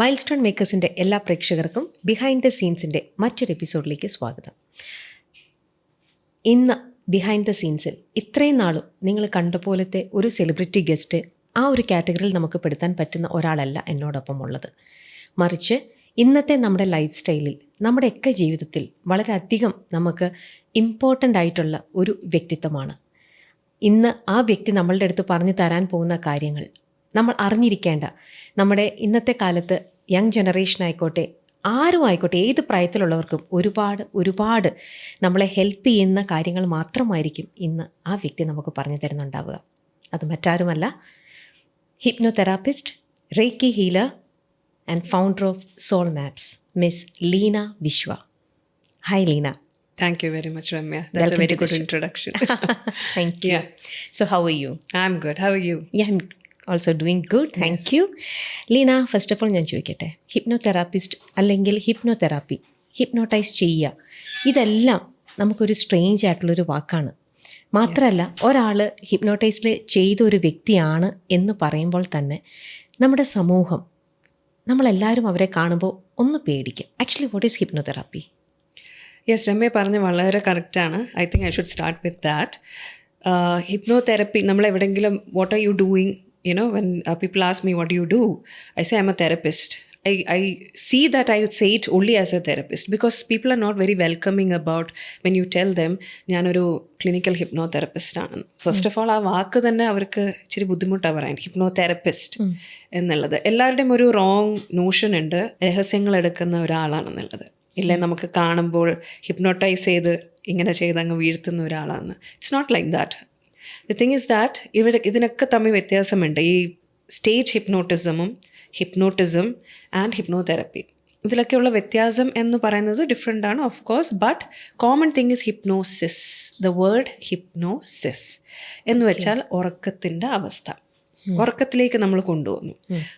Mile stone മേക്കേഴ്സിൻ്റെ എല്ലാ പ്രേക്ഷകർക്കും behind the സീൻസിൻ്റെ മറ്റൊരു എപ്പിസോഡിലേക്ക് സ്വാഗതം. ഇന്ന് ബിഹൈൻഡ് ദ സീൻസിൽ ഇത്രയും നാളും നിങ്ങൾ കണ്ട പോലത്തെ ഒരു സെലിബ്രിറ്റി ഗസ്റ്റ് ആ ഒരു കാറ്റഗറിയിൽ നമുക്ക് പെടുത്താൻ പറ്റുന്ന ഒരാളല്ല എന്നോടൊപ്പം ഉള്ളത്. മറിച്ച് ഇന്നത്തെ നമ്മുടെ ലൈഫ് സ്റ്റൈലിൽ നമ്മുടെയൊക്കെ ജീവിതത്തിൽ വളരെയധികം നമുക്ക് ഇമ്പോർട്ടൻ്റ് ആയിട്ടുള്ള ഒരു വ്യക്തിത്വമാണ്. ഇന്ന് ആ വ്യക്തി നമ്മളുടെ അടുത്ത് പറഞ്ഞു തരാൻ പോകുന്ന കാര്യങ്ങൾ നമ്മൾ അറിഞ്ഞിരിക്കേണ്ട, നമ്മുടെ ഇന്നത്തെ കാലത്ത് യങ് ജനറേഷൻ ആയിക്കോട്ടെ, ആരും ആയിക്കോട്ടെ, ഏത് പ്രായത്തിലുള്ളവർക്കും ഒരുപാട് നമ്മളെ ഹെൽപ്പ് ചെയ്യുന്ന കാര്യങ്ങൾ മാത്രമായിരിക്കും ഇന്ന് ആ വ്യക്തി നമുക്ക് പറഞ്ഞു തരുന്നുണ്ടാവുക. അത് മറ്റാരുമല്ല, hypnotherapist, reiki healer and founder of soul maps, miss Leena Vishwa. Hi Leena. Thank you very much, Ramya. That's a very good introduction. Thank you. Yeah. So how are you? I'm good. How are you? Yeah, I'm also doing good. Thank you. Leena, first of all ഞാൻ ചോദിക്കട്ടെ, hypnotherapist അല്ലെങ്കിൽ hypnotherapy, hypnotise ചെയ്യുക, ഇതെല്ലാം നമുക്കൊരു strange ആയിട്ടുള്ളൊരു വാക്കാണ്. മാത്രമല്ല, ഒരാൾ ഹിപ്നോട്ടൈസിൽ ചെയ്ത ഒരു വ്യക്തിയാണ് എന്ന് പറയുമ്പോൾ തന്നെ നമ്മുടെ സമൂഹം, നമ്മളെല്ലാവരും അവരെ കാണുമ്പോൾ ഒന്ന് പേടിക്കും. Actually what is hypnotherapy? Yes, Ramya പറഞ്ഞ വളരെ കറക്റ്റാണ്. I think I should start with that. Hypnotherapy, നമ്മളെവിടെയെങ്കിലും what are you doing, when people ask me what you do, I say I M a therapist. I see that I would say it only as a therapist because people are not very welcoming about when you tell them ഞാനൊരു clinical ഹിപ്നോതെറപ്പിസ്റ്റ് ആണ്. First of all ആ വാക്ക് തന്നെ അവർക്ക് ഇച്ചിരി ബുദ്ധിമുട്ടാണ് പറയാൻ, ഹിപ്നോതെറപ്പിസ്റ്റ് എന്നുള്ളത്. എല്ലാവരുടെയും ഒരു റോങ് നോഷൻ ഉണ്ട്, രഹസ്യങ്ങൾ എടുക്കുന്ന ഒരാളാണെന്നുള്ളത്. ഇല്ലേ, നമുക്ക് കാണുമ്പോൾ ഹിപ്നോട്ടൈസ് ചെയ്ത് ഇങ്ങനെ ചെയ്ത് അങ്ങ് വീഴ്ത്തുന്ന ഒരാളാണ്. It's not like that. The thing is that ഇതിനൊക്കെ തമ്മിൽ വ്യത്യാസമുണ്ട്. ഈ സ്റ്റേജ് ഹിപ്നോട്ടിസം ആൻഡ് ഹിപ്നോതെറപ്പി, ഇതിലൊക്കെയുള്ള വ്യത്യാസം എന്ന് പറയുന്നത് ഡിഫറെൻ്റ് ആണ്, of course. But common thing is hypnosis. The word hypnosis എന്ന് വെച്ചാൽ ഉറക്കത്തിൻ്റെ അവസ്ഥ, ഉറക്കത്തിലേക്ക് നമ്മൾ കൊണ്ടുപോകുന്നു.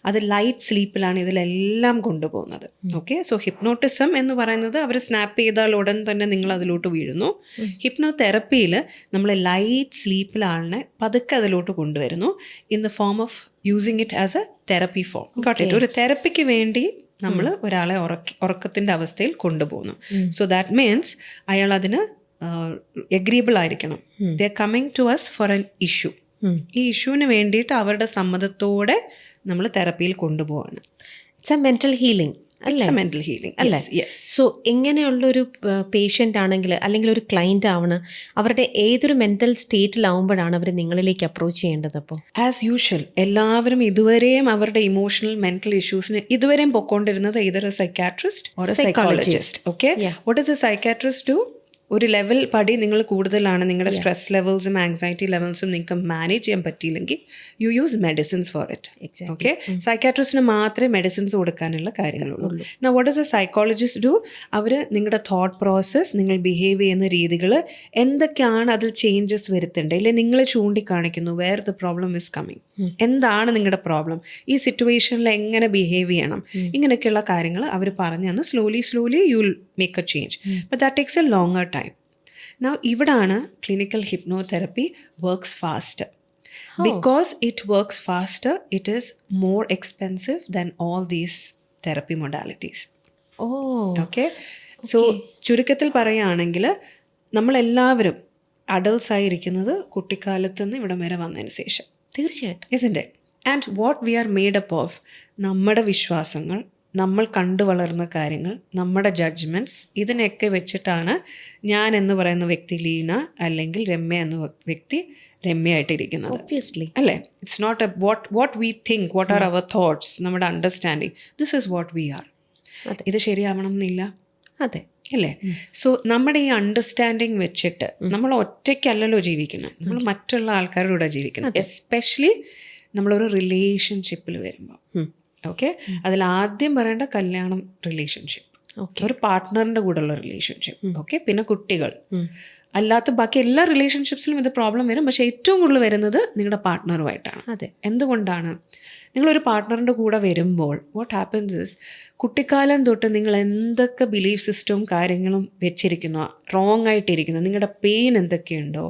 അത് ലൈറ്റ് സ്ലീപ്പിലാണ് ഇതിലെല്ലാം കൊണ്ടുപോകുന്നത്. ഓക്കെ, സോ ഹിപ്നോട്ടിസം എന്ന് പറയുന്നത് അവർ സ്നാപ്പ് ചെയ്താൽ ഉടൻ തന്നെ നിങ്ങൾ അതിലോട്ട് വീഴുന്നു. ഹിപ്നോതെറപ്പിയിൽ നമ്മൾ ലൈറ്റ് സ്ലീപ്പിലാണ് പതുക്കെ അതിലോട്ട് കൊണ്ടുവരുന്നു, in the form of using it as A therapy form. കേട്ടിട്ട് ഒരു തെറപ്പിക്ക് വേണ്ടി നമ്മൾ ഒരാളെ ഉറക്കത്തിൻ്റെ അവസ്ഥയിൽ കൊണ്ടുപോകുന്നു. സോ ദാറ്റ് മീൻസ് അയാൾ അതിന് എഗ്രീബിൾ ആയിരിക്കണം. They are coming to us for an issue. ഈ ഇഷ്യൂവിന് വേണ്ടിയിട്ട് അവരുടെ സമ്മതത്തോടെ നമ്മൾ തെറപ്പിയിൽ കൊണ്ടുപോവാണ്. ഇറ്റ്സ് എ മെൻ്റൽ ഹീലിംഗ് അല്ലേ? മെൻ്റൽ ഹീലിംഗ് അല്ലേ? സോ എങ്ങനെയുള്ളൊരു പേഷ്യൻ്റ് ആണെങ്കിൽ അല്ലെങ്കിൽ ഒരു ക്ലയൻ്റ് ആവണം, അവരുടെ ഏതൊരു മെൻ്റൽ സ്റ്റേറ്റിലാവുമ്പോഴാണ് അവർ നിങ്ങളിലേക്ക് അപ്രോച്ച് ചെയ്യേണ്ടത്? അപ്പോൾ ആസ് യൂഷ്വൽ എല്ലാവരും ഇതുവരെയും അവരുടെ ഇമോഷണൽ മെൻ്റൽ ഇഷ്യൂസിന് ഇതുവരെയും പൊക്കോണ്ടിരുന്നത് either a psychiatrist or a psychologist. Okay, what does a psychiatrist do? ഒരു ലെവൽ പടി നിങ്ങൾ കൂടുതലാണ്, നിങ്ങളുടെ സ്ട്രെസ് ലെവൽസും ആങ്സൈറ്റി ലെവൽസും നിങ്ങൾക്ക് മാനേജ് ചെയ്യാൻ പറ്റിയില്ലെങ്കിൽ you use medicines for it. Okay, സൈക്കാട്രിസ്റ്റിന് മാത്രമേ മെഡിസിൻസ് കൊടുക്കാനുള്ള കാര്യങ്ങളുള്ളൂ. Now what does a psychologist do? അവർ നിങ്ങളുടെ തോട്ട് പ്രോസസ്സ്, നിങ്ങൾ ബിഹേവ് ചെയ്യുന്ന രീതികൾ എന്തൊക്കെയാണ് അതിൽ ചേഞ്ചസ് വരുത്തേണ്ടത്, ഇല്ലെങ്കിൽ നിങ്ങളെ ചൂണ്ടിക്കാണിക്കുന്നു where the problem is coming, എന്താണ് നിങ്ങളുടെ പ്രോബ്ലം, ഈ സിറ്റുവേഷനിൽ എങ്ങനെ ബിഹേവ് ചെയ്യണം, ഇങ്ങനെയൊക്കെയുള്ള കാര്യങ്ങൾ അവർ പറഞ്ഞു തന്ന് slowly you will make a change. But that takes a longer time. Now, ഇവിടാണ് clinical hypnotherapy works faster. Because it works faster, it is more expensive than all these therapy modalities. Okay? So, ചുരുക്കത്തിൽ പറയുകയാണെങ്കിൽ നമ്മളെല്ലാവരും adults ആയിരിക്കുന്നത് കുട്ടിക്കാലത്ത് നിന്ന് ഇവിടം വരെ വന്നതിന് ശേഷം. തീർച്ചയായിട്ടും. Isn't it? And what we are made up of, നമ്മുടെ വിശ്വാസങ്ങൾ, നമ്മൾ കണ്ടു വളർന്ന കാര്യങ്ങൾ, നമ്മുടെ ജഡ്ജ്മെൻറ്റ്സ്, ഇതിനെയൊക്കെ വെച്ചിട്ടാണ് ഞാൻ എന്ന് പറയുന്ന വ്യക്തി ലീന അല്ലെങ്കിൽ രമ്യ എന്ന വ്യക്തി രമ്യയായിട്ടിരിക്കുന്നത്. ഒബ്വിയസ്ലി അല്ലേ? It's not a what we think, what are our thoughts, നമ്മുടെ understanding, this is what we are. ഇത് ശരിയാവണം എന്നില്ല. അതെ അല്ലേ? സോ നമ്മുടെ ഈ അണ്ടർസ്റ്റാൻഡിങ് വെച്ചിട്ട് നമ്മൾ ഒറ്റയ്ക്കല്ലല്ലോ ജീവിക്കുന്നത്, നമ്മൾ മറ്റുള്ള ആൾക്കാരുടെ കൂടെ ജീവിക്കുന്നത്. എസ്പെഷ്യലി നമ്മളൊരു റിലേഷൻഷിപ്പിൽ വരുമ്പോൾ. ഓക്കെ, അതിൽ ആദ്യം പറയേണ്ട കല്യാണം റിലേഷൻഷിപ്പ്, ഒരു പാർട്ട്ണറിൻ്റെ കൂടെയുള്ള റിലേഷൻഷിപ്പ്. ഓക്കെ, പിന്നെ കുട്ടികൾ, അല്ലാത്ത ബാക്കി എല്ലാ റിലേഷൻഷിപ്സിലും ഇത് പ്രോബ്ലം വരും. പക്ഷേ ഏറ്റവും കൂടുതൽ വരുന്നത് നിങ്ങളുടെ പാർട്ട്ണറുമായിട്ടാണ്. അതെ. എന്തുകൊണ്ടാണ്? നിങ്ങളൊരു പാർട്ട്ണറിൻ്റെ കൂടെ വരുമ്പോൾ വാട്ട് ഹാപ്പൻസ് ഇസ്, കുട്ടിക്കാലം തൊട്ട് നിങ്ങൾ എന്തൊക്കെ ബിലീഫ് സിസ്റ്റവും കാര്യങ്ങളും വെച്ചിരിക്കുന്നോ, റോങ് ആയിട്ടിരിക്കുന്നു, നിങ്ങളുടെ പെയിൻ എന്തൊക്കെയുണ്ടോ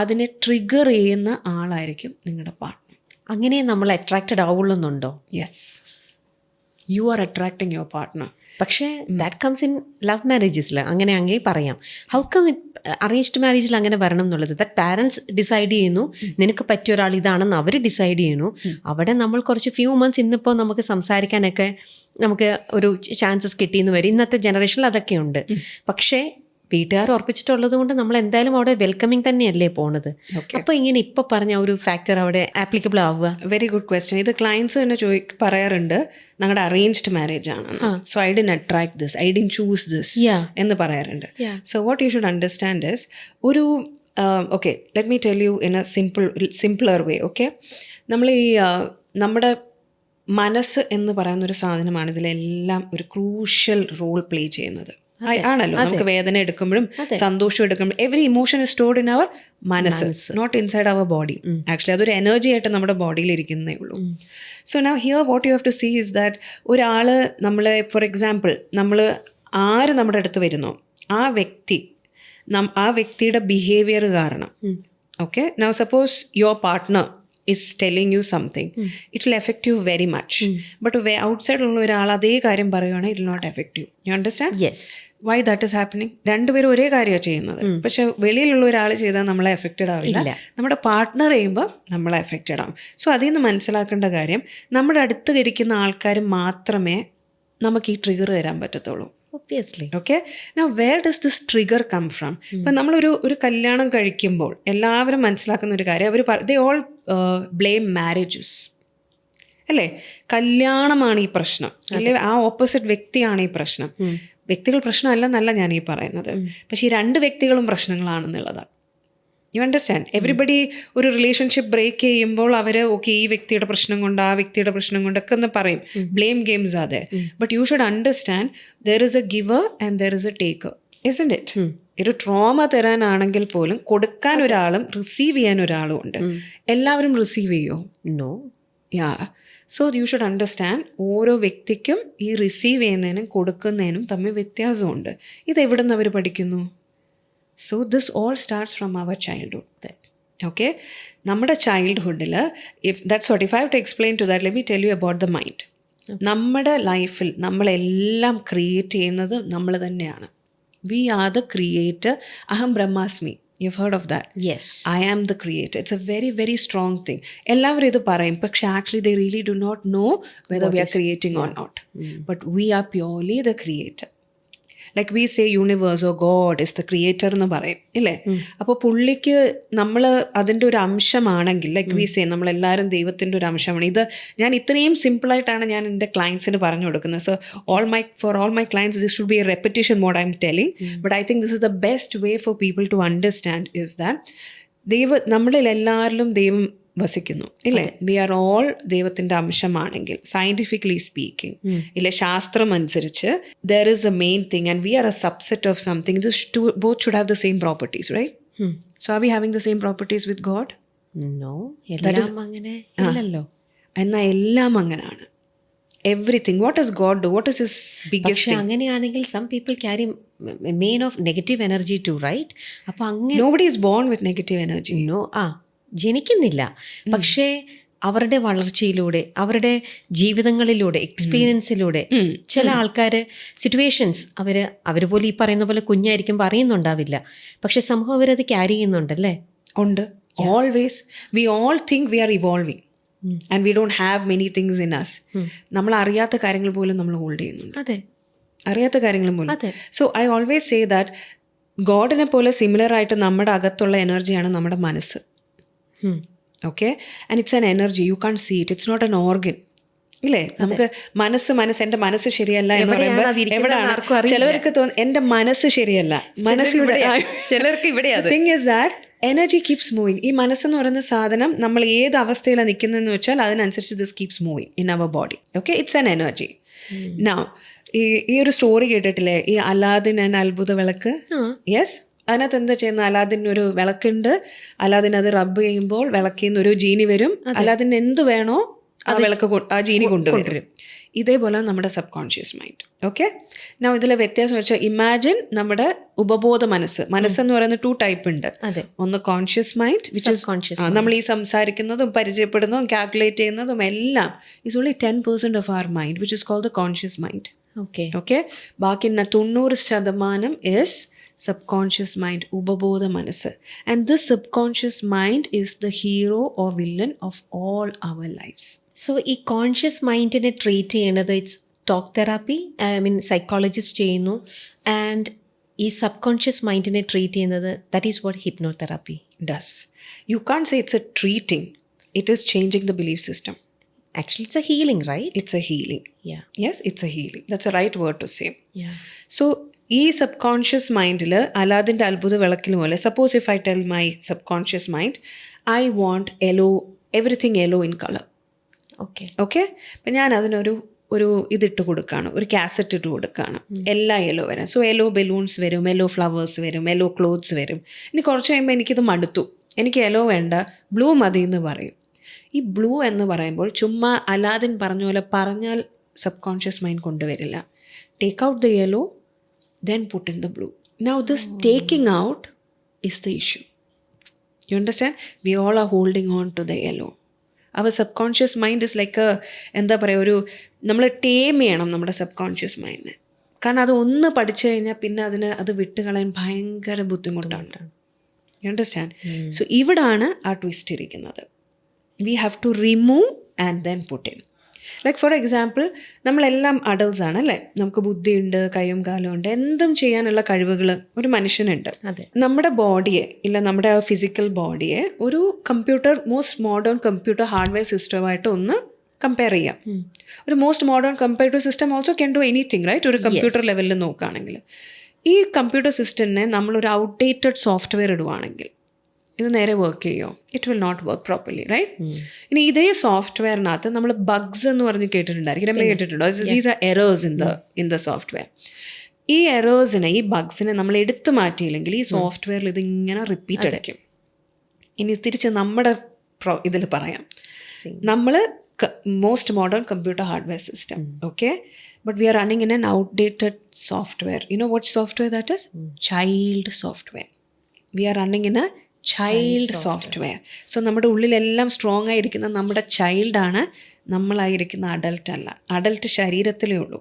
അതിനെ ട്രിഗർ ചെയ്യുന്ന ആളായിരിക്കും നിങ്ങളുടെ പാർട്ട്ണർ. അങ്ങനെ നമ്മൾ അട്രാക്റ്റഡ് ആവുള്ളുന്നുണ്ടോ? Yes, you are attracting your partner. പക്ഷേ ദാറ്റ് കംസ് ഇൻ ലവ് മാരേജസിൽ അങ്ങനെ അങ്ങേ പറയാം. ഹൗ കം അറേഞ്ച്ഡ് മാരേജിൽ അങ്ങനെ വരണം എന്നുള്ളത്? ദാറ്റ് പാരൻസ് ഡിസൈഡ് ചെയ്യുന്നു നിനക്ക് പറ്റിയ ഒരാൾ ഇതാണെന്ന് അവർ ഡിസൈഡ് ചെയ്യുന്നു. അവിടെ നമ്മൾ കുറച്ച് ഫ്യൂ മന്ത്സ് ഇന്നിപ്പോൾ നമുക്ക് സംസാരിക്കാനൊക്കെ നമുക്ക് ഒരു ചാൻസസ് കിട്ടിയെന്ന് വരും. ഇന്നത്തെ ജനറേഷനിൽ അതൊക്കെയുണ്ട്. പക്ഷേ വീട്ടുകാർ ഉറപ്പിച്ചിട്ടുള്ളത് കൊണ്ട് നമ്മൾ എന്തായാലും അവിടെ വെൽക്കമിങ് തന്നെയല്ലേ പോണത്. അപ്പോൾ ഇങ്ങനെ ഇപ്പോൾ പറഞ്ഞ ഒരു ഫാക്ടർ അവിടെ ആപ്ലിക്കബിൾ ആവുക? Very good question. ഇത് ക്ലയൻസ് തന്നെ പറയാറുണ്ട് ഞങ്ങളുടെ അറേഞ്ച്ഡ് മാരേജ് ആണ്, so I didn't attract this, I didn't choose this എന്ന് പറയാറുണ്ട്. So what you should understand is ഒരു okay let me tell you in a simpler way. Okay, നമ്മൾ ഈ നമ്മുടെ മനസ്സ് എന്ന് പറയുന്നൊരു സാധനമാണ് ഇതിലെല്ലാം ഒരു ക്രൂഷ്യൽ റോൾ പ്ലേ ചെയ്യുന്നത്. ആണല്ലോ, നമുക്ക് വേദന എടുക്കുമ്പോഴും സന്തോഷം എടുക്കുമ്പോഴും every emotion is stored in our മനസ്സ്, not inside our body. Actually അതൊരു എനർജി ആയിട്ട് നമ്മുടെ ബോഡിയിൽ ഇരിക്കുന്നേ ഉള്ളൂ. So now here what you have to see is that ഒരാൾ നമ്മളെ ഫോർ എക്സാമ്പിൾ നമ്മൾ ആര് നമ്മുടെ അടുത്ത് വരുന്നോ ആ വ്യക്തിയുടെ ബിഹേവിയർ കാരണം, okay, now suppose your partner is telling you something, it will affect you very much. But outside ഉള്ള ഒരാൾ അതേ കാര്യം പറയുകയാണെങ്കിൽ it will not affect you. You understand? Yes. Why that is happening? രണ്ടുപേരും ഒരേ കാര്യമാണ് ചെയ്യുന്നത്, പക്ഷെ വെളിയിലുള്ള ഒരാൾ ചെയ്താൽ നമ്മളെ എഫക്റ്റഡ് ആവില്ല, നമ്മുടെ പാർട്ട്ണർ ചെയ്യുമ്പോൾ നമ്മളെ എഫക്റ്റഡ് ആവും. സോ അതിൽ നിന്ന് മനസ്സിലാക്കേണ്ട കാര്യം, നമ്മുടെ അടുത്ത് ഇരിക്കുന്ന ആൾക്കാർ മാത്രമേ നമുക്ക് ഈ ട്രിഗർ തരാൻ പറ്റത്തുള്ളൂ. Obviously. Okay, now where does this trigger come from? ഇപ്പം നമ്മളൊരു കല്യാണം കഴിക്കുമ്പോൾ എല്ലാവരും മനസ്സിലാക്കുന്ന ഒരു കാര്യം, ദേ ഓൾ ബ്ലെയിം മാരേജസ് അല്ലേ. കല്യാണമാണ് ഈ പ്രശ്നം, അല്ലെ ആ ഓപ്പോസിറ്റ് വ്യക്തിയാണ് ഈ പ്രശ്നം. വ്യക്തികൾ പ്രശ്നമല്ലെന്നല്ല ഞാൻ ഈ പറയുന്നത്, പക്ഷേ ഈ രണ്ട് വ്യക്തികളും പ്രശ്നങ്ങളാണെന്നുള്ളതാണ്. You understand? എവറിബഡി ഒരു റിലേഷൻഷിപ്പ് ബ്രേക്ക് ചെയ്യുമ്പോൾ അവർ ഓക്കെ ഈ വ്യക്തിയുടെ പ്രശ്നം കൊണ്ട് ആ വ്യക്തിയുടെ പ്രശ്നം കൊണ്ടൊക്കെ ഒന്ന് പറയും, blame games are there. But you should understand there is a giver and there is a taker, isn't it? ഒരു ട്രോമ തരാനാണെങ്കിൽ പോലും കൊടുക്കാൻ ഒരാളും റിസീവ് ചെയ്യാൻ ഒരാളും ഉണ്ട്. എല്ലാവരും റിസീവ് ചെയ്യുമോ? No. Yeah. So you should understand ഓരോ വ്യക്തിക്കും ഈ റിസീവ് ചെയ്യുന്നതിനും കൊടുക്കുന്നതിനും തമ്മിൽ വ്യത്യാസമുണ്ട്. ഇതെവിടെ നിന്ന് അവർ പഠിക്കുന്നു? So this all starts from our childhood. Okay, നമ്മുടെ ചൈൽഡ്ഹുഡിൽ if I have to explain to that, let me tell you about the mind. നമ്മുടെ ലൈഫിൽ നമ്മളെല്ലാം ക്രിയേറ്റ് ചെയ്യുന്നത് നമ്മൾ തന്നെയാണ്. We are the creator. Aham Brahmasmi. You've heard of that? Yes. I am the creator. It's a very, very strong thing. എല്ലാവരും ഇത് പറയും, പക്ഷെ actually they really do not know whether we are creating or not. But we are purely the creator. Like we say universe or God is the creator എന്ന് പറയും ഇല്ലേ. അപ്പോൾ പുള്ളിക്ക് നമ്മൾ അതിൻ്റെ ഒരു അംശമാണെങ്കിൽ, ലൈക്ക് വി സേ നമ്മളെല്ലാവരും ദൈവത്തിൻ്റെ ഒരു അംശമാണ്. ഇത് ഞാൻ ഇത്രയും സിമ്പിളായിട്ടാണ് ഞാൻ എൻ്റെ ക്ലയൻസിന് പറഞ്ഞു കൊടുക്കുന്നത്. So for all my clients this should be a repetition what I am telling. But I think this is the best way for people to understand is that നമ്മളിൽ എല്ലാവരിലും ദൈവം വസിക്കുന്നു ഇല്ലേ. വി ആർ ഓൾ ദൈവത്തിൻ്റെ അംശമാണെങ്കിൽ, scientifically speaking ഇല്ലേ, ശാസ്ത്രം അനുസരിച്ച് there is a main thing and we are a subset of something. This both should have the same properties, right? So are we having the same properties with God? No, എല്ലാം അങ്ങനെ ഇല്ലല്ലോ. എന്നാൽ എല്ലാം അങ്ങനെയാണ്. Everything. What does God do? What is his biggest thing? അങ്ങനെയാണെങ്കിൽ some people carry main of negative energy too, right? അപ്പോൾ അങ്ങനെ nobody is born with negative energy. No, ജനിക്കുന്നില്ല. പക്ഷേ അവരുടെ വളർച്ചയിലൂടെ, അവരുടെ ജീവിതങ്ങളിലൂടെ, എക്സ്പീരിയൻസിലൂടെ ചില ആൾക്കാർ സിറ്റുവേഷൻസ് അവർ പോലും ഈ പറയുന്ന പോലെ കുഞ്ഞായിരിക്കുമ്പോൾ അറിയുന്നുണ്ടാവില്ല, പക്ഷെ സംഭവം അവരത് ക്യാരി ചെയ്യുന്നുണ്ടല്ലേ. ഉണ്ട്. Always we all think we are evolving and we don't have many things in us. നമ്മൾ അറിയാത്ത കാര്യങ്ങൾ പോലും നമ്മൾ ഹോൾഡ് ചെയ്യുന്നുണ്ട്. അതെ, അറിയാത്ത കാര്യങ്ങളും പോലും. So I always say that ഗോഡിനെ പോലെ സിമിലർ ആയിട്ട് നമ്മുടെ അകത്തുള്ള എനർജിയാണ് നമ്മുടെ മനസ്സ്. Okay, and it's an energy, you can't see it, it's not an organ ഇല്ലേ. നമുക്ക് എൻ്റെ മനസ്സ് ശരിയല്ല എന്ന് പറയുമ്പോൾ എവിടെയാണ് ചിലവർക്ക് എൻ്റെ മനസ്സ് ശരിയല്ല, മനസ്സ് ഇവിടെ, ചിലർക്ക് ഇവിടെ. Thing is that energy keeps moving. ഈ മനസ്സെന്ന് പറയുന്ന സാധനം നമ്മൾ ഏത് അവസ്ഥയിലാണ് നിൽക്കുന്നതെന്ന് വെച്ചാൽ അതിനനുസരിച്ച് this keeps moving in our body. Okay, it's an energy. Now ഈ ഒരു സ്റ്റോറി കേട്ടിട്ടില്ലേ, ഈ അലാദിൻ ആൻഡ് അത്ഭുത വിളക്ക്? യെസ്. അതിനകത്ത് എന്താ ചെയ്യുന്നത്? അലാദിന് ഒരു വിളക്കുണ്ട്, അലാദിൻ അത് റബ്ബ് ചെയ്യുമ്പോൾ വിളക്കിൽ നിന്ന് ഒരു ജീനി വരും, അലാദിന് എന്ത് വേണോ ആ വിളക്ക് ആ ജീനി കൊണ്ടുവരും. ഇതേപോലെ നമ്മുടെ സബ് കോൺഷ്യസ് മൈൻഡ്. ഓക്കെ, ഞാൻ ഇതിലെ വ്യത്യാസം വെച്ചാൽ ഇമാജിൻ നമ്മുടെ ഉപബോധ മനസ്സെന്ന് പറയുന്ന 2 ടൈപ്പ് ഉണ്ട്. ഒന്ന് കോൺഷ്യസ് മൈൻഡ്, വിച്ച് ഇസ് നമ്മൾ ഈ സംസാരിക്കുന്നതും പരിചയപ്പെടുന്നതും കാൽക്കുലേറ്റ് ചെയ്യുന്നതും എല്ലാം is only 10% of our mind, which is called the conscious mind. Okay, ബാക്കി 90% ഇസ് subconscious mind, ഉപബോധ മനസ്സ്. And this subconscious mind is the hero or villain of all our lives. So ഈ conscious മൈൻഡിനെ treat ചെയ്യണത് it's talk therapy, I mean psychologist ചെയ്യുന്നു. And ഈ sub conscious മൈൻഡിനെ treat ചെയ്യുന്നത് that is what hypno therapy does. You can't say it's a treating, it is changing the belief system. Actually it's a healing, right? It's a healing. Yeah. Yes, it's a healing. That's a right word to say. Yeah. So ഈ sub conscious മൈൻഡിൽ അലാദിൻ്റെ അത്ഭുത വിളക്കിൽ പോലെ, suppose if I tell my sub conscious mind I want everything yellow in colour. Okay അപ്പം ഞാൻ അതിനൊരു ഇതിട്ട് കൊടുക്കുകയാണ്, ഒരു കാസറ്റ് ഇട്ട് കൊടുക്കുകയാണ്, എല്ലാം യെല്ലോ വരാം. സോ യെല്ലോ ബലൂൺസ് വരും, യെല്ലോ ഫ്ലവേഴ്സ് വരും, യെല്ലോ ക്ലോത്ത്സ് വരും. ഇനി കുറച്ച് കഴിയുമ്പോൾ എനിക്കിത് മടുത്തു, എനിക്ക് യെല്ലോ വേണ്ട, ബ്ലൂ മതി എന്ന് പറയും. ഈ ബ്ലൂ എന്ന് പറയുമ്പോൾ ചുമ്മാ അലാദിൻ പറഞ്ഞ പോലെ പറഞ്ഞാൽ സബ് കോൺഷ്യസ് മൈൻഡ് കൊണ്ടുവരില്ല. Take out the yellow, then put in the blue. Now this taking out is the issue. You understand? We all are holding on to the yellow. Our subconscious mind is like എന്താ പറയുക, നമ്മൾ term ചെയ്യണം നമ്മുടെ sub conscious മൈൻഡിനെ. കാരണം അത് ഒന്ന് പഠിച്ചു കഴിഞ്ഞാൽ പിന്നെ അത് വിട്ടുകളയാൻ ഭയങ്കര ബുദ്ധിമുട്ടാണ്. You understand? സോ ഇവിടാണ് ആ ട്വിസ്റ്റ് ഇരിക്കുന്നത്. We have to remove and then put in. Like for example, നമ്മളെല്ലാം അഡൾട്ട്സ് ആണ് അല്ലേ, നമുക്ക് ബുദ്ധിയുണ്ട്, കൈയും കാലും ഉണ്ട്, എന്തും ചെയ്യാനുള്ള കഴിവുകൾ ഒരു മനുഷ്യനുണ്ട്. നമ്മുടെ ബോഡിയെ നമ്മുടെ ഫിസിക്കൽ ബോഡിയെ ഒരു മോസ്റ്റ് മോഡേൺ കമ്പ്യൂട്ടർ ഹാർഡ്വെയർ സിസ്റ്റമായിട്ട് ഒന്ന് കമ്പയർ ചെയ്യാം. ഒരു most modern computer system also can do anything, right? ഒരു കമ്പ്യൂട്ടർ ലെവലിൽ നോക്കുകയാണെങ്കിൽ ഈ കമ്പ്യൂട്ടർ സിസ്റ്റത്തിനെ നമ്മളൊരു ഔട്ട്ഡേറ്റഡ് സോഫ്റ്റ്വെയർ ഇടുവാണെങ്കിൽ ഇത് നേരെ വർക്ക് ചെയ്യുമോ? It will not work properly, right? ഇനി ഇതേ സോഫ്റ്റ്വെയറിനകത്ത് നമ്മൾ ബഗ്സ് എന്ന് പറഞ്ഞ് കേട്ടിട്ടുണ്ടായിരിക്കും, നമ്മൾ കേട്ടിട്ടുണ്ടോ? These are errors in the software. ഈ എറേഴ്സിനെ, ഈ ബഗ്സിനെ നമ്മൾ എടുത്തു മാറ്റിയില്ലെങ്കിൽ ഈ സോഫ്റ്റ്വെയറിൽ ഇതിങ്ങനെ റിപ്പീറ്റ് അടിക്കും. ഇനി തിരിച്ച് നമ്മുടെ ഇതിൽ പറയാം, നമ്മൾ most modern computer hardware system, okay, but we are running in an outdated software. You know what software that is? Child software. We are running in a child software. So നമ്മുടെ ഉള്ളിലെല്ലാം strong ആയിരിക്കുന്ന നമ്മുടെ ചൈൽഡാണ്, നമ്മളായിരിക്കുന്ന adult അല്ല. Adult ശരീരത്തിലേ ഉള്ളൂ,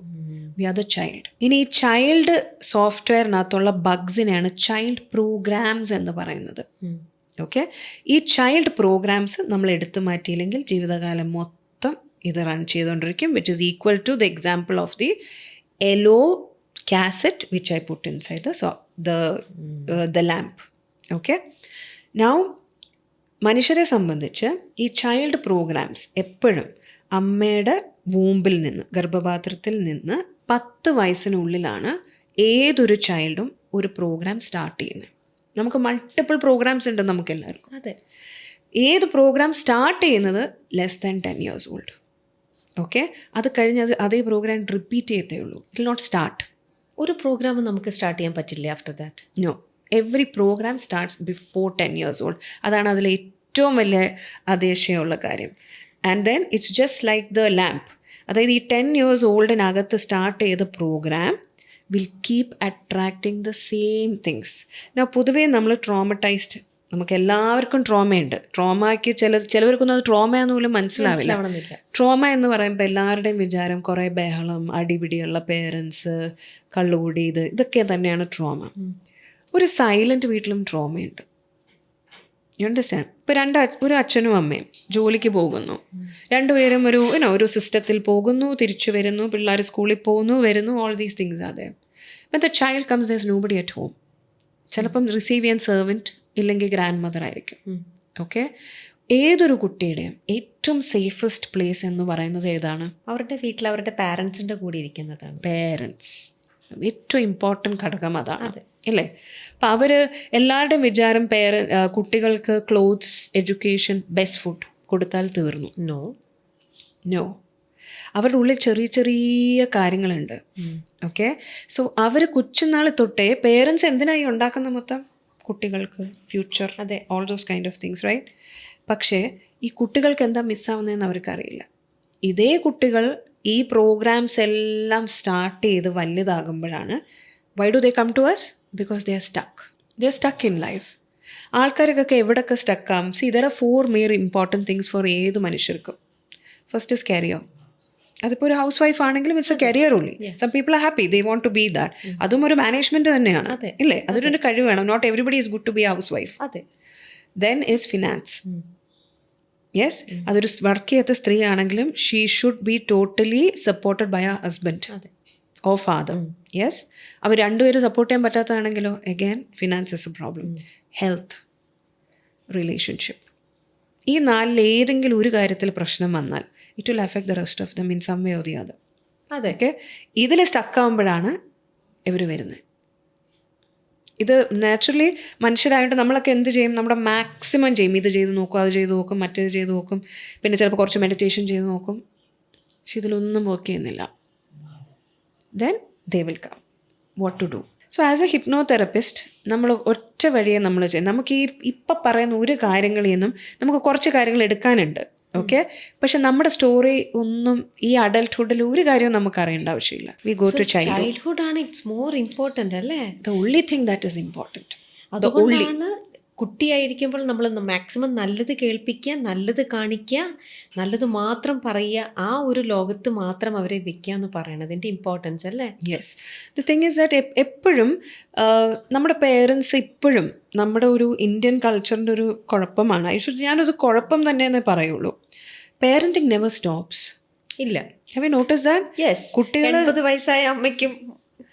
V are the child. ഇനി ഈ child സോഫ്റ്റ്വെയറിനകത്തുള്ള ബഗ്സിനെയാണ് child programmes എന്ന് പറയുന്നത്. ഓക്കെ, ഈ ചൈൽഡ് പ്രോഗ്രാംസ് നമ്മൾ എടുത്തു മാറ്റിയില്ലെങ്കിൽ ജീവിതകാലം മൊത്തം ഇത് റൺ ചെയ്തുകൊണ്ടിരിക്കും, which is equal to the example of the yellow cassette which I put inside the lamp. Okay, now മനുഷ്യരെ സംബന്ധിച്ച് ഈ ചൈൽഡ് പ്രോഗ്രാംസ് എപ്പോഴും അമ്മയുടെ വൂമ്പിൽ നിന്ന്, ഗർഭപാത്രത്തിൽ നിന്ന് 10 വയസ്സിനുള്ളിലാണ് ഏതൊരു ചൈൽഡും ഒരു പ്രോഗ്രാം സ്റ്റാർട്ട് ചെയ്യുന്നത്. നമുക്ക് മൾട്ടിപ്പിൾ പ്രോഗ്രാംസ് ഉണ്ട് നമുക്ക് എല്ലാവർക്കും. അതെ, ഏത് പ്രോഗ്രാം സ്റ്റാർട്ട് ചെയ്യുന്നത് less than 10 years old. Okay, അത് കഴിഞ്ഞ് അതേ പ്രോഗ്രാം റിപ്പീറ്റ് ചെയ്യത്തേ ഉള്ളൂ. It will not start. ഒരു പ്രോഗ്രാം നമുക്ക് സ്റ്റാർട്ട് ചെയ്യാൻ പറ്റില്ല after that. No, every program starts before 10 years old. അതാണ് അതിലെ ഏറ്റവും വലിയ അതിശയമുള്ള കാര്യം. And then it's just like the lamp. അതായത് ഈ 10 years oldനകത്ത് സ്റ്റാർട്ട് ചെയ്ത program will keep attracting the same things. പൊതുവേ നമ്മൾ ട്രോമറ്റൈസ്ഡ്, നമുക്ക് എല്ലാവർക്കും ട്രോമയുണ്ട്. ട്രോമയ്ക്ക് ചിലവർക്കൊന്നും അത് ട്രോമ എന്ന് പോലും മനസ്സിലാവില്ല. ട്രോമ എന്ന് പറയുമ്പോൾ എല്ലാവരുടെയും വിചാരം കുറേ ബഹളം, അടിപിടിയുള്ള പേരൻസ്, കള്ളുകൂടി, ഇതൊക്കെ തന്നെയാണ് ട്രോമ. ഒരു സൈലൻറ്റ് വീട്ടിലും ട്രോമയുണ്ട്. You understand? ഇപ്പോൾ ഒരു അച്ഛനും അമ്മയും ജോലിക്ക് പോകുന്നു, രണ്ടുപേരും ഒരു സിസ്റ്റത്തിൽ പോകുന്നു, തിരിച്ചു വരുന്നു, പിള്ളേർ സ്കൂളിൽ പോകുന്നു, വരുന്നു, all these things are there. But the child comes there is nobody at home. ചിലപ്പം റിസീവ് ചെയ്യാൻ സെർവൻറ്റ് ഇല്ലെങ്കിൽ ഗ്രാൻഡ് മദർ ആയിരിക്കും. ഓക്കെ, ഏതൊരു കുട്ടിയുടെയും ഏറ്റവും സേഫസ്റ്റ് പ്ലേസ് എന്ന് പറയുന്നത് ഏതാണ്? അവരുടെ വീട്ടിൽ അവരുടെ പാരൻസിൻ്റെ കൂടെ ഇരിക്കുന്നതാണ്. പേരൻസ് ഏറ്റവും ഇമ്പോർട്ടൻറ്റ് ഘടകം അതാണ്, ഇല്ലേ? അപ്പം എല്ലാവരുടെയും വിചാരം കുട്ടികൾക്ക് ക്ലോത്ത്സ്, എഡ്യൂക്കേഷൻ, ബെസ്റ്റ് ഫുഡ് കൊടുത്താൽ തീർന്നു. നോ, അവരുടെ ഉള്ളിൽ ചെറിയ ചെറിയ കാര്യങ്ങളുണ്ട്. ഓക്കെ, സോ അവർ കൊച്ചുനാൾ തൊട്ടേ പേരൻസ് എന്തിനായി ഉണ്ടാക്കുന്ന മൊത്തം കുട്ടികൾക്ക് future, all those kind of things, right? പക്ഷേ ഈ കുട്ടികൾക്ക് എന്താ മിസ്സാവുന്നതെന്ന് അവർക്കറിയില്ല. ഇതേ കുട്ടികൾ ഈ പ്രോഗ്രാംസ് എല്ലാം സ്റ്റാർട്ട് ചെയ്ത് വലുതാകുമ്പോഴാണ് why do they come to us? Because they are stuck in life. ആൾക്കാർക്കൊക്കെ എവിടെയൊക്കെ സ്റ്റക്കാവും? See there are 4 main important things for ഏത് മനുഷ്യർക്കും. First is career. അതിപ്പോൾ ഒരു ഹൗസ് വൈഫ് ആണെങ്കിലും it's a career only. Some people are happy, they want to be that. അതും ഒരു മാനേജ്മെന്റ് തന്നെയാണ്, ഇല്ലേ? അതൊരു കഴിവ് വേണം. Not everybody is good to be a housewife. Then is finance. Yes, അതൊരു വർക്ക് ചെയ്യാത്ത സ്ത്രീ ആണെങ്കിലും she should be totally supported by a husband or father. Yes, അവർ രണ്ടുപേരും സപ്പോർട്ട് ചെയ്യാൻ പറ്റാത്തതാണെങ്കിലോ again finance is a problem. Health, relationship, ഈ 4 ഏതെങ്കിലും ഒരു കാര്യത്തിൽ പ്രശ്നം വന്നാൽ it will affect the rest of them in some way or the other. Okay, ഇതിൽ സ്റ്റക്കാവുമ്പോഴാണ് ഇവർ വരുന്നത്. ഇത് നാച്ചുറലി മനുഷ്യരായിട്ട് നമ്മളൊക്കെ എന്ത് ചെയ്യും? നമ്മുടെ മാക്സിമം ചെയ്യും. ഇത് ചെയ്ത് നോക്കും, അത് ചെയ്ത് നോക്കും, മറ്റേത് ചെയ്ത് നോക്കും, പിന്നെ ചിലപ്പോൾ കുറച്ച് മെഡിറ്റേഷൻ ചെയ്ത് നോക്കും. പക്ഷെ ഇതിലൊന്നും വർക്ക് ചെയ്യുന്നില്ല. Then they will come what to do. So as a hypnotherapist നമ്മൾ ഒറ്റ വഴിയെ നമ്മൾ ചെയ്യും. നമുക്ക് ഈ ഇപ്പം പറയുന്ന ഒരു കാര്യങ്ങളിൽ നിന്നും നമുക്ക് കുറച്ച് കാര്യങ്ങൾ എടുക്കാനുണ്ട്. ഓക്കെ, പക്ഷെ നമ്മുടെ സ്റ്റോറി ഒന്നും ഈ അഡൽട്ട്ഹുഡിൽ ഒരു കാര്യവും നമുക്ക് അറിയേണ്ട ആവശ്യമില്ല. വി ഗോ ടു ചൈൽഡ്ഹുഡ് ആണ് ഇറ്റ്സ് മോർ ഇമ്പോർട്ടന്റ് അല്ലേ? The only thing that is important. അതുകൊണ്ടാണ് കുട്ടിയായിരിക്കുമ്പോൾ നമ്മൾ മാക്സിമം നല്ലത് കേൾപ്പിക്കുക, നല്ലത് കാണിക്കുക, നല്ലത് മാത്രം പറയുക, ആ ഒരു ലോകത്ത് മാത്രം അവരെ വെക്കുക എന്ന് പറയണതിൻ്റെ ഇമ്പോർട്ടൻസ് അല്ലേ? Yes, the thing is that എപ്പോഴും നമ്മുടെ പേരൻസ് ഇപ്പോഴും നമ്മുടെ ഒരു ഇന്ത്യൻ കൾച്ചറിൻ്റെ ഒരു കുഴപ്പമാണ്. ഞാനൊരു കുഴപ്പം തന്നെയെന്നേ പറയുള്ളൂ. Parenting never stops. ഇല്ല. Have you notice that? Yes, കുട്ടികൾ 80 വയസ്സായ അമ്മയ്ക്കും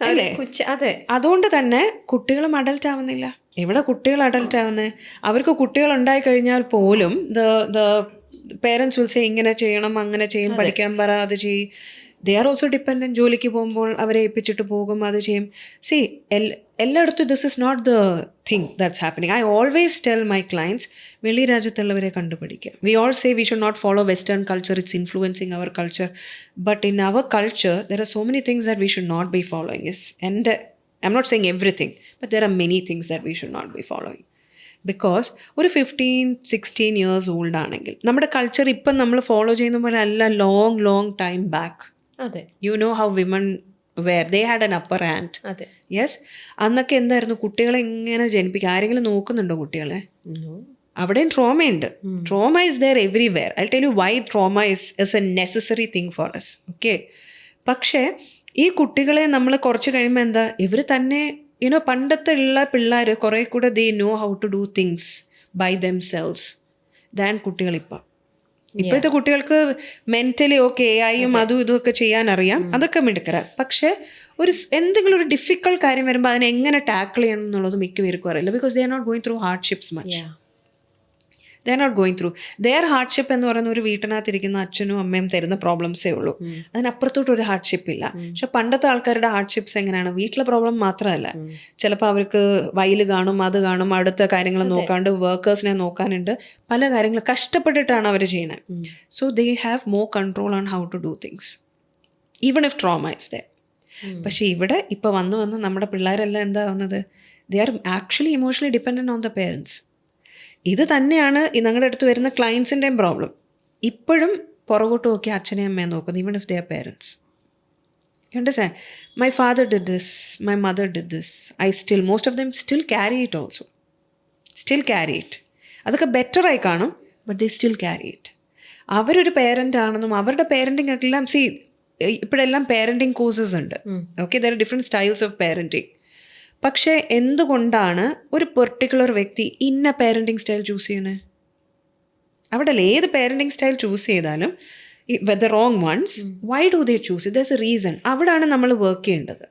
അല്ലേ? അതെ. അതുകൊണ്ട് തന്നെ കുട്ടികളും അഡൽട്ട് ആവുന്നില്ല. എവിടെ കുട്ടികൾ അഡൽട്ട് ആവുന്നത്? അവർക്ക് കുട്ടികൾ ഉണ്ടായി കഴിഞ്ഞാൽ പോലും ദ പേരൻസ് വിൽ സേ ഇങ്ങനെ ചെയ്യണം, അങ്ങനെ ചെയ്യും, പഠിക്കാൻ പറ, അത് ചെയ്യും. They are also dependent. ജോലിക്ക് പോകുമ്പോൾ അവരെ ഏൽപ്പിച്ചിട്ട് പോകും, അത് ചെയ്യും. സി എല്ലായിടത്തും this is not the thing that's happening. I always tell my clients, വെളി രാജ്യത്തുള്ളവരെ കണ്ടുപിടിക്കുക. We all say we should not follow western culture, it's influencing our culture. But in our culture there are so many things that we should not be following. I'm not saying everything, but there are many things that we should not be following. Because ഒരു 15-16 years old ആണെങ്കിൽ നമ്മുടെ culture ഇപ്പം നമ്മൾ follow ചെയ്യുന്ന പോലെ അല്ല long time back. അതെ. You know how women were they had an upper hand. അതെ. യെസ്, അന്നൊക്കെ എന്തായിരുന്നു? കുട്ടികളെ എങ്ങനെ ജനിപ്പിക്കുക? ആരെങ്കിലും നോക്കുന്നുണ്ടോ കുട്ടികളെ? അവിടെയും ട്രോമയുണ്ട്. Trauma is there everywhere. I tell you why trauma is a necessary thing for us. Okay, പക്ഷേ ഈ കുട്ടികളെ നമ്മൾ കുറച്ച് കഴിയുമ്പോൾ എന്താ, ഇവർ തന്നെ പണ്ടത്തെ ഉള്ള പിള്ളേർ കുറേ കൂടെ they know how to do things by themselves than കുട്ടികളിപ്പം. ഇപ്പോഴത്തെ കുട്ടികൾക്ക് മെൻ്റലി ഓക്കെ ആയും അതും ഇതുമൊക്കെ ചെയ്യാൻ അറിയാം, അതൊക്കെ മിടുക്കരാ. പക്ഷേ എന്തെങ്കിലും ഒരു ഡിഫിക്കൽട്ട് കാര്യം വരുമ്പോൾ അതിനെ എങ്ങനെ ടാക്കിൾ ചെയ്യണം എന്നുള്ളത് മിക്ക പേർക്കും അറിയില്ല. Because they are not going through hardships much. They are not going through their hardship എന്ന് പറയുന്ന ഒരു വീട്ടിനകത്തിരിക്കുന്ന അച്ഛനും അമ്മയും തരുന്ന പ്രോബ്ലംസേ ഉള്ളൂ. അതിനപ്പുറത്തോട്ടൊരു ഹാർഡ്ഷിപ്പ് ഇല്ല. പക്ഷെ പണ്ടത്തെ ആൾക്കാരുടെ ഹാർഡ്ഷിപ്സ് എങ്ങനെയാണ്? വീട്ടിലെ പ്രോബ്ലം മാത്രമല്ല, ചിലപ്പോൾ അവർക്ക് വയൽ കാണും, അത് കാണും, അടുത്ത കാര്യങ്ങൾ നോക്കാണ്ട് വർക്കേഴ്സിനെ നോക്കാനുണ്ട്, പല കാര്യങ്ങൾ കഷ്ടപ്പെട്ടിട്ടാണ് അവർ ചെയ്യണത്. So they have more control on how to do things even if trauma is there. പക്ഷേ ഇവിടെ ഇപ്പോൾ വന്ന് നമ്മുടെ പിള്ളേരെല്ലാം എന്താ വന്നത്? They are actually emotionally dependent on the parents. ഇത് തന്നെയാണ് ഈ ഞങ്ങളുടെ അടുത്ത് വരുന്ന ക്ലയൻസിൻ്റെയും പ്രോബ്ലം. ഇപ്പോഴും പുറകോട്ട് നോക്കി അച്ഛനെയും അമ്മയെ നോക്കുന്നു, even if they R parents. You understand? My father did this, my mother did this, most of them still carry it also. Still carry it. അതൊക്കെ ബെറ്ററായി കാണും, but they still carry it. അവരൊരു parent ആണെന്നും അവരുടെ parenting എല്ലാം ഇപ്പോഴെല്ലാം parenting courses ഉണ്ട്. Okay, there are different styles of parenting. പക്ഷേ എന്തുകൊണ്ടാണ് ഒരു പെർട്ടിക്കുലർ വ്യക്തി ഇന്ന പേരൻറ്റിങ് സ്റ്റൈൽ ചൂസ് ചെയ്യുന്നത്? അവിടെ ഏത് പേരൻറ്റിങ് സ്റ്റൈൽ ചൂസ് ചെയ്താലും the wrong ones, why do they choose it? There's a reason. അവിടെയാണ് നമ്മൾ വർക്ക് ചെയ്യേണ്ടത്.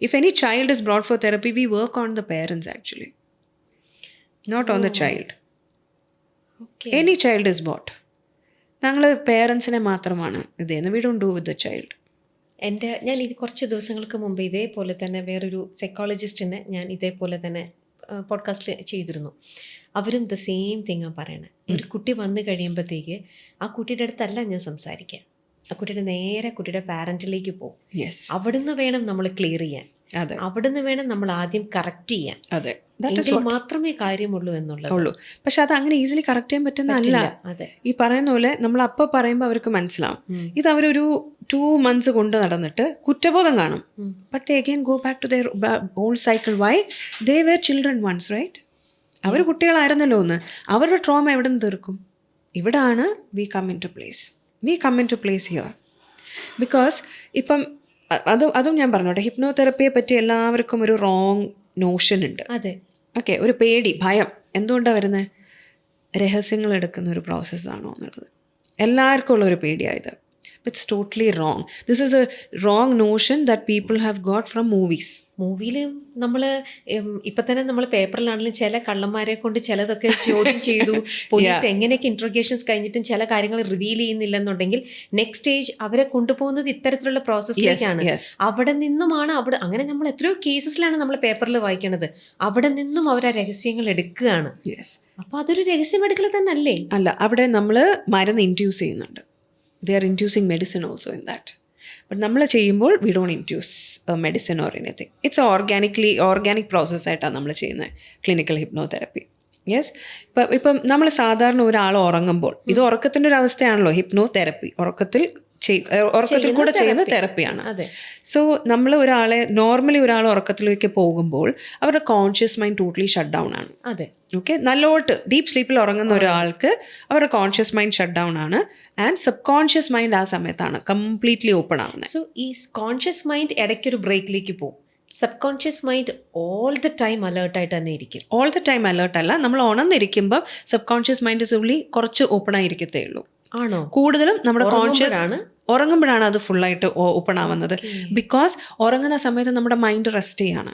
If any child is brought for therapy, we work on the parents actually, not on the child. Any child is bought. ഞങ്ങൾ പേരൻസിനെ മാത്രമാണ് ഇതെന്ന്. We don't do with the child. ഞാൻ ഇത് കുറച്ച് ദിവസങ്ങൾക്ക് മുമ്പ് ഇതേപോലെ തന്നെ വേറൊരു സൈക്കോളജിസ്റ്റിനെ ഞാൻ ഇതേപോലെ തന്നെ പോഡ്കാസ്റ്റിൽ ചെയ്തിരുന്നു. അവരും ദ സെയിം തിങ്ങാണ് പറയണത്. ഒരു കുട്ടി വന്നു കഴിയുമ്പോഴത്തേക്ക് ആ കുട്ടിയുടെ അടുത്തല്ല ഞാൻ സംസാരിക്കുക, ആ കുട്ടിയുടെ നേരെ കുട്ടിയുടെ പാരൻറ്റിലേക്ക് പോകും. അവിടുന്ന് വേണം നമ്മൾ ക്ലിയർ ചെയ്യാൻ, അവിടുന്ന് വേണം നമ്മൾ ആദ്യം കറക്റ്റ് ചെയ്യാൻ. അതെ, എങ്കിൽ മാത്രമേ കാര്യമുള്ളൂ എന്നുള്ളത് ഉള്ളൂ. പക്ഷെ അത് അങ്ങനെ ഈസിലി കറക്റ്റ് ചെയ്യാൻ പറ്റുന്നതല്ല. അതെ, ഈ പറയുന്ന പോലെ നമ്മൾ അപ്പോൾ പറയുമ്പോൾ അവർക്ക് മനസ്സിലാവും. ഇത് അവരൊരു 2 months കൊണ്ട് നടന്നിട്ട് കുറ്റബോധം കാണും. But they again go back to their old cycle. Why? They were children once, right? അവർ കുട്ടികളായിരുന്നല്ലോ ഒന്ന്. അവരുടെ ട്രോമ എവിടെ നിന്ന് തീർക്കും? ഇവിടാണ് we come into place here. Because ഇപ്പം അതും ഞാൻ പറഞ്ഞോട്ടെ, ഹിപ്നോതെറപ്പിയെ പറ്റി എല്ലാവർക്കും ഒരു റോങ് നോഷൻ ഉണ്ട്. അതെ, ഓക്കെ, ഒരു പേടി, ഭയം. എന്തുകൊണ്ടാണ് വരുന്നത്? രഹസ്യങ്ങൾ എടുക്കുന്ന ഒരു പ്രോസസ്സാണോ എന്നുള്ളത് എല്ലാവർക്കും ഉള്ളൊരു പേടിയായത്. It's totally wrong. This is a wrong notion that people have got from movies. മൂവിയിൽ നമ്മൾ ഇപ്പം തന്നെ നമ്മൾ പേപ്പറിലാണെങ്കിലും ചില കള്ളന്മാരെ കൊണ്ട് ചിലതൊക്കെ ചോദ്യം ചെയ്തു, പോലീസ് എങ്ങനെയൊക്കെ ഇൻട്രോഗേഷൻസ് കഴിഞ്ഞിട്ടും ചില കാര്യങ്ങൾ റിവീൽ ചെയ്യുന്നില്ലെന്നുണ്ടെങ്കിൽ നെക്സ്റ്റ് സ്റ്റേജ് അവരെ കൊണ്ടുപോകുന്നത് ഇത്തരത്തിലുള്ള പ്രോസസ്സിലേക്കാണ്. അവിടെ നിന്നുമാണ് അങ്ങനെ നമ്മൾ എത്രയോ കേസസിലാണ് നമ്മൾ പേപ്പറിൽ വായിക്കണത്. അവിടെ നിന്നും അവർ ആ രഹസ്യങ്ങൾ എടുക്കുകയാണ്. അപ്പോൾ അതൊരു രഹസ്യമെടുക്കൽ തന്നെ അല്ലേ? അല്ല, അവിടെ നമ്മൾ മരുന്ന് ഇൻഡ്യൂസ് ചെയ്യുന്നുണ്ട്. They are inducing medicine also in that. But നമ്മൾ ചെയ്യുമ്പോൾ we don't induce medicine or anything. It's organic പ്രോസസ്സായിട്ടാണ് നമ്മൾ ചെയ്യുന്നത് ക്ലിനിക്കൽ ഹിപ്നോതെറപ്പി. യെസ്. ഇപ്പം നമ്മൾ സാധാരണ ഒരാൾ ഉറങ്ങുമ്പോൾ, ഇത് ഉറക്കത്തിൻ്റെ ഒരു അവസ്ഥയാണല്ലോ ഹിപ്നോതെറപ്പി, ഉറക്കത്തിൽ കൂടെ ചെയ്യുന്ന തെറപ്പിയാണ്. സോ നമ്മൾ നോർമലി ഒരാൾ ഉറക്കത്തിലേക്ക് പോകുമ്പോൾ അവരുടെ conscious mind totally shut down ആണ്. ഓക്കെ, നല്ലോട്ട് ഡീപ്പ് സ്ലീപ്പിൽ ഉറങ്ങുന്ന ഒരാൾക്ക് അവരുടെ കോൺഷ്യസ് മൈൻഡ് ഷട്ട് ഡൗൺ ആണ്. ആൻഡ് സബ് കോൺഷ്യസ് മൈൻഡ് ആ സമയത്താണ് കംപ്ലീറ്റ്ലി ഓപ്പൺ ആവുന്നത്. സോ ഈ കോൺഷ്യസ് മൈൻഡ് ഇടയ്ക്കൊരു ബ്രേക്കിലേക്ക് പോകും. Subconscious mind all the time അലേർട്ടായിട്ട് തന്നെ ഇരിക്കും. ഓൾ ദ ടൈം അലേർട്ട് അല്ല, നമ്മൾ ഉണർന്നിരിക്കുമ്പോൾ സബ് കോൺഷ്യസ് മൈൻഡ് ഉള്ളി കുറച്ച് ഓപ്പൺ ആയിരിക്കത്തേ ഉള്ളൂ. ആണോ? കൂടുതലും നമ്മുടെ കോൺഷ്യസ് ഉറങ്ങുമ്പോഴാണ് അത് ഫുള്ളായിട്ട് ഓപ്പൺ ആവുന്നത്. ബിക്കോസ് ഉറങ്ങുന്ന സമയത്ത് നമ്മുടെ മൈൻഡ് റെസ്റ്റ് ചെയ്യാണ്.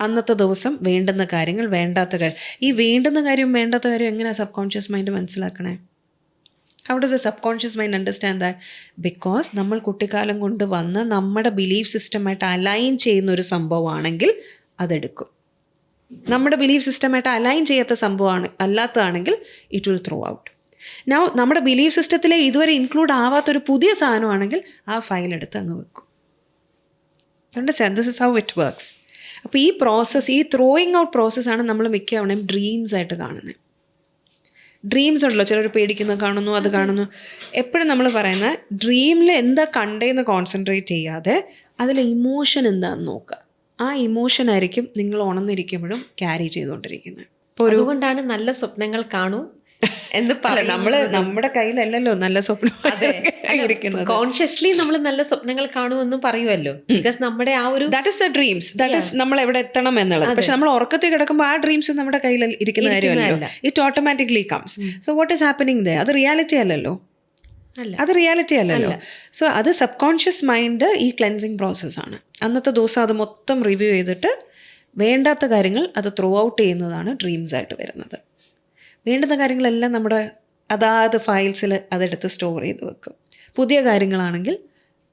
അന്നത്തെ ദിവസം വേണ്ടുന്ന കാര്യങ്ങൾ, വേണ്ടാത്ത കാര്യം, ഈ വേണ്ടുന്ന കാര്യം വേണ്ടാത്ത കാര്യം എങ്ങനെയാണ് സബ് കോൺഷ്യസ് മൈൻഡ് മനസ്സിലാക്കണേ? How does a subconscious mind understand that? Because നമ്മൾ കുട്ടിക്കാലം കൊണ്ട് വന്ന് നമ്മുടെ ബിലീഫ് സിസ്റ്റമായിട്ട് അലൈൻ ചെയ്യുന്ന ഒരു സംഭവമാണെങ്കിൽ അതെടുക്കും. നമ്മുടെ ബിലീഫ് സിസ്റ്റമായിട്ട് അലൈൻ ചെയ്യാത്ത സംഭവമാണ് അല്ലാത്തതാണെങ്കിൽ it will throw out. Now നമ്മുടെ ബിലീഫ് സിസ്റ്റത്തിലെ ഇതുവരെ ഇൻക്ലൂഡ് ആവാത്തൊരു പുതിയ സാധനമാണെങ്കിൽ ആ ഫയൽ എടുത്ത് അങ്ങ് വെക്കും. Understand? This is how it works. അപ്പോൾ ഈ പ്രോസസ്സ്, ഈ ത്രോയിങ് ഔട്ട് പ്രോസസ്സാണ് നമ്മൾ മിക്കവണയും ഡ്രീംസ് ആയിട്ട് കാണുന്നത്. ഡ്രീംസ് ഉണ്ടല്ലോ, ചിലർ പേടിക്കുന്ന കാണുന്നു, അത് കാണുന്നു. എപ്പോഴും നമ്മൾ പറയുന്ന ഡ്രീമിൽ എന്താ കണ്ടേന്ന് കോൺസെൻട്രേറ്റ് ചെയ്യാതെ അതിലെ ഇമോഷൻ എന്താണെന്ന് നോക്കുക. ആ ഇമോഷൻ ആയിരിക്കും നിങ്ങൾ ഉണർന്നിരിക്കുമ്പോഴും ക്യാരി ചെയ്തുകൊണ്ടിരിക്കുന്നത്. അതുകൊണ്ടാണ് നല്ല സ്വപ്നങ്ങൾ കാണൂ എന്ന് പറയുന്നത്. നമ്മുടെ കയ്യിലല്ലല്ലോ നല്ല സ്വപ്നം ഇരിക്കുന്നത്. കോൺഷ്യസ്ലി നമ്മൾ നല്ല സ്വപ്നങ്ങൾ കാണുമെന്നും പറയുമല്ലോ. ബിക്കോസ് നമ്മുടെ ആ ഒരു that is the dreams, that is നമ്മൾ എവിടെ എത്തണം എന്നുള്ളത്. പക്ഷെ നമ്മൾ ഉറക്കത്തിൽ കിടക്കുമ്പോൾ ആ ഡ്രീംസ് നമ്മുടെ കയ്യിൽ ഇരിക്കുന്ന കാര്യമല്ലോ. It automatically comes. So what is happening there? അത് റിയാലിറ്റി അല്ലല്ലോ. സോ അത് സബ് കോൺഷ്യസ് മൈൻഡ് ഈ ക്ലെൻസിങ് പ്രോസസ്സാണ്. അന്നത്തെ ദിവസം അത് മൊത്തം റിവ്യൂ ചെയ്തിട്ട് വേണ്ടാത്ത കാര്യങ്ങൾ അത് ത്രൂ ഔട്ട് ചെയ്യുന്നതാണ് ഡ്രീംസ് ആയിട്ട് വരുന്നത്. വേണ്ടുന്ന കാര്യങ്ങളെല്ലാം നമ്മുടെ അതാത് ഫയൽസിൽ അതെടുത്ത് സ്റ്റോർ ചെയ്ത് വെക്കും. പുതിയ കാര്യങ്ങളാണെങ്കിൽ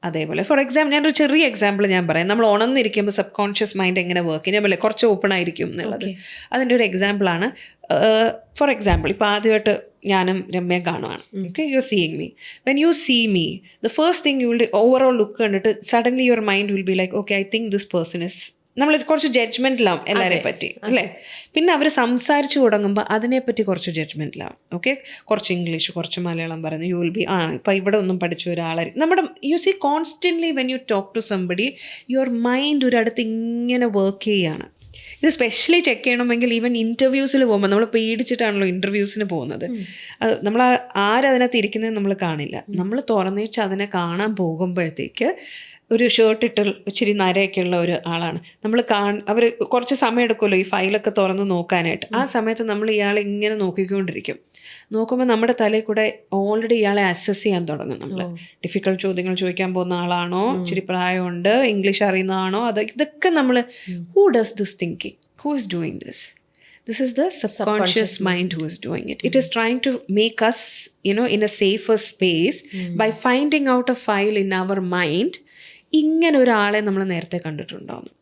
അതേപോലെ. ഫോർ എക്സാമ്പിൾ, ഞാനൊരു ചെറിയ എക്സാമ്പിൾ ഞാൻ പറയാം. നമ്മൾ ഉണർന്നിരിക്കുമ്പോൾ സബ് കോൺഷ്യസ് മൈൻഡ് എങ്ങനെ വർക്ക് ചെയ്യും, ഞാൻ പറയാം കുറച്ച് ഓപ്പൺ ആയിരിക്കും എന്നുള്ളത്. അതിൻ്റെ ഒരു എക്സാമ്പിളാണ്. ഫോർ എക്സാമ്പിൾ, ഇപ്പോൾ ആദ്യമായിട്ട് ഞാനും രമ്യ കാണുവാണ്. Okay, you are seeing me. When you see me, the first thing you will overall look കണ്ടിട്ട് suddenly your mind will be like okay, I think this person is, നമ്മൾ കുറച്ച് ജഡ്ജ്മെൻറ്റിലാവും എല്ലാവരെയും പറ്റി അല്ലേ. പിന്നെ അവർ സംസാരിച്ചു തുടങ്ങുമ്പോൾ അതിനെപ്പറ്റി കുറച്ച് ജഡ്ജ്മെൻറ്റിലാവും. ഓക്കെ, കുറച്ച് ഇംഗ്ലീഷ്, കുറച്ച് മലയാളം പറയുന്നു. യു വിൽ ബി ഇപ്പം ഇവിടെ ഒന്നും പഠിച്ച ഒരാളെ നമ്മുടെ you see constantly when you talk to somebody your mind ഒരിടത്ത് ഇങ്ങനെ വർക്ക് ചെയ്യുകയാണ്. ഇത് സ്പെഷ്യലി ചെക്ക് ചെയ്യണമെങ്കിൽ ഈവൻ ഇൻ്റർവ്യൂസിൽ പോകുമ്പോൾ നമ്മൾ പേടിച്ചിട്ടാണല്ലോ ഇൻ്റർവ്യൂസിന് പോകുന്നത്. നമ്മൾ ആരതിനകത്ത് ഇരിക്കുന്നത് നമ്മൾ കാണില്ല. നമ്മൾ തുറന്നേച്ച് അതിനെ കാണാൻ പോകുമ്പോഴത്തേക്ക് ഒരു ഷർട്ട് ഇട്ട് ഇച്ചിരി നരയൊക്കെ ഉള്ള ഒരു ആളാണ് നമ്മൾ അവർ കുറച്ച് സമയം എടുക്കുമല്ലോ ഈ ഫയലൊക്കെ തുറന്ന് നോക്കാനായിട്ട്. ആ സമയത്ത് നമ്മൾ ഇയാളെ ഇങ്ങനെ നോക്കിക്കൊണ്ടിരിക്കും. നോക്കുമ്പോൾ നമ്മുടെ തലയിൽ കൂടെ ഓൾറെഡി ഇയാളെ അസസ് ചെയ്യാൻ തുടങ്ങും. നമ്മൾ ഡിഫിക്കൽട്ട് ചോദ്യങ്ങൾ ചോദിക്കാൻ പോകുന്ന ആളാണോ, ഇച്ചിരി പ്രായമുണ്ട്, ഇംഗ്ലീഷ് അറിയുന്നതാണോ, ഇതൊക്കെ നമ്മൾ who does this thinking, who is doing this? This is the subconscious mind who is doing it. It is trying to make us, in a safer space by finding out a file in our mind. ഇങ്ങനെ ഒരാളെ നമ്മൾ നേരത്തെ കണ്ടിട്ടുണ്ടാവുന്നു.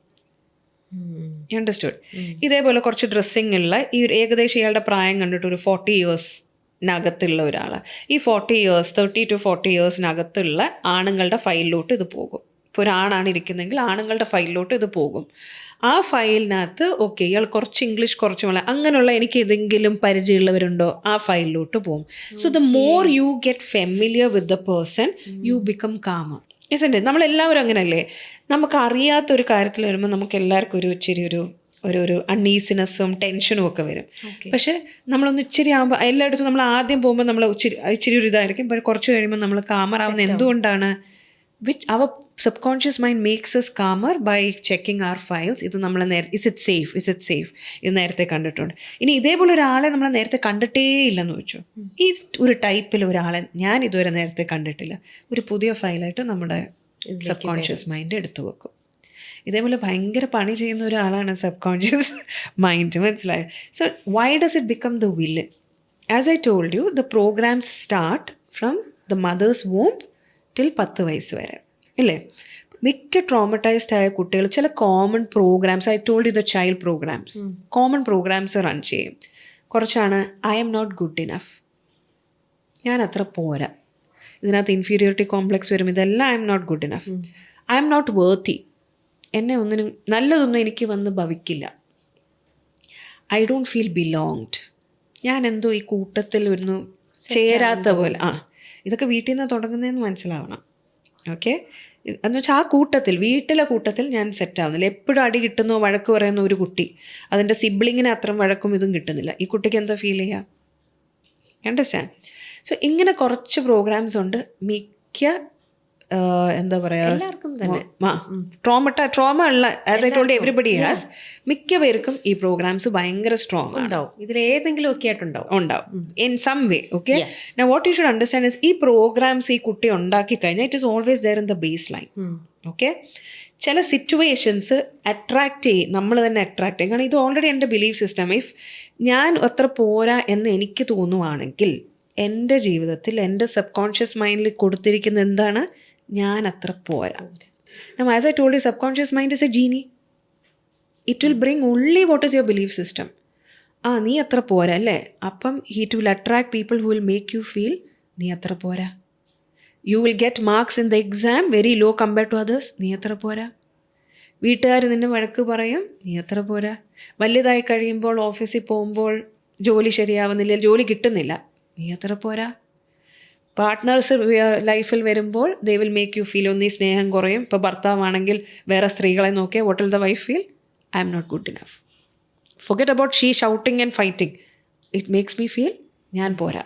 You understood? ഇതേപോലെ കുറച്ച് dressing ഉള്ള ഏകദേശം ഇയാളുടെ പ്രായം കണ്ടിട്ട് ഒരു 40 yearsനകത്തുള്ള ഒരാൾ, ഈ 40 years 30 to 40 yearsനകത്തുള്ള ആണുങ്ങളുടെ ഫയലിലോട്ട് ഇത് പോകും. ഇപ്പോൾ ഒരാണാണ് ഇരിക്കുന്നതെങ്കിൽ ആണുങ്ങളുടെ ഫയലിലോട്ട് ഇത് പോകും. ആ ഫയലിനകത്ത് ഓക്കെ ഇയാൾ കുറച്ച് ഇംഗ്ലീഷ് കുറച്ച് മലയാളം അങ്ങനെയുള്ള എനിക്ക് ഏതെങ്കിലും പരിചയമുള്ളവരുണ്ടോ ആ ഫയലിലോട്ട് പോകും. So the more you get familiar with the person you become calmer. Yes, നമ്മളെല്ലാവരും അങ്ങനെയല്ലേ? നമുക്ക് അറിയാത്തൊരു കാര്യത്തിൽ വരുമ്പോൾ നമുക്ക് എല്ലാവർക്കും ഒരു ഇച്ചിരി ഒരു അൺഈസിനെസ്സും ടെൻഷനും ഒക്കെ വരും. പക്ഷേ നമ്മളൊന്ന് ഇച്ചിരി ആകുമ്പോൾ എല്ലായിടത്തും നമ്മൾ ആദ്യം പോകുമ്പോൾ നമ്മൾ ഇച്ചിരി ഒരു ഇതായിരിക്കും. പക്ഷേ കുറച്ച് കഴിയുമ്പോൾ നമ്മൾ കാമറാവുന്നത് എന്തുകൊണ്ടാണ്? Which our subconscious mind makes us calmer by checking our files. ഇത് നമ്മൾ ഇസ് ഇറ്റ് സേഫ് ഇത് നേരത്തെ കണ്ടിട്ടുണ്ട്. ഇനി ഇതേപോലെ ഒരാളെ നമ്മൾ നേരത്തെ കണ്ടിട്ടേ ഇല്ലെന്ന് വെച്ചു, ഈ ഒരു ടൈപ്പിൽ ഒരാളെ ഞാൻ ഇതുവരെ നേരത്തെ കണ്ടിട്ടില്ല, ഒരു പുതിയ ഫയലായിട്ട് നമ്മുടെ സബ് കോൺഷ്യസ് മൈൻഡ് എടുത്തു വെക്കും. ഇതേപോലെ ഭയങ്കര പണി ചെയ്യുന്ന ഒരാളാണ് സബ് കോൺഷ്യസ് മൈൻഡ്, മനസ്സിലായോ? So why does it become the villain? As I told you, the programs start from the mother's womb till 10 വയസ്സ് വരെ, ഇല്ലേ? മിക്ക ട്രോമറ്റൈസ്ഡ് ആയ കുട്ടികൾ ചില common programs, I told you the child programs, common programs run ചെയ്യും. കുറച്ചാണ് I M not good enough, ഞാൻ അത്ര പോരാ. ഇതിനകത്ത് ഇൻഫീരിയോറിറ്റി കോംപ്ലക്സ് വരും. ഇതെല്ലാം I M not good enough. I am not വേർത്തി, എന്നെ ഒന്നിനും നല്ലതൊന്നും എനിക്ക് വന്ന് ഭവിക്കില്ല. ഐ ഡോണ്ട് ഫീൽ ബിലോങ്ഡ്, ഞാൻ എന്തോ ഈ കൂട്ടത്തിൽ ഒന്ന് ചേരാത്ത പോലെ. ഇതൊക്കെ വീട്ടിൽ നിന്ന് തുടങ്ങുന്നതെന്ന് മനസ്സിലാവണം. ഓക്കെ, എന്ന് വെച്ചാൽ ആ കൂട്ടത്തിൽ, വീട്ടിലെ കൂട്ടത്തിൽ ഞാൻ സെറ്റാവുന്നില്ല. എപ്പോഴും അടി കിട്ടുന്നോ വഴക്ക് പറയുന്ന ഒരു കുട്ടി, അതിൻ്റെ സിബ്ലിങ്ങിന് അത്ര വഴക്കും ഇതും കിട്ടുന്നില്ല. ഈ കുട്ടിക്ക് എന്താ ഫീൽ ചെയ്യുക? അണ്ടർസ്റ്റാൻഡ്? സോ ഇങ്ങനെ കുറച്ച് പ്രോഗ്രാംസ് ഉണ്ട് മിക്ക എന്താ പറയുക ട്രോമ ഉള്ള, as I told everybody has, മിക്ക പേർക്കും ഈ പ്രോഗ്രാംസ് ഭയങ്കര സ്ട്രോങ് ഉണ്ടാവും. ഇതിലേതെങ്കിലും ഒക്കെ ആയിട്ടുണ്ടാവും in some way. Okay, now what you should understand is ഈ പ്രോഗ്രാംസ് ഈ കുട്ടി ഉണ്ടാക്കി കഴിഞ്ഞാൽ it is always there in the baseline. Okay, ചില സിറ്റുവേഷൻസ് അട്രാക്റ്റ് ചെയ്യും, നമ്മൾ തന്നെ അട്രാക്ട് ചെയ്യും. കാരണം ഇത് ഓൾറെഡി എൻ്റെ ബിലീഫ് സിസ്റ്റം. ഇഫ് ഞാൻ അത്ര പോരാ എന്ന് എനിക്ക് തോന്നുവാണെങ്കിൽ എൻ്റെ ജീവിതത്തിൽ എൻ്റെ സബ് കോൺഷ്യസ് മൈൻഡിൽ കൊടുത്തിരിക്കുന്ന എന്താണ്? ഞാൻ അത്ര പോരാ. Now, as I told you, subconscious mind is a genie. It will bring only what is your belief system. നീ അത്ര പോരാ അല്ലേ? അപ്പം it will attract people who will make you feel നീ അത്ര പോരാ. You will get marks in the exam very low compared to others. നീ അത്ര പോരാ. വീട്ടുകാർ നിന്നെ വഴക്ക് പറയും, നീ അത്ര പോരാ. വലുതായി കഴിയുമ്പോൾ ഓഫീസിൽ പോകുമ്പോൾ ജോലി ശരിയാവുന്നില്ല, ജോലി കിട്ടുന്നില്ല, നീ അത്ര പോരാ. പാർട്ട്നേഴ്സ് ലൈഫിൽ വരുമ്പോൾ they will make you feel, ഒന്നീ സ്നേഹം കുറയും. ഇപ്പോൾ ഭർത്താവാണെങ്കിൽ വേറെ സ്ത്രീകളെ നോക്കിയാൽ what will the wife feel? I M not good enough. Forget about she shouting and fighting, it makes me feel ഞാൻ പോരാ,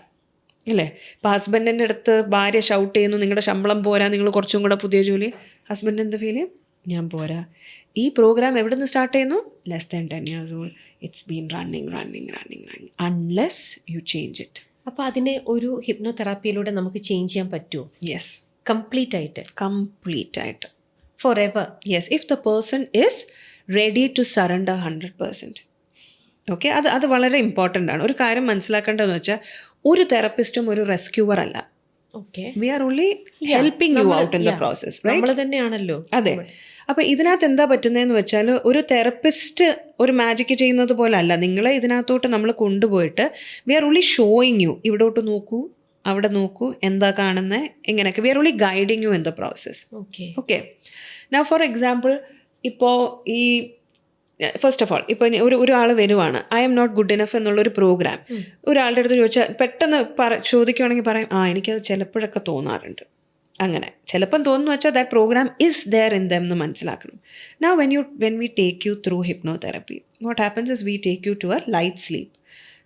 അല്ലേ? ഇപ്പോൾ ഹസ്ബൻഡിൻ്റെ അടുത്ത് ഭാര്യ ഷൗട്ട് ചെയ്യുന്നു, നിങ്ങളുടെ ശമ്പളം പോരാ, നിങ്ങൾ കുറച്ചും കൂടെ പുതിയ ജോലി, ഹസ്ബൻഡ് എന്ത് ഫീൽ ചെയ്യും? ഞാൻ പോരാ. ഈ പ്രോഗ്രാം എവിടെ നിന്ന് സ്റ്റാർട്ട് ചെയ്യുന്നു? Less than 10 years old. It's been running unless you change it. അപ്പോൾ അതിനെ ഒരു ഹിപ്നോതെറാപ്പിയിലൂടെ നമുക്ക് ചേഞ്ച് ചെയ്യാൻ പറ്റുമോ? യെസ്, കംപ്ലീറ്റ് ആയിട്ട് forever. Yes, if the person is ready to surrender 100%. Okay, അത് വളരെ ഇമ്പോർട്ടൻ്റ് ആണ്. ഒരു കാര്യം മനസ്സിലാക്കേണ്ടതെന്ന് വെച്ചാൽ ഒരു തെറപ്പിസ്റ്റും ഒരു റെസ്ക്യൂവർ അല്ല. Okay, we are only helping you out in the process, നമ്മൾ തന്നെയാണല്ലോ. അതെ. അപ്പോൾ ഇതിനകത്ത് എന്താ പറ്റുന്നതെന്ന് വെച്ചാൽ ഒരു തെറപ്പിസ്റ്റ് ഒരു മാജിക്ക് ചെയ്യുന്നത് പോലെ അല്ല. നിങ്ങളെ ഇതിനകത്തോട്ട് നമ്മൾ കൊണ്ടുപോയിട്ട് we are only showing you, ഇവിടോട്ട് നോക്കൂ, അവിടെ നോക്കൂ, എന്താ കാണുന്നത്, എങ്ങനെയൊക്കെ. We are only guiding you in the process. Okay, now for example, ഇപ്പോൾ ഈ ഫസ്റ്റ് ഓഫ് ഓൾ ഇപ്പോൾ ഒരാൾ വരുവാണ്, I M not good enough എന്നുള്ളൊരു പ്രോഗ്രാം ഒരാളുടെ അടുത്ത് ചോദിച്ചാൽ പെട്ടെന്ന് ചോദിക്കുകയാണെങ്കിൽ പറയും, എനിക്കത് ചിലപ്പോഴൊക്കെ തോന്നാറുണ്ട്. അങ്ങനെ ചിലപ്പം തോന്നുന്നു വെച്ചാൽ that program is there in them എന്ന് മനസ്സിലാക്കണം. Now when we take you through hypnotherapy, what happens is we take you to a light sleep.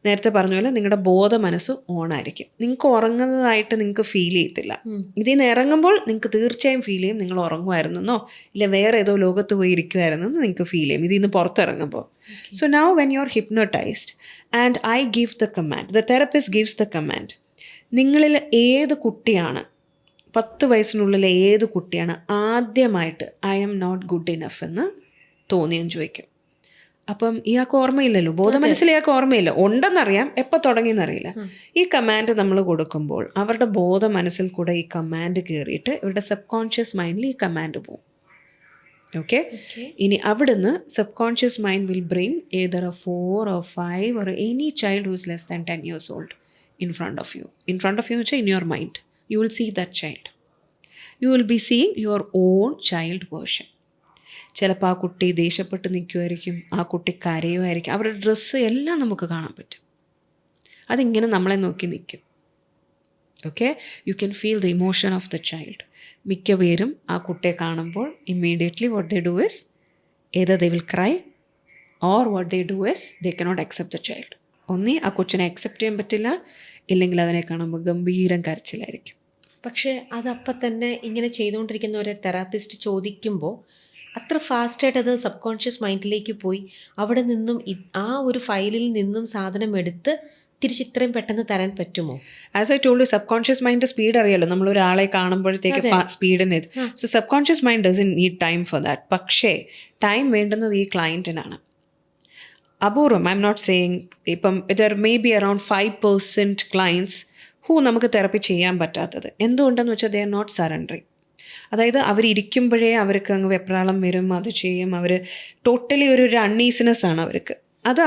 നേരത്തെ പറഞ്ഞ പോലെ നിങ്ങളുടെ ബോധ മനസ്സ് ഓണായിരിക്കും. നിങ്ങൾക്ക് ഉറങ്ങുന്നതായിട്ട് നിങ്ങൾക്ക് ഫീൽ ചെയ്യത്തില്ല. ഇതിൽ നിന്ന് ഇറങ്ങുമ്പോൾ നിങ്ങൾക്ക് തീർച്ചയായും ഫീൽ ചെയ്യും നിങ്ങൾ ഉറങ്ങുമായിരുന്നെന്നോ ഇല്ല വേറെ ഏതോ ലോകത്ത് പോയി ഇരിക്കുമായിരുന്നെന്ന് നിങ്ങൾക്ക് ഫീൽ ചെയ്യും ഇതിൽ നിന്ന് പുറത്തിറങ്ങുമ്പോൾ. So now when you are hypnotized and I give the command, the therapist gives the command, നിങ്ങളിൽ ഏത് കുട്ടിയാണ് 10 വയസ്സിനുള്ളിലെ ഏത് കുട്ടിയാണ് ആദ്യമായിട്ട് I M not good enough എന്ന് തോന്നിയെന്ന് ചോദിക്കും. അപ്പം ഇയാൾക്ക് ഓർമ്മയില്ലല്ലോ, ബോധമനസ്സിൽ ഇയാൾക്ക് ഓർമ്മയില്ല, ഉണ്ടെന്നറിയാം, എപ്പോൾ തുടങ്ങിയെന്നറിയില്ല. ഈ കമാൻഡ് നമ്മൾ കൊടുക്കുമ്പോൾ അവരുടെ ബോധ മനസ്സിൽ കൂടെ ഈ കമാൻഡ് കയറിയിട്ട് ഇവരുടെ സബ് കോൺഷ്യസ് മൈൻഡിൽ ഈ കമാൻഡ് പോകും. ഓക്കെ, ഇനി അവിടുന്ന് sub conscious mind will bring either a 4 or 5 or any child who is less than 10 years old in front of you. In front of you എന്ന് വെച്ചാൽ in your mind. You will see that child. You will be seeing your own child version. ചിലപ്പോൾ ആ കുട്ടി ദേഷ്യപ്പെട്ട് നിൽക്കുമായിരിക്കും, ആ കുട്ടി കരയുമായിരിക്കും, അവരുടെ dress എല്ലാം നമുക്ക് കാണാൻ പറ്റും. അതിങ്ങനെ നമ്മളെ നോക്കി നിൽക്കും. Okay, you can feel the emotion of the child. മിക്ക പേരും ആ കുട്ടിയെ കാണുമ്പോൾ immediately what they do is either they will cry or what they do is they cannot accept the child. ഒന്നീ ആ കൊച്ചിനെ അക്സെപ്റ്റ് ചെയ്യാൻ പറ്റില്ല, ഇല്ലെങ്കിൽ അതിനെ കാണുമ്പോൾ ഗംഭീരം കരച്ചിലായിരിക്കും. പക്ഷേ അതപ്പം തന്നെ ഇങ്ങനെ ചെയ്തുകൊണ്ടിരിക്കുന്ന ഒരു തെറാപ്പിസ്റ്റ് ചോദിക്കുമ്പോൾ അത്ര ഫാസ്റ്റായിട്ട് അത് സബ് കോൺഷ്യസ് മൈൻഡിലേക്ക് പോയി അവിടെ നിന്നും ആ ഒരു ഫയലിൽ നിന്നും സാധനം എടുത്ത് തിരിച്ച് ഇത്രയും പെട്ടെന്ന് തരാൻ പറ്റുമോ? As I told you, subconscious mind speed അറിയാലോ, നമ്മൾ ഒരാളെ കാണുമ്പോഴത്തേക്ക് സ്പീഡിന് ഇത്. So sub conscious mind dozen need time for that. പക്ഷേ ടൈം വേണ്ടുന്നത് ഈ ക്ലയൻറ്റിനാണ്. അപൂർവം, ഐ എം നോട്ട് സേയിങ്, ഇപ്പം there may be around 5% clients നമുക്ക് തെറപ്പി ചെയ്യാൻ പറ്റാത്തത്. എന്തുകൊണ്ടെന്ന് വെച്ചാൽ ദേ ആർ നോട്ട് സറണ്ടറിങ്. അതായത് അവരിയ്ക്കുമ്പോഴേ അവർക്ക് അങ്ങ് വെപ്രാളം വരും, അത് ചെയ്യും, അവർ ടോട്ടലി ഒരു അൺഈസിനെസ് ആണ് അവർക്ക്. അത്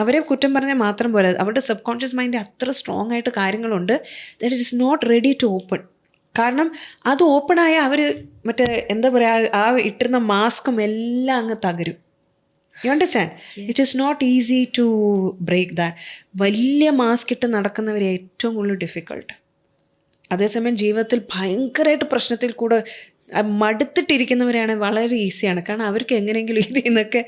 അവരെ കുറ്റം പറഞ്ഞാൽ മാത്രം പോലെ അവരുടെ സബ് കോൺഷ്യസ് മൈൻഡ് അത്ര സ്ട്രോങ് ആയിട്ട് കാര്യങ്ങളുണ്ട് that it is not ready to open. കാരണം അത് ഓപ്പണായ അവർ മറ്റേ എന്താ പറയുക, ആ ഇട്ടിരുന്ന മാസ്കും എല്ലാം അങ്ങ് തകരും. You understand? It is not easy to break that. വലിയ മാസ്ക് ഇട്ട് നടക്കുന്നവരെ ഏറ്റവും കൂടുതൽ ഡിഫിക്കൾട്ട്. അതേസമയം ജീവിതത്തിൽ ഭയങ്കരമായിട്ട് പ്രശ്നത്തിൽ കൂടെ മടുത്തിട്ടിരിക്കുന്നവരാണ് വളരെ ഈസിയാണ്. കാരണം അവർക്ക് എങ്ങനെയെങ്കിലും ഇതിൽ നിന്നൊക്കെ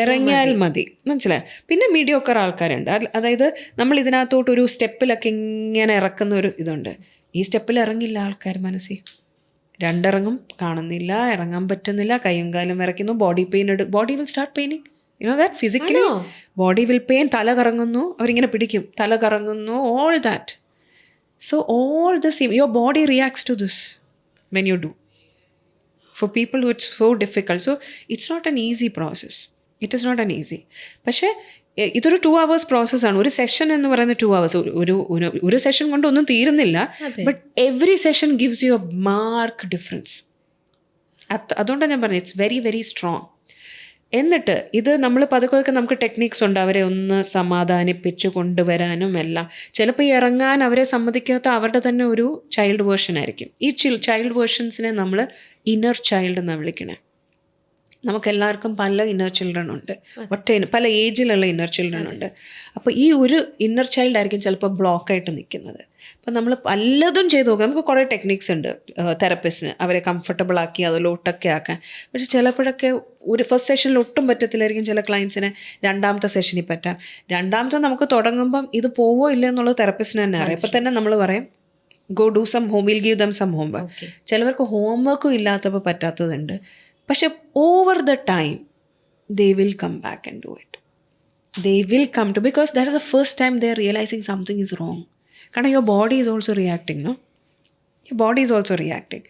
ഇറങ്ങിയാൽ മതി. മനസ്സിലായി? പിന്നെ മീഡിയോക്കർ ആൾക്കാരുണ്ട്. അതായത് നമ്മൾ ഇതിനകത്തോട്ട് ഒരു സ്റ്റെപ്പിലൊക്കെ ഇങ്ങനെ ഇറക്കുന്ന ഒരു ഇതുണ്ട്. ഈ സ്റ്റെപ്പിൽ ഇറങ്ങില്ല ആൾക്കാർ. മനസ്സിൽ രണ്ടിറങ്ങും, കാണുന്നില്ല, ഇറങ്ങാൻ പറ്റുന്നില്ല, കയ്യും കാലും വിറയ്ക്കുന്നു, body pain body will start paining. You know that? Physically body will pain. തല കറങ്ങുന്നു, അവരിങ്ങനെ പിടിക്കും, തല കറങ്ങുന്നു, all that. So all this, your body reacts to this when you do. For people it's so difficult. So it's not an easy process. It is not an easy. പക്ഷേ ഇതൊരു 2 hours പ്രോസസ്സാണ്. ഒരു സെഷൻ എന്ന് പറയുന്നത് 2 hours. ഒരു session കൊണ്ട് ഒന്നും തീരുന്നില്ല. But every session gives you A mark difference. അതുകൊണ്ടാണ് ഞാൻ പറഞ്ഞത് ഇറ്റ്സ് വെരി വെരി സ്ട്രോങ്. എന്നിട്ട് ഇത് നമ്മൾ പതുക്കെ നമുക്ക് ടെക്നിക്സ് ഉണ്ട് അവരെ ഒന്ന് സമാധാനിപ്പിച്ച് കൊണ്ടുവരാനും എല്ലാം. ചിലപ്പോൾ ഈ ഇറങ്ങാൻ അവരെ സമ്മതിക്കാത്ത അവരുടെ തന്നെ ഒരു ചൈൽഡ് വേർഷൻ ആയിരിക്കും. ഈ ചൈൽഡ് വേർഷൻസിനെ നമ്മൾ ഇന്നർ ചൈൽഡ് എന്നാണ് വിളിക്കണേ. നമുക്കെല്ലാവർക്കും പല ഇന്നർ ചിൽഡ്രൻ ഉണ്ട്, പല ഏജിലുള്ള ഇന്നർ ചിൽഡ്രൻ ഉണ്ട്. അപ്പോൾ ഈ ഒരു ഇന്നർ ചൈൽഡ് ആയിരിക്കും ചിലപ്പോൾ ബ്ലോക്കായിട്ട് നിൽക്കുന്നത്. അപ്പം നമ്മൾ പലതും ചെയ്ത് നോക്കാം. നമുക്ക് കുറേ ടെക്നിക്സ് ഉണ്ട് തെറപ്പിസ്റ്റിന് അവരെ കംഫർട്ടബിൾ ആക്കി അതിലോട്ടൊക്കെ ആക്കാൻ. പക്ഷെ ചിലപ്പോഴൊക്കെ ഒരു ഫസ്റ്റ് സെഷനിൽ ഒട്ടും പറ്റത്തില്ലായിരിക്കും ചില ക്ലയൻസിന്. രണ്ടാമത്തെ സെഷനിൽ പറ്റാം. രണ്ടാമത്തെ നമുക്ക് തുടങ്ങുമ്പം ഇത് പോവോ ഇല്ല എന്നുള്ളത് തെറപ്പിസ്റ്റിന് തന്നെ അറിയാം. അപ്പം തന്നെ നമ്മൾ പറയും go do some home, will give them some homework. ചിലവർക്ക് ഹോംവർക്കും ഇല്ലാത്തപ്പോൾ പറ്റാത്തതുണ്ട്. പക്ഷെ over the time they will come back and do it. They will come to, because that is the first time they are realizing something is wrong. കാരണം your body is also reacting, no? Your body is also reacting.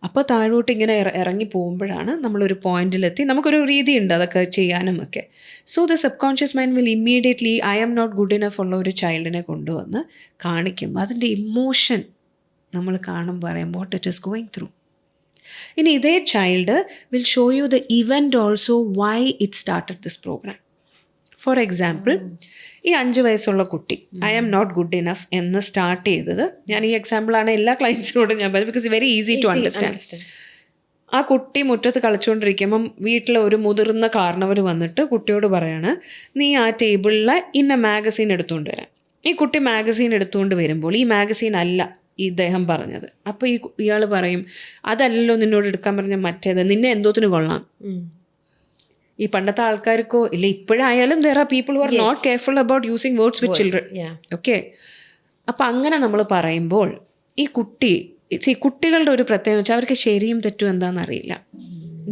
അപ്പോൾ താഴോട്ട് ഇങ്ങനെ ഇറങ്ങി പോകുമ്പോഴാണ് നമ്മളൊരു പോയിന്റിലെത്തി. നമുക്കൊരു രീതിയുണ്ട് അതൊക്കെ ചെയ്യാനും ഒക്കെ. So the subconscious mind will immediately I am not good enough ഉള്ള ഒരു ചൈൽഡിനെ കൊണ്ടുവന്ന് കാണിക്കും. അതിൻ്റെ ഇമോഷൻ നമ്മൾ കാണുമ്പോൾ അറിയാം what it is going through. ഇനി ഇതേ child will show you the event also why it started this program. For example, ഈ 5 വയസ്സുള്ള കുട്ടി I am not good enough എന്ന് സ്റ്റാർട്ട് ചെയ്തത്, ഞാൻ ഈ എക്സാമ്പിളാണ് എല്ലാ ക്ലയൻസിനോടും ഞാൻ പറയുന്നത്, because very easy to understand. ആ കുട്ടി മുറ്റത്ത് കളിച്ചുകൊണ്ടിരിക്കുമ്പം വീട്ടിൽ ഒരു മുതിർന്ന കാരണവർ വന്നിട്ട് കുട്ടിയോട് പറയാണ്, നീ ആ ടേബിളിൽ ഇന്ന മാഗസീൻ എടുത്തുകൊണ്ട് വരാൻ. ഈ കുട്ടി മാഗസീൻ എടുത്തുകൊണ്ട് വരുമ്പോൾ ഈ മാഗസീൻ അല്ല ഇദ്ദേഹം പറഞ്ഞത്. അപ്പോൾ ഇയാൾ പറയും, അതല്ലല്ലോ നിന്നോട് എടുക്കാൻ പറഞ്ഞ മറ്റേത്, നിന്നെ എന്തോത്തിന് കൊള്ളാം. ഈ പണ്ടത്തെ ആൾക്കാർക്കോ ഇല്ല ഇപ്പോഴായാലും there are people who are not careful about using words with children. Okay, അപ്പം അങ്ങനെ നമ്മൾ പറയുമ്പോൾ ഈ കുട്ടികളുടെ ഒരു പ്രത്യേകത വെച്ചാൽ അവർക്ക് ശരിയും തെറ്റും എന്താണെന്ന് അറിയില്ല.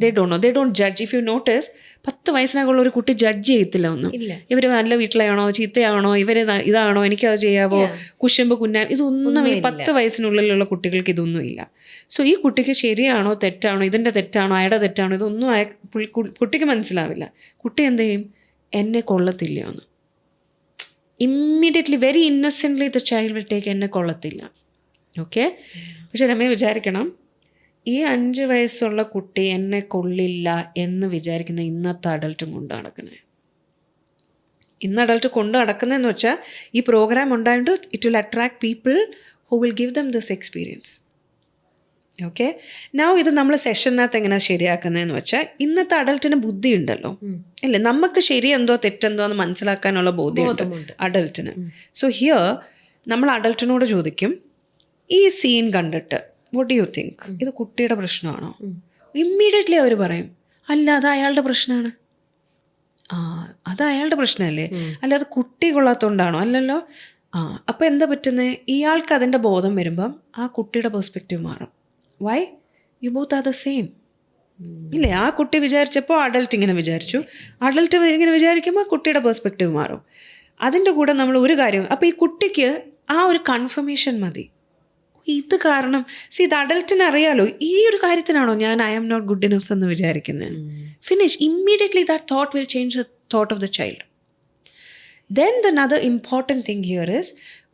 they don't judge. if you notice 10 വയസ്സിനകമുള്ള ഒരു കുട്ടി ജഡ്ജ് ചെയ്യത്തില്ല ഒന്നും. ഇവർ നല്ല വീട്ടിലാണോ ചീത്തയാണോ, ഇവർ ഇതാണോ, എനിക്കത് ചെയ്യാവോ, കുശുമ്പ് ഇതൊന്നും ഈ 10 വയസ്സിനുള്ളിലുള്ള കുട്ടികൾക്ക് ഇതൊന്നും ഇല്ല. സോ ഈ കുട്ടിക്ക് ശരിയാണോ തെറ്റാണോ, ഇതിൻ്റെ തെറ്റാണോ അയാളുടെ തെറ്റാണോ, ഇതൊന്നും കുട്ടിക്ക് മനസ്സിലാവില്ല. കുട്ടി എന്ത് ചെയ്യും, എന്നെ കൊള്ളത്തില്ല എന്ന് immediately very innocently the child will take എന്നെ കൊള്ളത്തില്ല. ഓക്കെ, പക്ഷെ രമേ വിചാരിക്കണം, ഈ 5 വയസ്സുള്ള കുട്ടി എന്നെ കൊള്ളില്ല എന്ന് വിചാരിക്കുന്ന ഇന്നത്തെ അഡൾട്ടും കൊണ്ട് നടക്കണേ. ഇന്ന് അഡൾട്ട് കൊണ്ട് നടക്കുന്നതെന്ന് വെച്ചാൽ ഈ പ്രോഗ്രാം ഉണ്ടായിട്ട് it will attract people who will give them this experience. Okay, now ഇത് നമ്മൾ സെഷനകത്ത് എങ്ങനെയാണ് ശരിയാക്കുന്നതെന്ന് വെച്ചാൽ, ഇന്നത്തെ അഡൽട്ടിന് ബുദ്ധി ഉണ്ടല്ലോ അല്ലേ, നമുക്ക് ശരിയെന്തോ തെറ്റെന്തോ എന്ന് മനസ്സിലാക്കാനുള്ള ബോധ്യമുണ്ട് അഡൽട്ടിന്. സോ ഹിയർ നമ്മൾ അഡൽട്ടിനോട് ചോദിക്കും, ഈ സീൻ കണ്ടിട്ട് വാട്ട് ഡു യു തിങ്ക്, ഇത് കുട്ടിയുടെ പ്രശ്നമാണോ? ഇമ്മീഡിയറ്റ്ലി അവർ പറയും, അല്ല അത് അയാളുടെ പ്രശ്നമാണ്. ആ, അത് അയാളുടെ പ്രശ്നമല്ലേ, അല്ല അത് കുട്ടി കൊള്ളാത്തോണ്ടാണോ? അല്ലല്ലോ. അപ്പം എന്താ പറ്റുന്നത്, ഇയാൾക്ക് അതിൻ്റെ ബോധം വരുമ്പം ആ കുട്ടിയുടെ പെർസ്പെക്റ്റീവ് മാറും. Why? You both are the same ഇല്ലേ. ആ കുട്ടി വിചാരിച്ചപ്പോൾ അഡൽട്ട് ഇങ്ങനെ വിചാരിച്ചു, അഡൽട്ട് ഇങ്ങനെ വിചാരിക്കുമ്പോൾ കുട്ടിയുടെ പെർസ്പെക്റ്റീവ് മാറും. അതിൻ്റെ കൂടെ നമ്മൾ ഒരു കാര്യം, അപ്പോൾ ഈ കുട്ടിക്ക് ആ ഒരു കൺഫർമേഷൻ മതി. ഇത് കാരണം ഇത് അഡൽട്ടിന് അറിയാലോ, ഈ ഒരു കാര്യത്തിനാണോ ഞാൻ I am not good enough എന്ന് വിചാരിക്കുന്നത്. Finish. Immediately that thought will change the thought of the child. Then the another important thing here is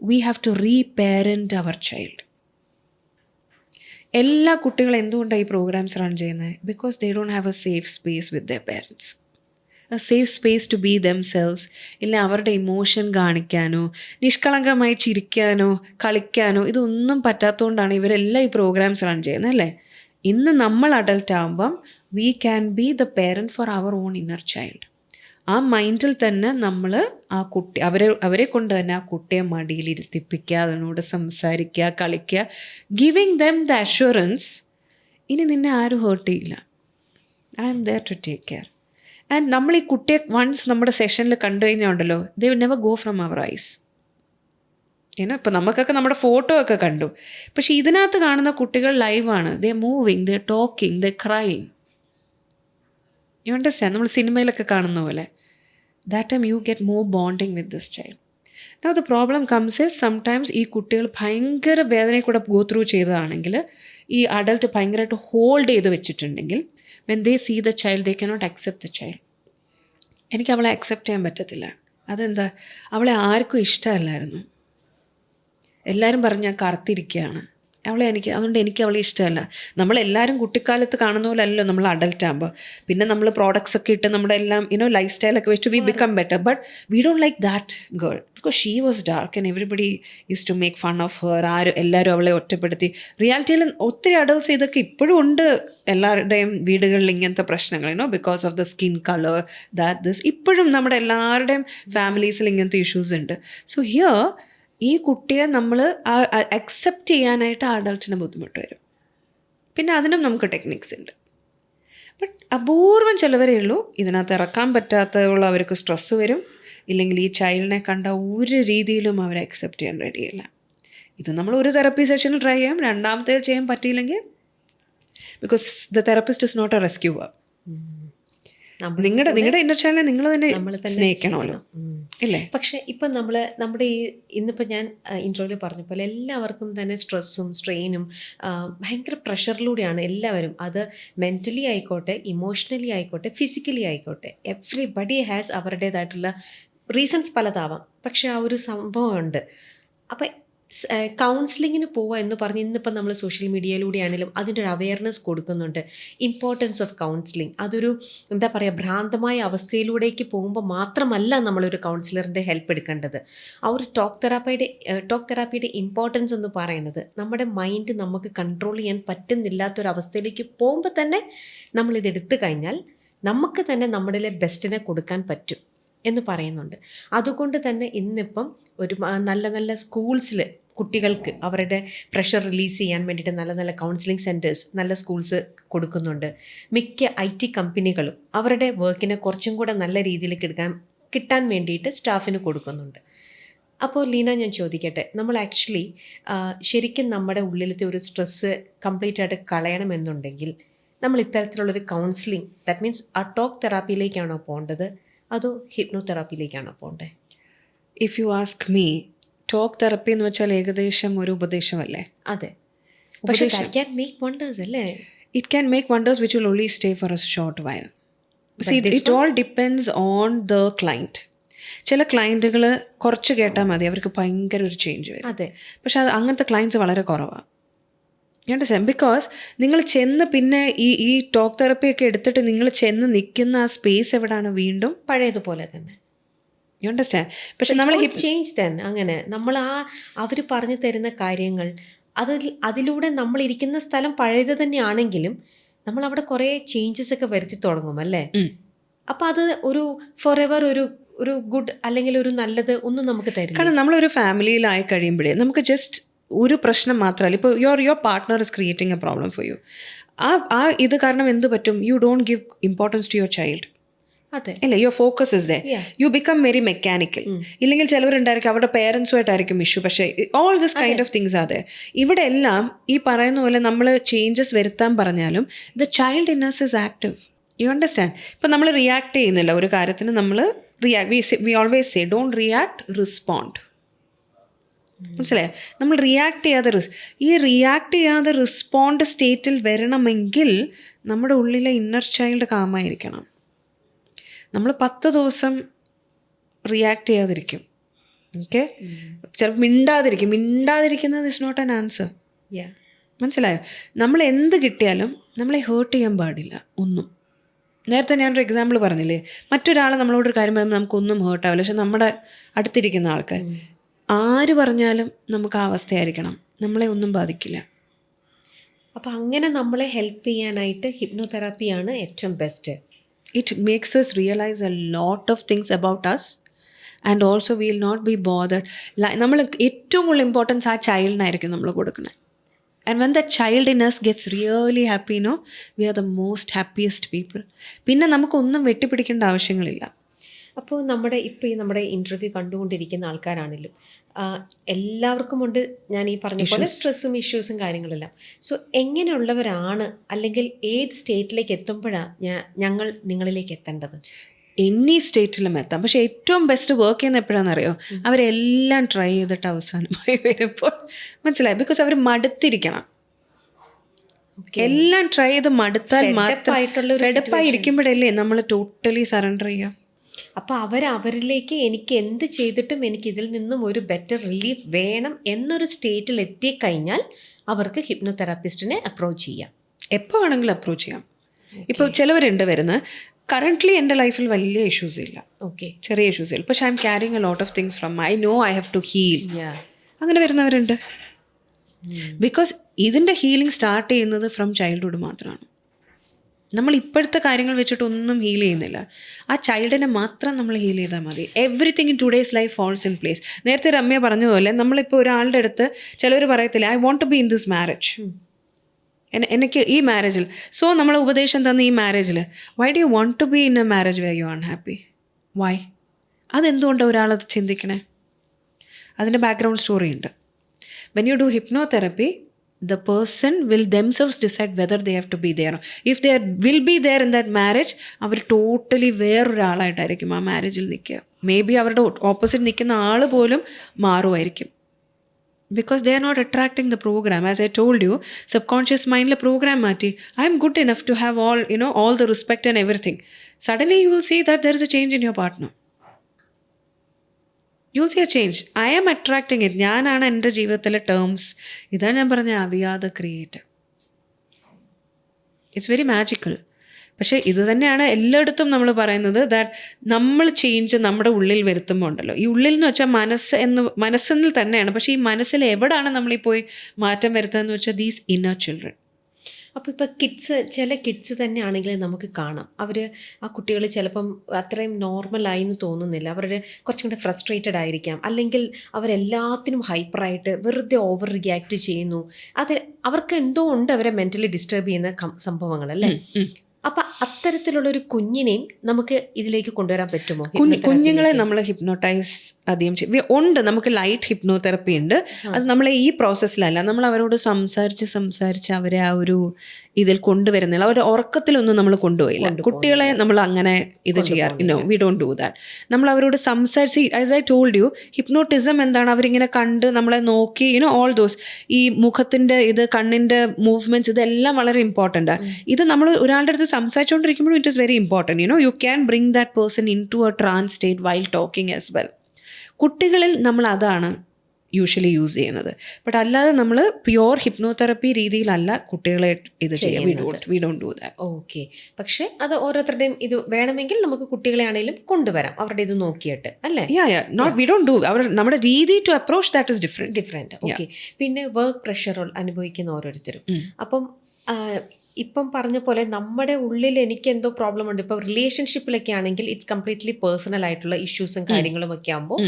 we have to reparent our child. എല്ലാ കുട്ടികളും എന്തുകൊണ്ടാണ് ഈ പ്രോഗ്രാംസ് റൺ ചെയ്യുന്നത്? Because they don't have a safe space with their parents. A safe space to be themselves. ഇല്ല അവരുടെ emotion കാണിക്കാനോ നിഷ്കളങ്കമായി ചിരിക്കാനോ കളിക്കാനോ ഇതൊന്നും പറ്റാത്തതുകൊണ്ടാണ് ഇവരെല്ലാം ഈ പ്രോഗ്രാംസ് റൺ ചെയ്യുന്നത് അല്ലേ. ഇന്ന് നമ്മൾ അഡൽട്ട് ആകുമ്പം we can be the parent for our own inner child. ആ മൈൻഡിൽ തന്നെ നമ്മൾ ആ കുട്ടി അവരെ കൊണ്ട് തന്നെ ആ കുട്ടിയെ മടിയിലിരുത്തിപ്പിക്കുക, അതിനോട് സംസാരിക്കുക, കളിക്കുക, ഗിവിങ് ദം ദ അഷ്വറൻസ്, ഇനി നിന്നെ ആരും ഹേർട്ട് ചെയ്യില്ല, I am there to take care. And നമ്മൾ ഈ കുട്ടിയെ വൺസ് നമ്മുടെ സെഷനിൽ കണ്ടു കഴിഞ്ഞാൽ ഉണ്ടല്ലോ, they will never go from our eyes. ഏനോ ഇപ്പം നമുക്കൊക്കെ നമ്മുടെ ഫോട്ടോ ഒക്കെ കണ്ടു, പക്ഷെ ഇതിനകത്ത് കാണുന്ന കുട്ടികൾ ലൈവാണ്. They moving, they talking, they crying. You understand? നമ്മൾ സിനിമയിലൊക്കെ കാണുന്ന പോലെ. That time you get more bonding with this child. Now the problem comes is sometimes ഈ കുട്ടികൾ ഭയങ്കര വേദനയിൽ കൂടെ ഗോ ത്രൂ ചെയ്തതാണെങ്കിൽ ഈ അഡൽട്ട് ഭയങ്കരമായിട്ട് ഹോൾഡ് ചെയ്ത് വെച്ചിട്ടുണ്ടെങ്കിൽ when they see the child they cannot accept the child. എനിക്ക് അവളെ അക്സെപ്റ്റ് ചെയ്യാൻ പറ്റത്തില്ല. അതെന്താ? അവളെ ആർക്കും ഇഷ്ടമല്ലായിരുന്നു. എല്ലാവരും പറഞ്ഞാൽ കറുത്തിരിക്കുകയാണ് അതുകൊണ്ട് എനിക്ക് അവളെ ഇഷ്ടമല്ല. നമ്മളെല്ലാവരും കുട്ടിക്കാലത്ത് കാണുന്ന പോലെ അല്ലല്ലോ നമ്മൾ അഡൽട്ട് ആകുമ്പോൾ. പിന്നെ നമ്മൾ പ്രോഡക്ട്സ് ഒക്കെ ഇട്ട് നമ്മുടെ എല്ലാം ലൈഫ് സ്റ്റൈലൊക്കെ വെച്ച് we become better. But we don't like that girl because she was dark and everybody use to make fun of her. എല്ലാവരും അവളെ ഒറ്റപ്പെടുത്തി. റിയാലിറ്റിയിൽ ഒത്തിരി അഡൽട്ട്സ് ഇതൊക്കെ ഇപ്പോഴും ഉണ്ട്. എല്ലാവരുടെയും വീടുകളിൽ ഇങ്ങനത്തെ പ്രശ്നങ്ങൾ because of the skin colour this ഇപ്പോഴും നമ്മുടെ എല്ലാവരുടെയും ഫാമിലീസിൽ ഇങ്ങനത്തെ ഇഷ്യൂസ് ഉണ്ട്. സോ ഹിയർ ഈ കുട്ടിയെ നമ്മൾ അക്സെപ്റ്റ് ചെയ്യാനായിട്ട് അഡൾട്ടിന് ബുദ്ധിമുട്ട് വരും. പിന്നെ അതിനും നമുക്ക് ടെക്നിക്സ് ഉണ്ട്. ബട്ട് അപൂർവം ചിലവരേ ഉള്ളൂ ഇതിനകത്ത് ഇറക്കാൻ പറ്റാത്തുള്ള അവർക്ക് സ്ട്രെസ്സ് വരും. ഇല്ലെങ്കിൽ ഈ ചൈൽഡിനെ കണ്ട ഒരു രീതിയിലും അവരെ അക്സെപ്റ്റ് ചെയ്യാൻ റെഡിയല്ല. ഇത് നമ്മൾ ഒരു തെറപ്പി സെഷനിൽ ട്രൈ ചെയ്യാം, രണ്ടാമത്തേത് ചെയ്യാൻ പറ്റിയില്ലെങ്കിൽ because the therapist is not a rescuer. നിങ്ങളുടെ ഇന്നർ ചൈൽഡിനെ നിങ്ങൾ തന്നെ സ്നേഹിക്കണമല്ലോ ഇല്ലേ. പക്ഷേ ഇപ്പം നമ്മുടെ ഈ ഇന്നിപ്പോൾ ഞാൻ ഇൻട്രോയിൽ പറഞ്ഞ പോലെ എല്ലാവർക്കും തന്നെ സ്ട്രെസ്സും സ്ട്രെയിനും ഭയങ്കര പ്രഷറിലൂടെയാണ് എല്ലാവരും. അത് മെൻ്റലി ആയിക്കോട്ടെ, ഇമോഷണലി ആയിക്കോട്ടെ, ഫിസിക്കലി ആയിക്കോട്ടെ, എവ്രിബഡി ഹാസ് അവരുടേതായിട്ടുള്ള റീസൺസ് പലതാവാം. പക്ഷേ ആ ഒരു സംഭവമുണ്ട്. അപ്പം കൗൺസിലിങ്ങിന് പോവുക എന്ന് പറഞ്ഞ് ഇന്നിപ്പം നമ്മൾ സോഷ്യൽ മീഡിയയിലൂടെയാണെങ്കിലും അതിൻ്റെ ഒരു അവയർനെസ് കൊടുക്കുന്നുണ്ട്. Importance of counselling. അതൊരു എന്താ പറയുക, ഭ്രാന്തമായ അവസ്ഥയിലൂടേക്ക് പോകുമ്പോൾ മാത്രമല്ല നമ്മളൊരു കൗൺസിലറിൻ്റെ ഹെൽപ്പ് എടുക്കേണ്ടത്. ആ ഒരു ടോക്ക് തെറാപ്പിയുടെ ഇമ്പോർട്ടൻസ് എന്ന് പറയുന്നത് നമ്മുടെ മൈൻഡ് നമുക്ക് കൺട്രോൾ ചെയ്യാൻ പറ്റുന്നില്ലാത്തൊരവസ്ഥയിലേക്ക് പോകുമ്പോൾ തന്നെ നമ്മളിതെടുത്തു കഴിഞ്ഞാൽ നമുക്ക് തന്നെ നമ്മുടെ ബെസ്റ്റിനെ കൊടുക്കാൻ പറ്റും എന്ന് പറയുന്നുണ്ട്. അതുകൊണ്ട് തന്നെ ഇന്നിപ്പം ഒരു നല്ല നല്ല സ്കൂൾസിൽ കുട്ടികൾക്ക് അവരുടെ പ്രഷർ റിലീസ് ചെയ്യാൻ വേണ്ടിയിട്ട് നല്ല നല്ല കൗൺസിലിംഗ് സെൻറ്റേഴ്സ്, നല്ല സ്കൂൾസ് കൊടുക്കുന്നുണ്ട്. മിക്ക IT കമ്പനികളും അവരുടെ വർക്കിനെ കുറച്ചും കൂടെ നല്ല രീതിയിലേക്ക് കിട്ടാൻ വേണ്ടിയിട്ട് സ്റ്റാഫിന് കൊടുക്കുന്നുണ്ട്. അപ്പോൾ ലീന, ഞാൻ ചോദിക്കട്ടെ, നമ്മൾ ആക്ച്വലി ശരിക്കും നമ്മുടെ ഉള്ളിലത്തെ ഒരു സ്ട്രെസ്സ് കംപ്ലീറ്റ് ആയിട്ട് കളയണമെന്നുണ്ടെങ്കിൽ നമ്മൾ ഇത്തരത്തിലുള്ളൊരു കൗൺസിലിംഗ്, ദാറ്റ് മീൻസ് ആ ടോക്ക് തെറാപ്പിയിലേക്കാണോ പോകേണ്ടത് അതോ ഹിപ്നോ തെറാപ്പിയിലേക്കാണോ പോകേണ്ടത്? If you ask me, talk therapy എന്ന് വെച്ചാൽ ഏകദേശം ഒരു ഉപദേശമല്ലേ? അതെ, പക്ഷേ that can make wonders അല്ലേ? It can make wonders which will only stay for a short while. See, it all depends on the client. ചില ക്ലയൻറ്റുകൾ കുറച്ച് കേട്ടാൽ മതി, അവർക്ക് ഭയങ്കര ഒരു ചേഞ്ച് വരും. അതെ, പക്ഷെ അങ്ങനത്തെ ക്ലയൻറ്റ്സ് വളരെ കുറവാണ്. ബിക്കോസ് നിങ്ങൾ ചെന്ന് പിന്നെ ഈ ടോക്ക് തെറപ്പിയൊക്കെ എടുത്തിട്ട് നിങ്ങൾ ചെന്ന് നിൽക്കുന്ന ആ സ്പേസ് എവിടെയാണ്? വീണ്ടും പഴയതുപോലെ തന്നെ. You understand? പക്ഷെ നമ്മൾ ചേഞ്ച് തന്നെ അങ്ങനെ നമ്മൾ അവർ പറഞ്ഞു തരുന്ന കാര്യങ്ങൾ അതിലൂടെ നമ്മൾ ഇരിക്കുന്ന സ്ഥലം പഴയത് തന്നെയാണെങ്കിലും നമ്മൾ അവിടെ കുറേ ചേഞ്ചസ് ഒക്കെ വരുത്തി തുടങ്ങും അല്ലേ? അപ്പം അത് ഒരു ഫോർ എവർ ഒരു ഗുഡ് അല്ലെങ്കിൽ ഒരു നല്ലത് ഒന്നും നമുക്ക് തരും. കാരണം നമ്മളൊരു ഫാമിലിയിലായി കഴിയുമ്പോഴേ നമുക്ക് ജസ്റ്റ് ഒരു പ്രശ്നം മാത്രമല്ല, ഇപ്പോൾ your partner is creating a problem for you. ആ ഇത് കാരണം എന്ത് പറ്റും? You don't give importance to your child. അതെ അല്ലേ? Your focus is there. You become very mechanical. ഇല്ലെങ്കിൽ ചിലവരുണ്ടായിരിക്കും അവരുടെ പേരൻസുമായിട്ടായിരിക്കും ഇഷ്യൂ. പക്ഷേ all this kind of things അതെ. ഇവിടെ എല്ലാം ഈ പറയുന്ന പോലെ നമ്മൾ ചേഞ്ചസ് വരുത്താൻ പറഞ്ഞാലും the child inners is active. You understand? ഇപ്പം നമ്മൾ റിയാക്ട് ചെയ്യുന്നില്ല ഒരു കാര്യത്തിന്. നമ്മൾ we always say don't react, respond. മനസ്സിലായോ? നമ്മൾ റിയാക്ട് ചെയ്യാതെ റെസ്പോണ്ട് സ്റ്റേറ്റിൽ വരണമെങ്കിൽ നമ്മുടെ ഉള്ളിലെ ഇന്നർ ചൈൽഡ് കാമായിരിക്കണം. നമ്മൾ 10 ദിവസം റിയാക്ട് ചെയ്യാതിരിക്കും. ഓക്കെ, ചിലപ്പോൾ മിണ്ടാതിരിക്കുന്നത് ഇസ് നോട്ട് ആൻ ആൻസർ. മനസ്സിലായോ? നമ്മൾ എന്ത് കിട്ടിയാലും നമ്മളെ ഹേർട്ട് ചെയ്യാൻ പാടില്ല ഒന്നും. നേരത്തെ ഞാനൊരു എക്സാമ്പിൾ പറഞ്ഞില്ലേ, മറ്റൊരാൾ നമ്മളോടൊരു കാര്യം പറയുമ്പോൾ നമുക്കൊന്നും ഹേർട്ടാവില്ല. പക്ഷെ നമ്മുടെ അടുത്തിരിക്കുന്ന ആൾക്കാർ ആര് പറഞ്ഞാലും നമുക്ക് ആ അവസ്ഥയായിരിക്കണം, നമ്മളെ ഒന്നും ബാധിക്കില്ല. അപ്പം അങ്ങനെ നമ്മളെ ഹെൽപ്പ് ചെയ്യാനായിട്ട് ഹിപ്നോതെറാപ്പിയാണ് ഏറ്റവും best. It makes us realize a lot of things about us and also we will not be bothered. നമ്മൾ ഏറ്റവും കൂടുതൽ ഇമ്പോർട്ടൻസ് ആ ചൈൽഡിനായിരിക്കും നമ്മൾ കൊടുക്കുന്നത്. And when that child in us gets really happy, we are the most happiest people. പിന്നെ നമുക്കൊന്നും വെട്ടിപ്പിടിക്കേണ്ട ആവശ്യങ്ങളില്ല. അപ്പോൾ നമ്മുടെ ഇൻ്റർവ്യൂ കണ്ടുകൊണ്ടിരിക്കുന്ന ആൾക്കാരാണെങ്കിലും എല്ലാവർക്കും ഉണ്ട് ഞാൻ ഈ പറഞ്ഞ പോലെ സ്ട്രെസ്സും ഇഷ്യൂസും കാര്യങ്ങളെല്ലാം. സോ എങ്ങനെയുള്ളവരാണ് അല്ലെങ്കിൽ ഏത് സ്റ്റേറ്റിലേക്ക് എത്തുമ്പോഴാണ് ഞങ്ങൾ നിങ്ങളിലേക്ക് എത്തേണ്ടത്? എനി സ്റ്റേറ്റിലും എത്താം. പക്ഷേ ഏറ്റവും ബെസ്റ്റ് വർക്ക് ചെയ്യുന്ന എപ്പോഴാണെന്നറിയോ? അവരെല്ലാം ട്രൈ ചെയ്തിട്ട് അവസാനമായി വരുമ്പോൾ മനസ്സിലായി. ബിക്കോസ് അവർ മടുത്തിരിക്കണം. എല്ലാം ട്രൈ ചെയ്ത് മടുത്താൽ മാത്രം ഫെഡപ്പായി ഇരിക്കുമ്പോഴല്ലേ നമ്മൾ ടോട്ടലി സറണ്ടർ ചെയ്യാം. അപ്പോൾ അവരിലേക്ക് എനിക്ക് എന്ത് ചെയ്തിട്ടും എനിക്ക് ഇതിൽ നിന്നും ഒരു ബെറ്റർ റിലീഫ് വേണം എന്നൊരു സ്റ്റേറ്റിൽ എത്തിക്കഴിഞ്ഞാൽ അവർക്ക് ഹിപ്നോതെറാപ്പിസ്റ്റിനെ അപ്രോച്ച് ചെയ്യാം. എപ്പോൾ വേണമെങ്കിലും അപ്രോച്ച് ചെയ്യാം. ഇപ്പോൾ ചിലവരുണ്ട് വരുന്നത്, കറൻ്റ്ലി എൻ്റെ ലൈഫിൽ വലിയ ഇഷ്യൂസ് ഇല്ല, ചെറിയ ഇഷ്യൂസ് ഇല്ല, പക്ഷേ I'm carrying a lot of things from I know I have to heal. അങ്ങനെ വരുന്നവരുണ്ട്. ബിക്കോസ് ഇതിൻ്റെ ഹീലിംഗ് സ്റ്റാർട്ട് ചെയ്യുന്നത് ഫ്രം ചൈൽഡ്ഹുഡ് മാത്രമാണ്. നമ്മൾ ഇപ്പോഴത്തെ കാര്യങ്ങൾ വെച്ചിട്ടൊന്നും ഹീൽ ചെയ്യുന്നില്ല. ആ ചൈൽഡിനെ മാത്രം നമ്മൾ ഹീൽ ചെയ്താൽ മതി. Everything in today's life falls in place. നേരത്തെ രമ്യ പറഞ്ഞ പോലെ നമ്മളിപ്പോൾ ഒരാളുടെ അടുത്ത് ചിലവർ പറയത്തില്ല I want to be in this marriage, എനിക്ക് ഈ മാരേജിൽ. സോ നമ്മൾ ഉപദേശം തന്ന ഈ മാരേജിൽ why do you want to be in a marriage where you are unhappy? Why? അതെന്തുകൊണ്ടാണ് ഒരാളത് ചിന്തിക്കണേ? അതിൻ്റെ ബാക്ക്ഗ്രൗണ്ട് സ്റ്റോറി ഉണ്ട്. When you do hypnotherapy, the person will themselves decide whether they have to be there. If they will be there in that marriage, അവർ totally വേറൊരാളായിട്ടായിരിക്കും ആ മാരേജിൽ നിൽക്കുക. മേ ബി അവരുടെ ഓപ്പോസിറ്റ് നിൽക്കുന്ന ആൾ പോലും മാറുമായിരിക്കും. Because they are not attracting the program. As I told you, subconscious മൈൻഡിലെ പ്രോഗ്രാം മാറ്റി I am good enough to have all the respect and everything. Suddenly you will see that there is a change in your partner. You'll see a change. I am attracting it. ഞാനാണ് എൻ്റെ ജീവിതത്തിലെ terms. ഇതാണ് ഞാൻ പറഞ്ഞ അറിയാതെ create. It's very magical. പക്ഷേ ഇത് തന്നെയാണ് എല്ലായിടത്തും നമ്മൾ പറയുന്നത്, ദാറ്റ് നമ്മൾ ചേഞ്ച് നമ്മുടെ ഉള്ളിൽ വരുത്തുമ്പോൾ ഉണ്ടല്ലോ, ഈ ഉള്ളിൽ എന്ന് വെച്ചാൽ മനസ്സെന്നിൽ തന്നെയാണ്. പക്ഷേ ഈ മനസ്സിൽ എവിടെയാണ് നമ്മളീ പോയി മാറ്റം വരുത്തുകയെന്ന് വെച്ചാൽ ദീസ് ഇന്നർ ചിൽഡ്രൻ. അപ്പോൾ ഇപ്പോൾ ചില കിഡ്സ് തന്നെ ആണെങ്കിൽ നമുക്ക് കാണാം, ആ കുട്ടികൾ ചിലപ്പം അത്രയും നോർമലായി എന്ന് തോന്നുന്നില്ല. അവരുടെ കുറച്ചും കൂടെ ഫ്രസ്ട്രേറ്റഡ് ആയിരിക്കാം, അല്ലെങ്കിൽ അവരെല്ലാത്തിനും ഹൈപ്പറായിട്ട് വെറുതെ ഓവർ റിയാക്ട് ചെയ്യുന്നു. അത് അവർക്ക് എന്തോ ഉണ്ട് അവരെ മെൻ്റലി ഡിസ്റ്റർബ് ചെയ്യുന്ന സംഭവങ്ങളല്ലേ. അപ്പം അത്തരത്തിലുള്ളൊരു കുഞ്ഞിനെയും നമുക്ക് ഇതിലേക്ക് കൊണ്ടുവരാൻ പറ്റുമോ? കുഞ്ഞുങ്ങളെ നമ്മൾ ഹിപ്നോട്ടൈസ് അധികം ഉണ്ട്. നമുക്ക് ലൈറ്റ് ഹിപ്നോതെറപ്പി ഉണ്ട്. അത് നമ്മളെ ഈ പ്രോസസ്സിലല്ല, നമ്മൾ അവരോട് സംസാരിച്ച് അവരെ ആ ഒരു ഇതിൽ കൊണ്ടുവരുന്നില്ല. അവരുടെ ഉറക്കത്തിലൊന്നും നമ്മൾ കൊണ്ടുപോയില്ല. കുട്ടികളെ നമ്മൾ അങ്ങനെ ഇത് ചെയ്യാറ്. No, we don't do that. നമ്മൾ അവരോട് സംസാരിച്ച്, as I told you, hypnotism എന്താണ്, അവരിങ്ങനെ കണ്ട് നമ്മളെ നോക്കി ഓൾ ദോസ് ഈ മുഖത്തിൻ്റെ ഇത്, കണ്ണിൻ്റെ മൂവ്മെൻറ്റ്സ്, ഇതെല്ലാം വളരെ ഇമ്പോർട്ടൻ്റ് ആണ്. ഇത് നമ്മൾ ഒരാളുടെ അടുത്ത് സംസാരിച്ചുകൊണ്ടിരിക്കുമ്പോഴും it is very important. You can bring that person in to a trance state while talking as well. കുട്ടികളിൽ നമ്മൾ അതാണ് യൂഷ്വലി യൂസ് ചെയ്യുന്നത്. ബട്ട് അല്ലാതെ നമ്മൾ പ്യുവർ ഹിപ്നോതെറപ്പി രീതിയിലല്ല കുട്ടികളെ ഇത് ചെയ്യുക. V don't do that. Okay. പക്ഷെ അത് ഓരോരുത്തരുടെയും ഇത് വേണമെങ്കിൽ നമുക്ക് കുട്ടികളെ ആണെങ്കിലും കൊണ്ടുവരാം അവരുടെ ഇത് നോക്കിയിട്ട് അല്ലേ? വി ഡോണ്ട് ഡു നമ്മുടെ രീതി to approach that is different. Okay. പിന്നെ വർക്ക് പ്രഷർ അനുഭവിക്കുന്ന ഓരോരുത്തരും അപ്പം ഇപ്പം പറഞ്ഞ പോലെ നമ്മുടെ ഉള്ളിൽ എനിക്ക് എന്തോ പ്രോബ്ലം ഉണ്ട്. ഇപ്പോൾ റിലേഷൻഷിപ്പിലൊക്കെ ആണെങ്കിൽ ഇറ്റ്സ് കംപ്ലീറ്റ്ലി പേഴ്സണൽ ആയിട്ടുള്ള ഇഷ്യൂസും കാര്യങ്ങളും ഒക്കെ ആകുമ്പോൾ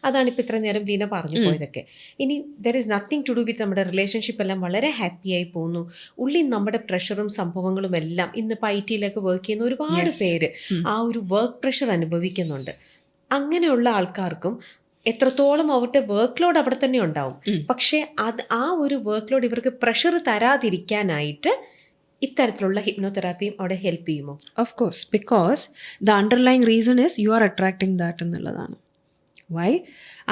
അതാണ് ഇപ്പം ഇത്ര നേരം ലീന പറഞ്ഞു പോയതൊക്കെ. ഇനി there is nothing to do with നമ്മുടെ റിലേഷൻഷിപ്പ് എല്ലാം വളരെ ഹാപ്പി ആയി പോകുന്നു. ഉള്ളിൽ നമ്മുടെ പ്രഷറും സംഭവങ്ങളും എല്ലാം ഇന്നിപ്പോൾ IT-യിലൊക്കെ വർക്ക് ചെയ്യുന്ന ഒരുപാട് പേര് ആ ഒരു വർക്ക് പ്രഷർ അനുഭവിക്കുന്നുണ്ട്. അങ്ങനെയുള്ള ആൾക്കാർക്കും എത്രത്തോളം അവരുടെ വർക്ക് ലോഡ് അവിടെ തന്നെ ഉണ്ടാവും. പക്ഷേ ആ ഒരു വർക്ക് ലോഡ് ഇവർക്ക് പ്രഷർ തരാതിരിക്കാനായിട്ട് ഇത്തരത്തിലുള്ള ഹിപ്നോതെറാപ്പിയും അവിടെ ഹെൽപ്പ് ചെയ്യുമോ? Of course, because the underlying reason is you are attracting that എന്നുള്ളതാണ്. Why?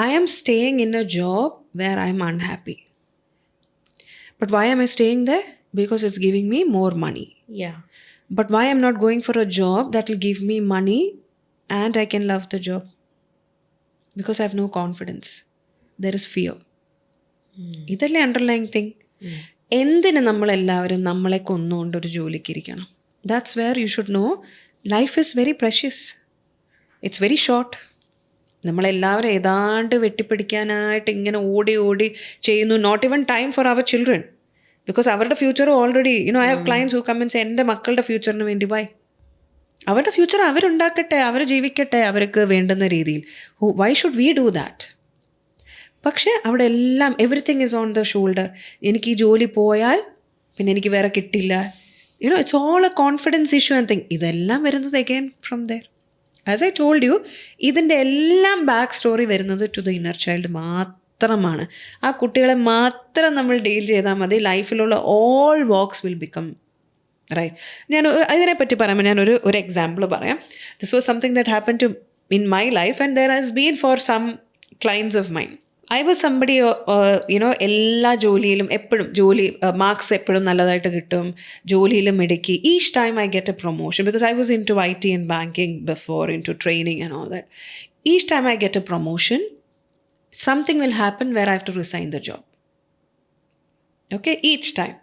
I am staying in a job where I am unhappy. But why am I staying there? Because it's giving me more money. But why I'm not going for a job that will give me money and I can love the job? Because I have no confidence. There is fear. ഇതല്ലേ underlying thing. എന്തിന് നമ്മളെല്ലാവരും നമ്മളെ കൊന്നുകൊണ്ടൊരു ജോലിക്ക് ഇരിക്കണം? That's where you should know life is very precious. It's very short. നമ്മളെല്ലാവരും ഏതാണ്ട് വെട്ടിപ്പിടിക്കാനായിട്ട് ഇങ്ങനെ ഓടി ഓടി ചെയ്യുന്നു. Not even time for our children. Because അവരുടെ future already I have clients who comments എൻ്റെ മക്കളുടെ ഫ്യൂച്ചറിന് വേണ്ടി വൈ? അവരുടെ ഫ്യൂച്ചർ അവരുണ്ടാക്കട്ടെ, അവർ ജീവിക്കട്ടെ അവർക്ക് വേണ്ടുന്ന രീതിയിൽ. Why should we do that? പക്ഷേ അവിടെ എല്ലാം everything is on the shoulder. എനിക്ക് ഈ ജോലി പോയാൽ പിന്നെ എനിക്ക് വേറെ കിട്ടില്ല. It's all a confidence issue and thing. ഇതെല്ലാം വരുന്നത് again from there. As I told you, ഇതിൻ്റെ എല്ലാം ബാക്ക് സ്റ്റോറി വരുന്നത് ടു ദ ഇന്നർ ചൈൽഡ് മാത്രമാണ്. ആ കുട്ടികളെ മാത്രം നമ്മൾ ഡീൽ ചെയ്താൽ മതി. ലൈഫിലുള്ള all works will become right. ഞാൻ അതിനെപ്പറ്റി പറയുമ്പോൾ ഞാനൊരു എക്സാമ്പിൾ പറയാം. This was something that happen to in my life and there has been for some clients of mine. I was somebody എല്ലാ ജോലിയിലും എപ്പോഴും മാർക്സ് എപ്പോഴും നല്ലതായിട്ട് കിട്ടും, ജോലിയിലും മിടുക്കി. Each time I get a promotion because I was in to IT and banking before, into training and all that. Each time I get a promotion, something will happen where I have to resign the job. Okay, each time.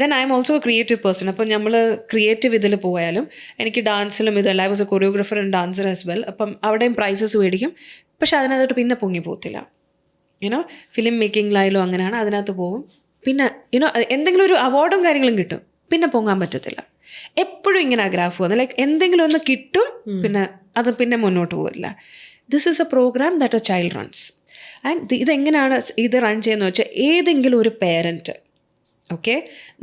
Then I am also a creative person. അപ്പം നമ്മൾ creative ഇതിൽ പോയാലും എനിക്ക് ഡാൻസിലും ഇതല്ല. I was A choreographer and dancer as well. അപ്പം അവിടെയും prices മേടിക്കും. പക്ഷെ അതിനകത്തോട്ട് പിന്നെ പൊങ്ങി പോകത്തില്ല. ഫിലിം മേക്കിങ്ങിലായാലും അങ്ങനെയാണ്. അതിനകത്ത് പോകും, പിന്നെ എന്തെങ്കിലും ഒരു അവാർഡും കാര്യങ്ങളും കിട്ടും, പിന്നെ പൊങ്ങാൻ പറ്റത്തില്ല. എപ്പോഴും ഇങ്ങനെ ഗ്രാഫ് വന്ന് ലൈക്ക് എന്തെങ്കിലും ഒന്ന് കിട്ടും, പിന്നെ അത് പിന്നെ മുന്നോട്ട് പോകില്ല. This is a program that a child runs. And ഇതെങ്ങനെയാണ് ഇത് റൺ ചെയ്യുന്നത് വെച്ചാൽ, ഏതെങ്കിലും ഒരു പേരൻറ്റ്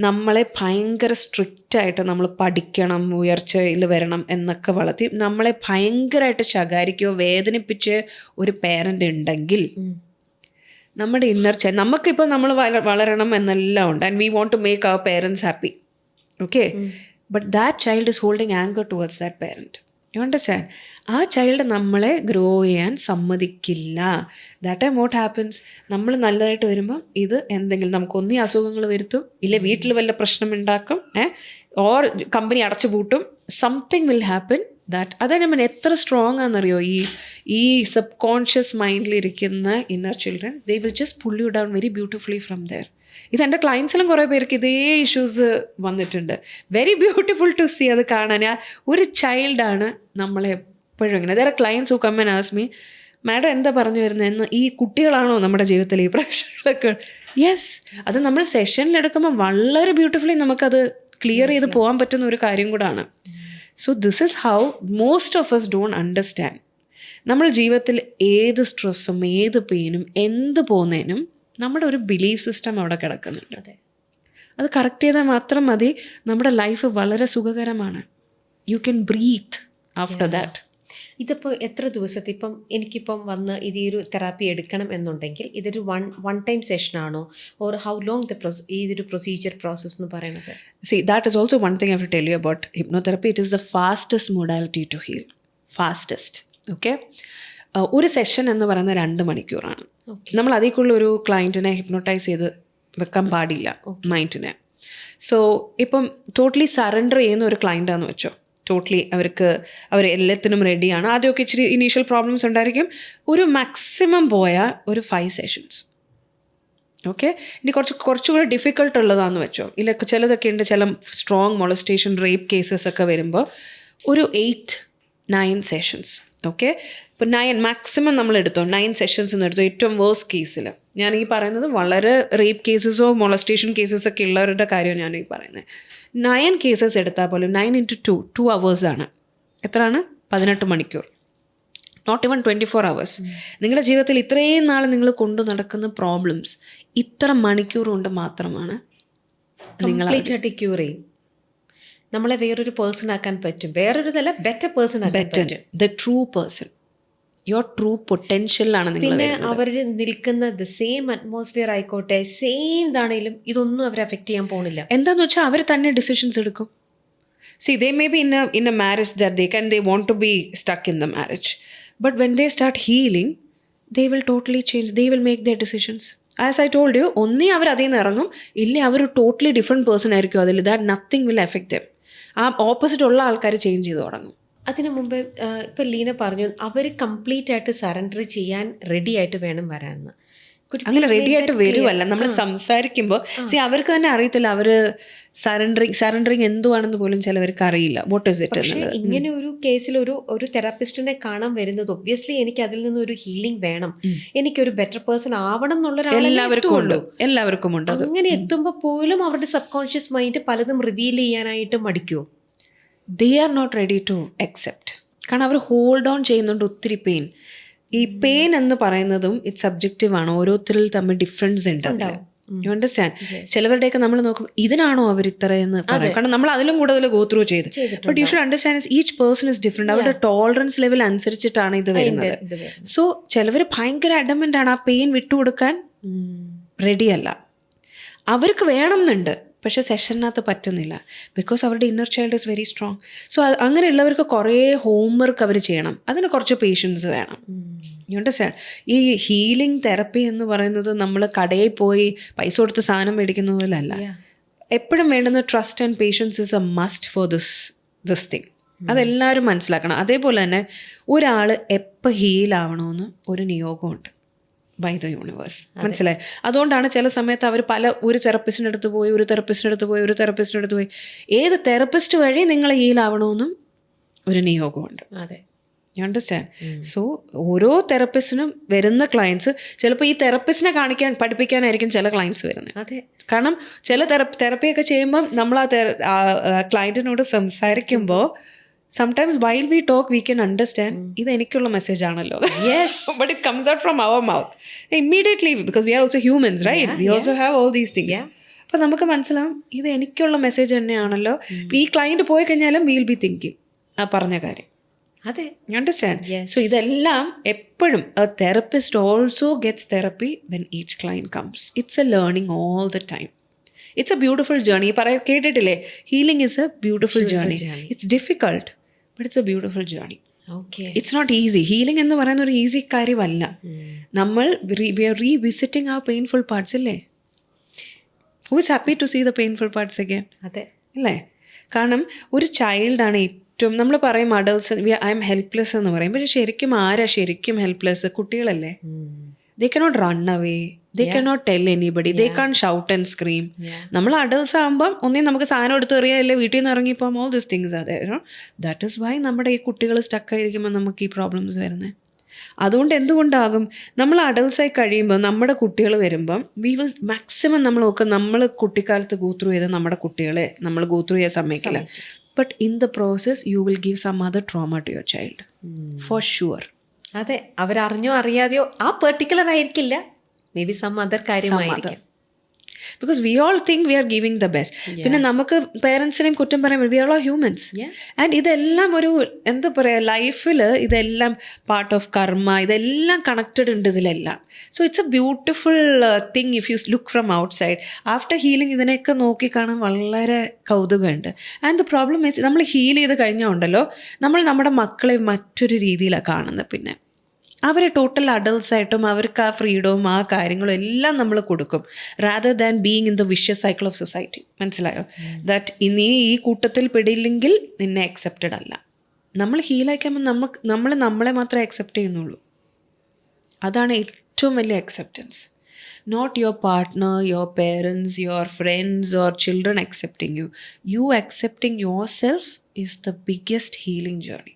നമ്മളെ ഭയങ്കര സ്ട്രിക്റ്റായിട്ട് നമ്മൾ പഠിക്കണം, ഉയർച്ചയിൽ വരണം എന്നൊക്കെ വളർത്തി നമ്മളെ ഭയങ്കരമായിട്ട് ശകാരിക്കുകയോ വേദനിപ്പിച്ച് ഒരു പേരൻ്റ് ഉണ്ടെങ്കിൽ നമ്മുടെ ഇന്നർ ചൈൽഡ്, നമുക്കിപ്പോൾ നമ്മൾ വളരണം എന്നെല്ലാം ഉണ്ട് and we want to make our parents happy. But that child is holding anchor towards that parent. You understand? ആ ചൈൽഡ് നമ്മളെ ഗ്രോ ചെയ്യാൻ സമ്മതിക്കില്ല. ദാറ്റ് ടൈം വാട്ട് ഹാപ്പൻസ്, നമ്മൾ നല്ലതായിട്ട് വരുമ്പം ഇത് എന്തെങ്കിലും നമുക്കൊന്നീ അസുഖങ്ങൾ വരുത്തും, ഇല്ലേ വീട്ടിൽ വല്ല പ്രശ്നം ഉണ്ടാക്കും, ഓർ കമ്പനി അടച്ചു പൂട്ടും. Something will happen that. അതാണ് ഞാൻ എത്ര സ്ട്രോങ് ആണെന്നറിയോ ഈ സബ് കോൺഷ്യസ് മൈൻഡിലിരിക്കുന്ന inner children. They will just pull you down very beautifully from there. ഇതെൻ്റെ ക്ലയൻസിലും കുറേ പേർക്ക് ഇതേ ഇഷ്യൂസ് വന്നിട്ടുണ്ട്. വെരി ബ്യൂട്ടിഫുൾ ടു സീ അത് കാണാൻ. ഒരു ചൈൽഡാണ് നമ്മളെ എപ്പോഴും ഇങ്ങനെ. വേറെ clients who come and ask me, madam എന്താ പറഞ്ഞു വരുന്നത് എന്ന്, ഈ കുട്ടികളാണോ നമ്മുടെ ജീവിതത്തിൽ ഈ പ്രശ്നങ്ങളൊക്കെ? യെസ്, അത് നമ്മൾ സെഷനിലെടുക്കുമ്പോൾ വളരെ ബ്യൂട്ടിഫുള്ളി നമുക്കത് ക്ലിയർ ചെയ്ത് പോകാൻ പറ്റുന്ന ഒരു കാര്യം കൂടാണ്. So this is how most of us don't understand. നമ്മൾ ജീവിതത്തിൽ ഏത് സ്ട്രെസ്സും ഏത് പെയിനും എന്ത് പോകുന്നതിനും നമ്മുടെ ഒരു ബിലീഫ് സിസ്റ്റം അവിടെ കിടക്കുന്നുണ്ട്. അതെ, അത് കറക്റ്റ് ചെയ്താൽ മാത്രം മതി. നമ്മുടെ ലൈഫ് വളരെ സുഖകരമാണ്. You can breathe after that. ഇതിപ്പോൾ എത്ര ദിവസത്തെ, ഇപ്പം എനിക്കിപ്പം വന്ന് ഇതൊരു തെറാപ്പി എടുക്കണം എന്നുണ്ടെങ്കിൽ ഇതൊരു വൺ ടൈം സെഷനാണോ, ഓർ ഹൗ ലോങ് ഇതൊരു പ്രൊസീജിയർ പ്രോസസ് എന്ന് പറയുന്നത്? See, that is also one thing I have to tell you about hypnotherapy. It is the fastest modality to heal. Fastest. Okay? ഒരു സെഷൻ എന്ന് പറയുന്നത് 2 മണിക്കൂറാണ്. നമ്മൾ അതേക്കുള്ള ഒരു ക്ലയൻറ്റിനെ ഹിപ്നോട്ടൈസ് ചെയ്ത് വെക്കാൻ പാടില്ല മൈൻഡിനെ. സോ ഇപ്പം ടോട്ടലി സറണ്ടർ ചെയ്യുന്ന ഒരു ക്ലയൻറ്റാന്ന് വെച്ചോ, ടോട്ടലി അവർ എല്ലാത്തിനും റെഡിയാണ്. ആദ്യമൊക്കെ ഇച്ചിരി ഇനീഷ്യൽ പ്രോബ്ലംസ് ഉണ്ടായിരിക്കും. ഒരു മാക്സിമം പോയാൽ ഒരു 5 സെഷൻസ് ഓക്കെ. ഇനി കുറച്ചുകൂടി ഡിഫിക്കൾട്ട് ഉള്ളതാണെന്ന് വെച്ചോ. ഇല്ല ചിലതൊക്കെ ഉണ്ട്, ചില സ്ട്രോങ് മൊളസ്റ്റേഷൻ റേപ്പ് കേസസ് ഒക്കെ വരുമ്പോൾ ഒരു 8-9 സെഷൻസ്. ഓക്കെ. ഇപ്പോൾ 9 മാക്സിമം നമ്മൾ എടുത്തോ, 9 സെഷൻസ് എന്ന് എടുത്തോ. ഏറ്റവും വേഴ്സ്റ്റ് കേസിൽ ഞാൻ ഈ പറയുന്നത് വളരെ റേപ്പ് കേസസോ മൊളസ്റ്റേഷൻ കേസസൊക്കെ ഉള്ളവരുടെ കാര്യമാണ് ഞാൻ ഈ പറയുന്നത്. 9 കേസസ് എടുത്താൽ പോലും 9 into 2 hours എത്രയാണ്? 18 മണിക്കൂർ. Not even 24 hours. നിങ്ങളുടെ ജീവിതത്തിൽ ഇത്രയും നാൾ നിങ്ങൾ കൊണ്ടു നടക്കുന്ന പ്രോബ്ലംസ് ഇത്ര മണിക്കൂർ കൊണ്ട് മാത്രമാണ് കംപ്ലീറ്റ് ആയിട്ട് ക്യൂർ ചെയ്യും. നമ്മളെ വേറൊരു പേഴ്സൺ ആക്കാൻ പറ്റും. വേറൊരുതല്ല, ബെറ്റർ പേഴ്സൺ ആക്കാൻ പറ്റും. The true person, your true പൊട്ടൻഷ്യലാണ് നിങ്ങൾ. പിന്നെ അവർ നിൽക്കുന്ന ദ സെയിം അറ്റ്മോസ്ഫിയർ ആയിക്കോട്ടെ, സെയിം ഇതാണെങ്കിലും ഇതൊന്നും അവരെ അഫക്റ്റ് ചെയ്യാൻ പോകുന്നില്ല. എന്താന്ന് വെച്ചാൽ അവർ തന്നെ ഡിസിഷൻസ് എടുക്കും. See, they may be in a marriage that they want to be stuck in the marriage. But when they start healing, they will totally change. They will make their decisions. As I told you, ഒന്നേ അവർ അതിൽ നിന്ന് ഇറങ്ങും, ഇല്ലേ അവർ totally different person ആയിരിക്കും അതിൽ. That nothing will effect dum. ആ opposite ഉള്ള ആൾക്കാർ ചേഞ്ച് ചെയ്ത് തുടങ്ങും. അതിനു മുമ്പ് ഇപ്പം ലീന പറഞ്ഞു അവർ കംപ്ലീറ്റ് ആയിട്ട് സറണ്ടർ ചെയ്യാൻ റെഡി ആയിട്ട് വേണം വരാമെന്ന്. അങ്ങനെ റെഡി ആയിട്ട് വരുമല്ല, നമ്മൾ സംസാരിക്കുമ്പോൾ അവർക്ക് തന്നെ അറിയത്തില്ല അവർ സറണ്ടറിങ് എന്തുവാണെന്ന് പോലും ചിലവർക്ക് അറിയില്ല. വാട്ട് ഇസ് ഇറ്റ് എന്നുള്ളത്. ഇങ്ങനെ ഒരു കേസിൽ ഒരു തെറാപ്പിസ്റ്റിനെ കാണാൻ വരുന്നത് ഒബ്വിയസ്ലി എനിക്ക് അതിൽ നിന്ന് ഒരു ഹീലിംഗ് വേണം, എനിക്കൊരു ബെറ്റർ പേഴ്സൺ ആവണം എന്നുള്ള എല്ലാവർക്കും ഉണ്ട്. അങ്ങനെ എത്തുമ്പോൾ പോലും അവരുടെ സബ് കോൺഷ്യസ് മൈൻഡ് പലതും റിവീൽ ചെയ്യാനായിട്ട് മടിക്കുമോ? They are not ready to accept. കാരണം അവർ ഹോൾഡ് ഓൺ ചെയ്യുന്നുണ്ട് ഒത്തിരി പെയിൻ. ഈ പെയിൻ എന്ന് പറയുന്നതും ഇറ്റ് സബ്ജക്റ്റീവ് ആണ്. ഓരോരുത്തരിൽ തമ്മിൽ ഡിഫറൻസ് ഉണ്ട്. You understand? ചിലവരുടെയൊക്കെ നമ്മൾ നോക്കും ഇതിനാണോ അവർ ഇത്രയെന്ന് പറയും. കാരണം നമ്മൾ അതിലും കൂടുതൽ ഗോ ത്രൂ ചെയ്ത്. But you should understand each person is different. അവരുടെ ടോളറൻസ് ലെവൽ അനുസരിച്ചിട്ടാണ് ഇത് വരുന്നത്. സോ ചിലവർ ഭയങ്കര അഡമന്റ് ആണ്, ആ പെയിൻ വിട്ടുകൊടുക്കാൻ റെഡിയല്ല. അവർക്ക് വേണമെന്നുണ്ട്, പക്ഷെ സെഷനകത്ത് പറ്റുന്നില്ല. ബിക്കോസ് അവരുടെ inner child is very strong. So അങ്ങനെയുള്ളവർക്ക് കുറേ ഹോംവർക്ക് അവർ ചെയ്യണം. അതിന് കുറച്ച് പേഷ്യൻസ് വേണം. You understand? ഈ ഹീലിംഗ് തെറപ്പി എന്ന് പറയുന്നത് നമ്മൾ കടയിൽ പോയി പൈസ കൊടുത്ത് സാധനം മേടിക്കുന്നതിലല്ല. എപ്പോഴും വേണ്ടുന്ന trust and patience is a must for this thing. അതെല്ലാവരും മനസ്സിലാക്കണം. അതേപോലെ തന്നെ ഒരാൾ എപ്പോൾ ഹീലാവണമെന്ന് ഒരു നിയോഗമുണ്ട് ബൈ ദ യൂണിവേഴ്സ്. മനസ്സിലായി? അതുകൊണ്ടാണ് ചില സമയത്ത് അവർ ഒരു തെറപ്പിസ്റ്റിൻ്റെ അടുത്ത് പോയി ഏത് തെറപ്പിസ്റ്റ് വഴി നിങ്ങൾ ഹീലാവണമെന്നും ഒരു നിയോഗമുണ്ട്. അതെ, യു അണ്ടർസ്റ്റാൻഡ്? സോ ഓരോ തെറപ്പിസ്റ്റിനും വരുന്ന ക്ലയൻസ് ചിലപ്പോൾ ഈ തെറപ്പിസ്റ്റിനെ പഠിപ്പിക്കാനായിരിക്കും ചില ക്ലയൻസ് വരുന്നത്. അതെ. കാരണം ചില തെറപ്പിയൊക്കെ ചെയ്യുമ്പം നമ്മൾ ആ ക്ലയൻറ്റിനോട് സംസാരിക്കുമ്പോൾ sometimes while we talk we can understand ഇത് എനിക്കുള്ള മെസ്സേജ് ആണല്ലോ. Yes. But it comes out from our mouth immediately because we are also humans, right? We also have all these things. അപ്പോൾ നമുക്ക് മനസ്സിലാവും ഇത് എനിക്കുള്ള മെസ്സേജ് തന്നെയാണല്ലോ. ഈ ക്ലയൻറ്റ് പോയി കഴിഞ്ഞാലും we will be thinking ആ പറഞ്ഞ കാര്യം. അതെ, you understand? So ഇതെല്ലാം എപ്പോഴും a therapist also gets therapy when each client comes. It's a learning all the time. It's a beautiful journey. കേട്ടിട്ടില്ലേ, healing is a beautiful journey. It's difficult, but it's a beautiful journey. Okay. It's not easy. Healing എന്ന് പറയുന്ന ഒരു easy കാര്യമല്ല. നമ്മൾ we are revisiting our painful parts അല്ലേ? Who is happy to see the painful parts again? അതെ അല്ലേ? കാരണം ഒരു ചൈൽഡാണ് ഏറ്റവും, നമ്മൾ പറയും അഡൾട്ട്സ് ഐ എം ഹെൽപ്ലെസ് എന്ന് പറയും. പക്ഷെ ശരിക്കും ഹെൽപ്ലെസ് കുട്ടികളല്ലേ. They cannot run away. They cannot tell anybody. They can't shout and scream. നമ്മൾ അഡൾട്ട്സ് ആകുമ്പം ഒന്നേ നമുക്ക് സാധനം എടുത്ത് എറിയാല്ലേ, വീട്ടിൽ നിന്ന് ഇറങ്ങിയപ്പം all these things are there. That is why നമ്മുടെ ഈ കുട്ടികൾ സ്റ്റക്കായിരിക്കുമ്പോൾ നമുക്ക് ഈ പ്രോബ്ലംസ് വരുന്നത്. അതുകൊണ്ട് എന്തുകൊണ്ടാകും നമ്മൾ അഡൾട്ട്സായി കഴിയുമ്പോൾ നമ്മുടെ കുട്ടികൾ വരുമ്പം വി വിൽ മാക്സിമം നമ്മൾ നോക്കുക, നമ്മൾ കുട്ടിക്കാലത്ത് ഗോ ത്രൂ ചെയ്ത് നമ്മുടെ കുട്ടികളെ നമ്മൾ ഗോ ത്രൂ ചെയ്യാൻ സമ്മതിക്കില്ല. But in the process you will give some other trauma to your child for sure. അതെ, അവരറിഞ്ഞോ അറിയാതെയോ ആ പെർട്ടിക്കുലർ ആയിരിക്കില്ല, മേ ബി സം അതർ കാര്യമായിരിക്കും. Because we all think we are giving the best. പിന്നെ നമുക്ക് പേരൻസിനെയും കുറ്റം പറയാൻ we are all humans. And ഇതെല്ലാം ഒരു എന്താ പറയുക, ലൈഫിൽ ഇതെല്ലാം പാർട്ട് ഓഫ് കർമ്മ, ഇതെല്ലാം കണക്റ്റഡ് ഉണ്ട് ഇതിലെല്ലാം. So it's A beautiful thing if you look from out side. After healing ഇതിനെയൊക്കെ നോക്കിക്കാണാൻ വളരെ കൗതുകമുണ്ട്. ആൻഡ് ദ പ്രോബ്ലം മീൻസ് നമ്മൾ ഹീൽ ചെയ്ത് കഴിഞ്ഞാൽ ഉണ്ടല്ലോ, നമ്മൾ നമ്മുടെ മക്കളെ മറ്റൊരു രീതിയിലാണ് കാണുന്നത്. പിന്നെ അവരെ ടോട്ടൽ അഡൾട്ട്സായിട്ടും അവർക്ക് ആ ഫ്രീഡവും ആ കാര്യങ്ങളും എല്ലാം നമ്മൾ കൊടുക്കും, rather than being in the vicious cycle of society. മനസ്സിലായോ? ദാറ്റ് നീ ഈ കൂട്ടത്തിൽ പെടില്ലെങ്കിൽ നിന്നെ അക്സെപ്റ്റഡ് അല്ല. നമ്മൾ ഹീലാക്കുമ്പോൾ നമ്മൾ നമ്മളെ മാത്രമേ അക്സെപ്റ്റ് ചെയ്യുന്നുള്ളൂ. അതാണ് ഏറ്റവും വലിയ acceptance. Not your partner, your parents, your friends or children accepting you. You accepting yourself is the biggest healing journey.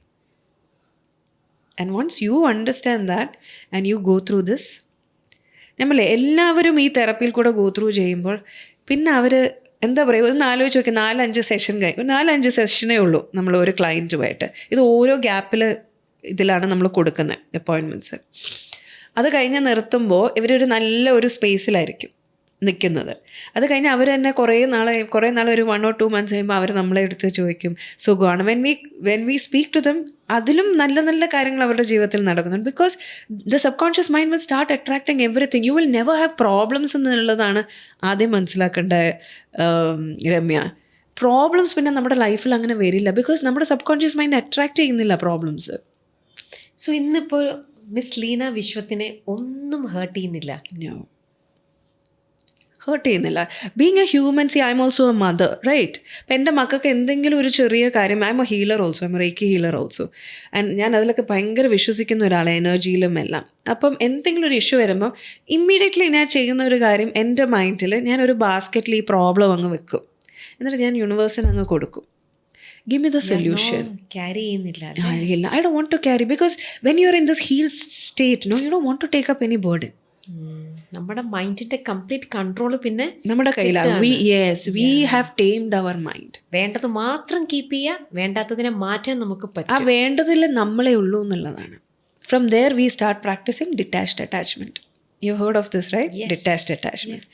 And once you understand that and you go through this, നമ്മളെ എല്ലാവരും ഈ തെറപ്പിയിൽ കൂടെ go through ചെയ്യുമ്പോൾ പിന്നെ അവർ എന്താ പറയുക, ഒന്ന് ആലോചിച്ച് നോക്കി 4-5 സെഷൻ കഴിഞ്ഞു, 4-5 സെഷനേ ഉള്ളൂ നമ്മൾ ഒരു ക്ലയൻറ്റുമായിട്ട്. ഇത് ഓരോ ഗ്യാപ്പിൽ ഇതിലാണ് നമ്മൾ കൊടുക്കുന്നത് അപ്പോയിൻമെൻറ്റ്സ്. അത് കഴിഞ്ഞ് നിർത്തുമ്പോൾ ഇവരൊരു നല്ല ഒരു സ്പേസിലായിരിക്കും നിൽക്കുന്നത്. അത് കഴിഞ്ഞ് അവർ തന്നെ കുറേ നാൾ ഒരു 1 or 2 months കഴിയുമ്പോൾ അവർ നമ്മളെ എടുത്ത് ചോദിക്കും സുഖമാണ്. When we speak to them അതിലും നല്ല നല്ല കാര്യങ്ങൾ അവരുടെ ജീവിതത്തിൽ നടക്കുന്നുണ്ട്. Because the subconscious mind will start attracting everything. You will never have problems എന്നുള്ളതാണ് ആദ്യം മനസ്സിലാക്കേണ്ട രമ്യ. പ്രോബ്ലംസ് പിന്നെ നമ്മുടെ ലൈഫിൽ അങ്ങനെ വരില്ല. ബിക്കോസ് നമ്മുടെ സബ് കോൺഷ്യസ് മൈൻഡ് അട്രാക്ട് ചെയ്യുന്നില്ല പ്രോബ്ലംസ്. സോ ഇന്നിപ്പോൾ മിസ് ലീന വിശ്വത്തിനെ ഒന്നും ഹേർട്ട് ചെയ്യുന്നില്ല. ഹേർട്ട് ചെയ്യുന്നില്ല. Being a human, see I'm also a mother, right? അപ്പം എൻ്റെ മക്കൾക്ക് എന്തെങ്കിലും ഒരു ചെറിയ കാര്യം, I M a healer also, I'm reiki healer also. And ഞാൻ അതിലൊക്കെ ഭയങ്കര വിശ്വസിക്കുന്ന ഒരാളെ, എനർജിയിലും എല്ലാം. അപ്പം എന്തെങ്കിലും ഒരു ഇഷ്യൂ വരുമ്പം ഇമ്മീഡിയറ്റ്ലി ഞാൻ ചെയ്യുന്ന ഒരു കാര്യം, എൻ്റെ മൈൻഡിൽ ഞാനൊരു ബാസ്ക്കറ്റിൽ ഈ പ്രോബ്ലം അങ്ങ് വെക്കും, എന്നിട്ട് ഞാൻ യൂണിവേഴ്സിന് അങ്ങ് കൊടുക്കും. Give me the solution. Carry ചെയ്യുന്നില്ല. I don't want to carry, because when you're in this healed state, no, you don't want to take up any burden. നമ്മുടെ മൈൻഡിന്റെ കംപ്ലീറ്റ് കൺട്രോൾ പിന്നെ നമ്മുടെ കയ്യിലാണ്. We have tamed our mind. വേണ്ടത് മാത്രം keep ചെയ്യുക, വേണ്ടാത്തതിനെ മാറ്റാൻ നമുക്ക് ആ പറ്റും. വേണ്ടതിൽ നമ്മളെ ഉള്ളൂ എന്നുള്ളതാണ്. From there we start practicing detached attachment. You heard of this, right? Yes. Detached attachment.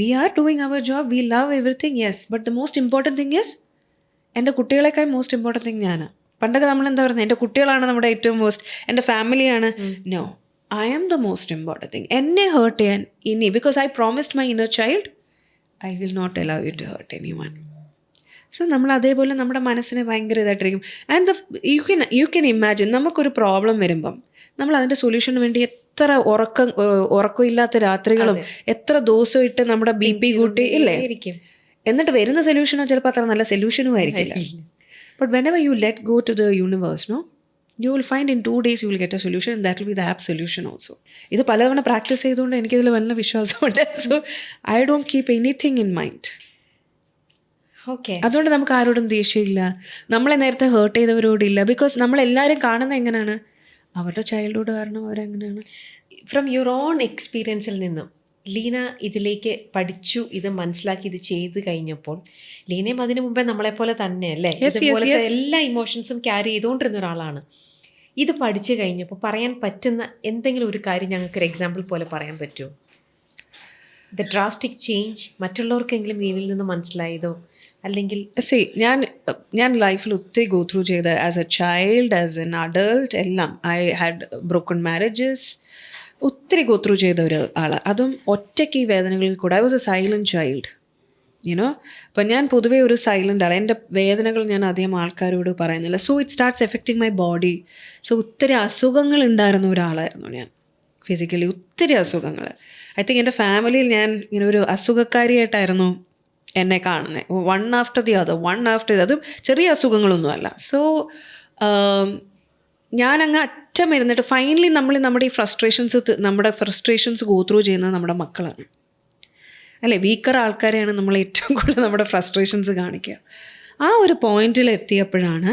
We are doing our job, we love everything, yes, but the most important thing is എൻ്റെ കുട്ടികളെക്കാൾ most important thing ഞാൻ. പണ്ടൊക്കെ നമ്മൾ എന്താ പറയുന്നത്, എൻ്റെ കുട്ടികളാണ് നമ്മുടെ ഏറ്റവും മോസ്റ്റ്, എൻ്റെ ഫാമിലിയാണ്. No, I am the most important thing. എന്നെ ഹേർട്ട് ചെയ്യാൻ ഇനി, because I promised my inner child I will not allow you to hurt anyone. So നമ്മൾ അതേപോലെ നമ്മുടെ മനസ്സിനെ ഭയങ്കര ഇതായിട്ടിരിക്കും. ആൻഡ് യു ക്യാൻ ഇമാജിൻ, നമുക്കൊരു പ്രോബ്ലം വരുമ്പം നമ്മൾ അതിൻ്റെ സൊല്യൂഷന് വേണ്ടി എത്ര ഉറക്കമില്ലാത്ത രാത്രികളും എത്ര ദിവസം ഇട്ട് നമ്മുടെ BP കൂട്ടി ഇല്ലേ, എന്നിട്ട് വരുന്ന സൊല്യൂഷനോ ചിലപ്പോൾ അത്ര നല്ല സൊല്യൂഷനും ആയിരിക്കില്ല. But whenever you let go to the universe, no, you will find in 2 days you will get a solution, and that will be the app solution also. ഇത് പലതവണ പ്രാക്ടീസ് ചെയ്തുകൊണ്ട് എനിക്കിതിൽ നല്ല വിശ്വാസമുണ്ട്. So I don't keep anything in mind. Okay, അതുകൊണ്ട് നമുക്ക് ആരോടും ദേഷ്യമില്ല, നമ്മളെ നേരത്തെ ഹേർട്ട് ചെയ്തവരോടില്ല. ബിക്കോസ് നമ്മളെല്ലാവരും കാണുന്നത് എങ്ങനെയാണ്, അവരുടെ ചൈൽഡ്ഹുഡ് കാരണം അവരെങ്ങനെയാണ്. ഫ്രം യുവർ ഓൺ എക്സ്പീരിയൻസിൽ നിന്നും ലീന ഇതിലേക്ക് പഠിച്ചു, ഇത് മനസ്സിലാക്കി, ഇത് ചെയ്ത് കഴിഞ്ഞപ്പോൾ, ലീനയും അതിനു മുമ്പേ നമ്മളെപ്പോലെ തന്നെയല്ലേ, ഇതുപോലത്തെ എല്ലാ ഇമോഷൻസും ക്യാരി ചെയ്തുകൊണ്ടിരുന്ന ഒരാളാണ്. ഇത് പഠിച്ചു കഴിഞ്ഞപ്പോൾ പറയാൻ പറ്റുന്ന എന്തെങ്കിലും ഒരു കാര്യം ഞങ്ങൾക്കൊരു എക്സാമ്പിൾ പോലെ പറയാൻ പറ്റുമോ? ദ ഡ്രാസ്റ്റിക് ചേഞ്ച് മറ്റുള്ളവർക്കെങ്കിലും ലീനിൽ നിന്ന് മനസ്സിലായതോ, അല്ലെങ്കിൽ ഞാൻ ലൈഫിൽ ഒത്തിരി ഗോ ത്രൂ ചെയ്ത, as a child, as an adult, എല്ലാം. ഐ ഹാഡ് ബ്രോക്കൺ മാരേജസ്, ഒത്തിരി ഗോ ത്രൂ ചെയ്ത ഒരു ആളാണ്. അതും ഒറ്റയ്ക്ക് ഈ വേദനകളിൽ കൂടെ. I was A silent child, you know. അപ്പം ഞാൻ പൊതുവേ ഒരു സൈലൻ്റ് ആണ്. എൻ്റെ വേദനകൾ ഞാൻ അധികം ആൾക്കാരോട് പറയുന്നില്ല. So it starts affecting my body. So ഒത്തിരി അസുഖങ്ങൾ ഉണ്ടായിരുന്ന ഒരാളായിരുന്നു ഞാൻ, ഫിസിക്കലി ഒത്തിരി അസുഖങ്ങൾ. ഐ തിങ്ക് എൻ്റെ ഫാമിലിയിൽ ഞാൻ ഇങ്ങനെ ഒരു അസുഖക്കാരിയായിട്ടായിരുന്നു എന്നെ കാണുന്നത്. One after the other. അതും ചെറിയ അസുഖങ്ങളൊന്നുമല്ല. സോ ഞാനങ്ങ് അറ്റം ഇരുന്നിട്ട് ഫൈനലി നമ്മുടെ ഈ നമ്മുടെ ഫ്രസ്ട്രേഷൻസ് ഗോ ത്രൂ ചെയ്യുന്നത് നമ്മുടെ മക്കളാണ്, അല്ലേ? വീക്കർ ആൾക്കാരെയാണ് നമ്മൾ ഏറ്റവും കൂടുതൽ നമ്മുടെ ഫ്രസ്ട്രേഷൻസ് കാണിക്കുക. ആ ഒരു പോയിന്റിൽ എത്തിയപ്പോഴാണ്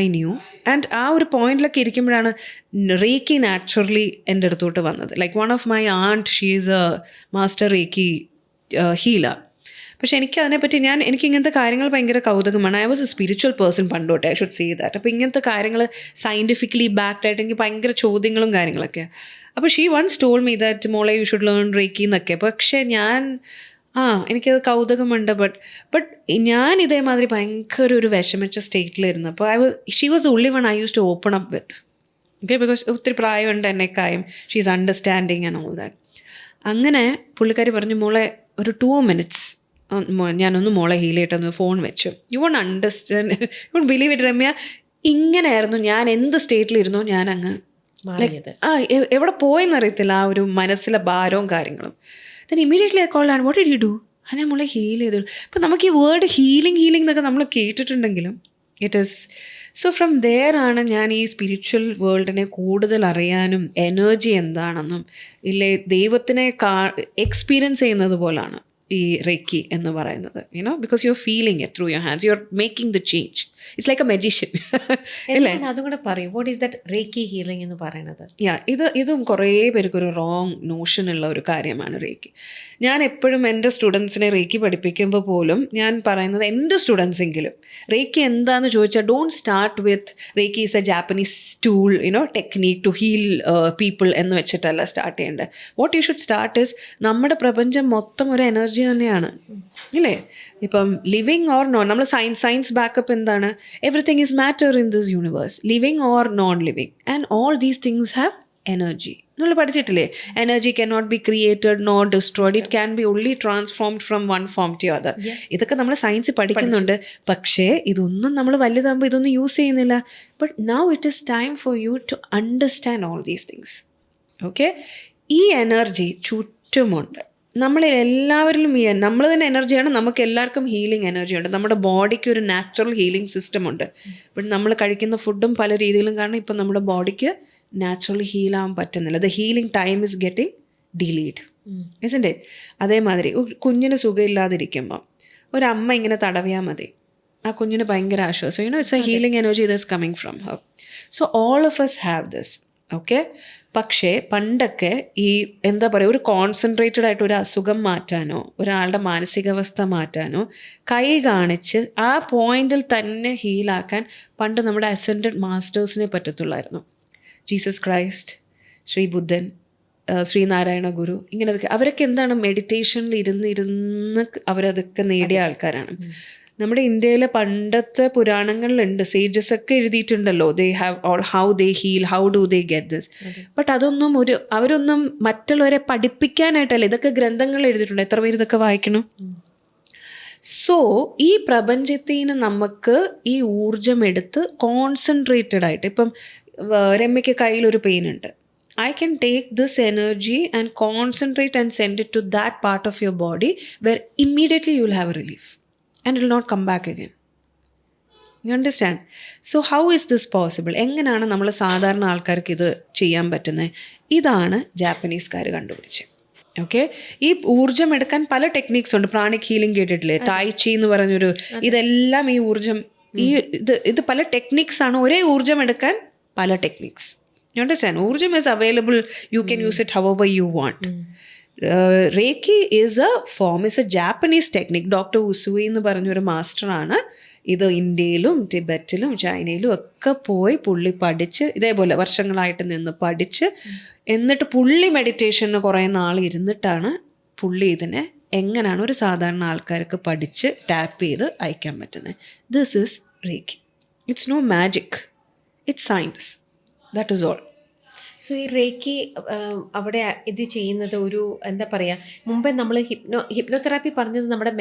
ഐ ന്യൂ. ആൻഡ് ആ ഒരു പോയിന്റിലൊക്കെ ഇരിക്കുമ്പോഴാണ് റേക്കി നാച്ചുറലി എൻ്റെ അടുത്തോട്ട് വന്നത്. Like one of my aunt, she is a master reiki healer. പക്ഷേ എനിക്ക് അതിനെപ്പറ്റി എനിക്ക് ഇങ്ങനത്തെ കാര്യങ്ങൾ ഭയങ്കര കൗതുകമാണ്. I was a spiritual person പണ്ടോട്ടെ, ഐ ഷുഡ് സേ ദാറ്റ്. അപ്പോൾ ഇങ്ങനത്തെ കാര്യങ്ങൾ സയൻറ്റിഫിക്കലി ബാക്ക്ഡ് ആയിട്ട് എനിക്ക് ഭയങ്കര ചോദ്യങ്ങളും കാര്യങ്ങളൊക്കെ. അപ്പോൾ she once told me that മോളെ യു ഷുഡ് ലേൺ റേക്കി എന്നൊക്കെ. പക്ഷേ എനിക്കത് കൗതുകമുണ്ട്. ബട്ട് ഞാൻ ഇതേമാതിരി ഭയങ്കര ഒരു വിഷമിച്ച സ്റ്റേറ്റിലിരുന്നു. അപ്പോൾ she was only one I use to open up with. Okay, because ഒത്തിരി പ്രായമുണ്ട് എന്നെക്കായും. She is understanding and all that. അങ്ങനെ പുള്ളിക്കാരി പറഞ്ഞു, മോളെ ഒരു 2 minutes ഞാനൊന്ന് മോളെ ഹീൽ ചെയ്തിട്ടൊന്ന് ഫോൺ വെച്ചു. You won't understand, you won't believe it Ramya. ഇങ്ങനെയായിരുന്നു ഞാൻ എന്ത് സ്റ്റേറ്റിലിരുന്നോ ഞാൻ അങ്ങ് എവിടെ പോയെന്നറിയത്തില്ല, ആ ഒരു മനസ്സിലെ ഭാരവും കാര്യങ്ങളും. Then immediately I called and what did you do? ഞാൻ മോളെ ഹീൽ ചെയ്തു. അപ്പം നമുക്ക് ഈ വേർഡ് ഹീലിംഗ് എന്നൊക്കെ നമ്മൾ കേട്ടിട്ടുണ്ടെങ്കിലും it is so from there ആണ് ഞാൻ ഈ സ്പിരിച്വൽ വേൾഡിനെ കൂടുതൽ അറിയാനും എനർജി എന്താണെന്നും ഇല്ലേ ദൈവത്തിനെ എക്സ്പീരിയൻസ് ചെയ്യുന്നത് പോലാണ് ഈ റേക്കി എന്ന് പറയുന്നത്. Because you are feeling it through your hands, you are making the change. It's like A magician. അതും കൂടെ പറയും, what is that reiki healing എന്ന് പറയുന്നത്? ഇതും കുറേ പേർക്ക് ഒരു റോങ് നോഷൻ ഉള്ള ഒരു കാര്യമാണ് റേക്കി. ഞാൻ എപ്പോഴും എൻ്റെ സ്റ്റുഡൻസിനെ റേക്കി പഠിപ്പിക്കുമ്പോൾ പോലും ഞാൻ പറയുന്നത്, എൻ്റെ സ്റ്റുഡൻസെങ്കിലും റേക്കി എന്താണെന്ന് ചോദിച്ചാൽ don't start with reiki is a Japanese tool technique to heal people എന്ന് വെച്ചിട്ടല്ല സ്റ്റാർട്ട് ചെയ്യേണ്ടത്. What you should start is, നമ്മുടെ പ്രപഞ്ചം മൊത്തം ഒരു എനർജി തന്നെയാണ് ഇല്ലേ? ഇപ്പം ലിവിങ് ഓർ നോൺ, നമ്മൾ സയൻസ് ബാക്കപ്പ് എന്താണ്? Everything is matter in this universe, living or non living, and all these things have energy. നമ്മൾ പഠിച്ചിട്ടില്ലേ? Energy can not be created nor destroyed, it can be only transformed from one form to other. ഇതൊക്കെ നമ്മൾ science പഠിക്കുന്നുണ്ട്, പക്ഷേ ഇതൊന്നും നമ്മൾ വലുതാകുമ്പോൾ ഇതൊന്നും യൂസ് ചെയ്യുന്നില്ല. But now it is time for you to understand all these things. Okay, ഈ എനർജി ചുറ്റുമുണ്ട് നമ്മളിൽ എല്ലാവരിലും. നമ്മൾ തന്നെ എനർജിയാണ്, നമുക്ക് എല്ലാവർക്കും ഹീലിംഗ് എനർജി ഉണ്ട്. നമ്മുടെ ബോഡിക്ക് ഒരു നാച്ചുറൽ ഹീലിംഗ് സിസ്റ്റം ഉണ്ട്. ബട്ട് നമ്മൾ കഴിക്കുന്ന ഫുഡും പല രീതിയിലും കാരണം ഇപ്പം നമ്മുടെ ബോഡിക്ക് നാച്ചുറലി ഹീലാവാൻ പറ്റുന്നില്ല. The healing time is getting delayed, isn't it? അതേമാതിരി കുഞ്ഞിന് സുഖമില്ലാതിരിക്കുമ്പം ഒരമ്മ ഇങ്ങനെ തടവിയാൽ മതി, ആ കുഞ്ഞിന് ഭയങ്കര ആശ്വാസം. It's A healing energy that's coming from her. So all of us have this. Okay, പക്ഷേ പണ്ടൊക്കെ ഈ എന്താ പറയുക, ഒരു കോൺസെൻട്രേറ്റഡ് ആയിട്ട് ഒരു അസുഖം മാറ്റാനോ ഒരാളുടെ മാനസികാവസ്ഥ മാറ്റാനോ കൈ കാണിച്ച് ആ പോയിന്റിൽ തന്നെ ഹീലാക്കാൻ പണ്ട് നമ്മുടെ അസെൻഡഡ് മാസ്റ്റേഴ്സിനെ പറ്റത്തുള്ളായിരുന്നു. ജീസസ് ക്രൈസ്റ്റ്, ശ്രീ ബുദ്ധൻ, ശ്രീനാരായണ ഗുരു, ഇങ്ങനെയൊക്കെ അവരൊക്കെ എന്താണ് മെഡിറ്റേഷനിൽ ഇരുന്ന് അവരതൊക്കെ നേടിയ ആൾക്കാരാണ്. നമ്മുടെ ഇന്ത്യയിലെ പണ്ടത്തെ പുരാണങ്ങളിലുണ്ട്, സേജസ് ഒക്കെ എഴുതിയിട്ടുണ്ടല്ലോ, they have all how they heal, how do they get this. But അതൊന്നും അവരൊന്നും മറ്റുള്ളവരെ പഠിപ്പിക്കാനായിട്ടല്ല, ഇതൊക്കെ ഗ്രന്ഥങ്ങൾ എഴുതിയിട്ടുണ്ട്. എത്ര പേര് ഇതൊക്കെ വായിക്കണം? സോ ഈ പ്രപഞ്ചത്തിന് നമുക്ക് ഈ ഊർജം എടുത്ത് കോൺസെൻട്രേറ്റഡ് ആയിട്ട്, ഇപ്പം രമ്യയ്ക്ക് കയ്യിലൊരു പെയിൻ ഉണ്ട്, I can take this energy and concentrate and send it to that part of your body where immediately you will have a relief and it will not come back again. You understand? So how is this possible? എങ്ങനെയാണ് നമ്മൾ സാധാരണ ആൾക്കാർക്ക് ഇത് ചെയ്യാൻ പറ്റുന്നത്? ഇതാണ് ജാപ്പനീസുകാർ കണ്ടുപിടിച്ചത്. Okay, ഈ ഊർജം എടുക്കാൻ പല ടെക്നിക്സ് ഉണ്ട്. പ്രാണിക് ഹീലിംഗ് കേട്ടിട്ടില്ലേ? തായ്ചി എന്ന് പറഞ്ഞൊരു, ഇതെല്ലാം ഈ ഊർജം, ഇത് പല ടെക്നിക്സ് ആണ്. ഒരേ ഊർജം എടുക്കാൻ പല techniques. You understand? Urjam is available. You can use it however you want. Reiki is a form, is a Japanese technique. Doctor Usui എന്ന് പറഞ്ഞൊരു മാസ്റ്ററാണ് ഇത് ഇന്ത്യയിലും ടിബറ്റിലും ചൈനയിലും ഒക്കെ പോയി പുള്ളി പഠിച്ച്, ഇതേപോലെ വർഷങ്ങളായിട്ട് നിന്ന് പഠിച്ച്, എന്നിട്ട് പുള്ളി മെഡിറ്റേഷന് കുറേ നാൾ ഇരുന്നിട്ടാണ് പുള്ളി ഇതിനെ എങ്ങനെയാണ് ഒരു സാധാരണ ആൾക്കാർക്ക് പഠിച്ച് ടാപ്പ് ചെയ്ത് അയക്കാൻ പറ്റുന്നത്. This is reiki. It's no magic, it's science. That is all. So ഈ റേക്കി അവിടെ ഇത് ചെയ്യുന്നത് ഒരു എന്താ പറയുക, മുമ്പേ നമ്മൾ ഹിപ്നോതെറാപ്പി പറഞ്ഞത് നമ്മുടെ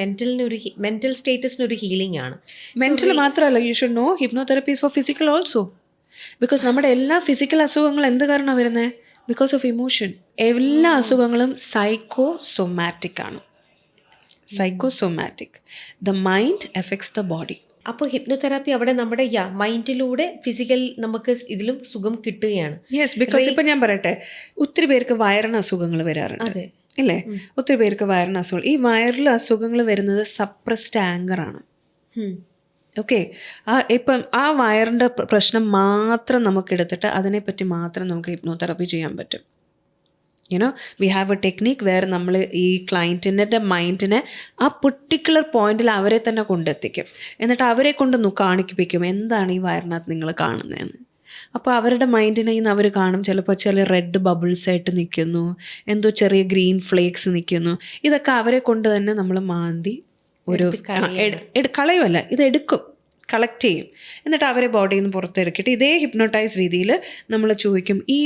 മെൻ്റൽ സ്റ്റേറ്റസിന് ഒരു ഹീലിംഗ് ആണ്. മെൻ്റൽ മാത്രമല്ല, you should no hypnotherapy is for physical also. Because നമ്മുടെ എല്ലാ ഫിസിക്കൽ അസുഖങ്ങളും എന്ത് കാരണമാണ് വരുന്നത്? Because of emotion. എല്ലാ അസുഖങ്ങളും സൈക്കോസൊമാറ്റിക് ആണ്. Psychosomatic. The mind effects the body. അപ്പോൾ ഹിപ്നോതെറാപ്പി അവിടെ നമ്മുടെ മൈൻഡിലൂടെ ഫിസിക്കൽ നമുക്ക് ഇതിലും സുഖം കിട്ടുകയാണ്. യെസ്, ബിക്കോസ് ഇപ്പം ഞാൻ പറയട്ടെ, ഒത്തിരി പേർക്ക് വയറിന് അസുഖങ്ങൾ വരാറുണ്ട് ഇല്ലേ? ഒത്തിരി പേർക്ക് വയറിന് അസുഖങ്ങൾ. ഈ വയറിൽ അസുഖങ്ങൾ വരുന്നത് സപ്രസ്ഡ് ആങ്കർ ആണ്. ഓക്കെ, ഇപ്പം ആ വയറിൻ്റെ പ്രശ്നം മാത്രം നമുക്കെടുത്തിട്ട് അതിനെപ്പറ്റി മാത്രം നമുക്ക് ഹിപ്നോതെറാപ്പി ചെയ്യാൻ പറ്റും. We have a technique where നമ്മൾ ഈ ക്ലയൻറ്റിൻ്റെ മൈൻഡിനെ ആ പെർട്ടിക്കുലർ പോയിന്റിൽ അവരെ തന്നെ കൊണ്ടെത്തിക്കും. എന്നിട്ട് അവരെ കൊണ്ട് കാണിപ്പിക്കും എന്താണ് ഈ വയറിനകത്ത് നിങ്ങൾ കാണുന്നതെന്ന്. അപ്പോൾ അവരുടെ മൈൻഡിനെ ഇന്ന് അവർ കാണും, ചിലപ്പോൾ ചില റെഡ് ബബിൾസ് ആയിട്ട് നിൽക്കുന്നു, എന്തോ ചെറിയ ഗ്രീൻ ഫ്ലേക്സ് നിൽക്കുന്നു. ഇതൊക്കെ അവരെ കൊണ്ട് തന്നെ നമ്മൾ മാന്തി ഒരു കളയുമല്ല, ഇതെടുക്കും, കളക്ട് ചെയ്യും. എന്നിട്ട് അവരെ ബോഡിയിൽ നിന്ന് പുറത്തെടുക്കിയിട്ട് ഇതേ ഹിപ്നോട്ടൈസ് രീതിയിൽ നമ്മൾ ചോദിക്കും, ഈ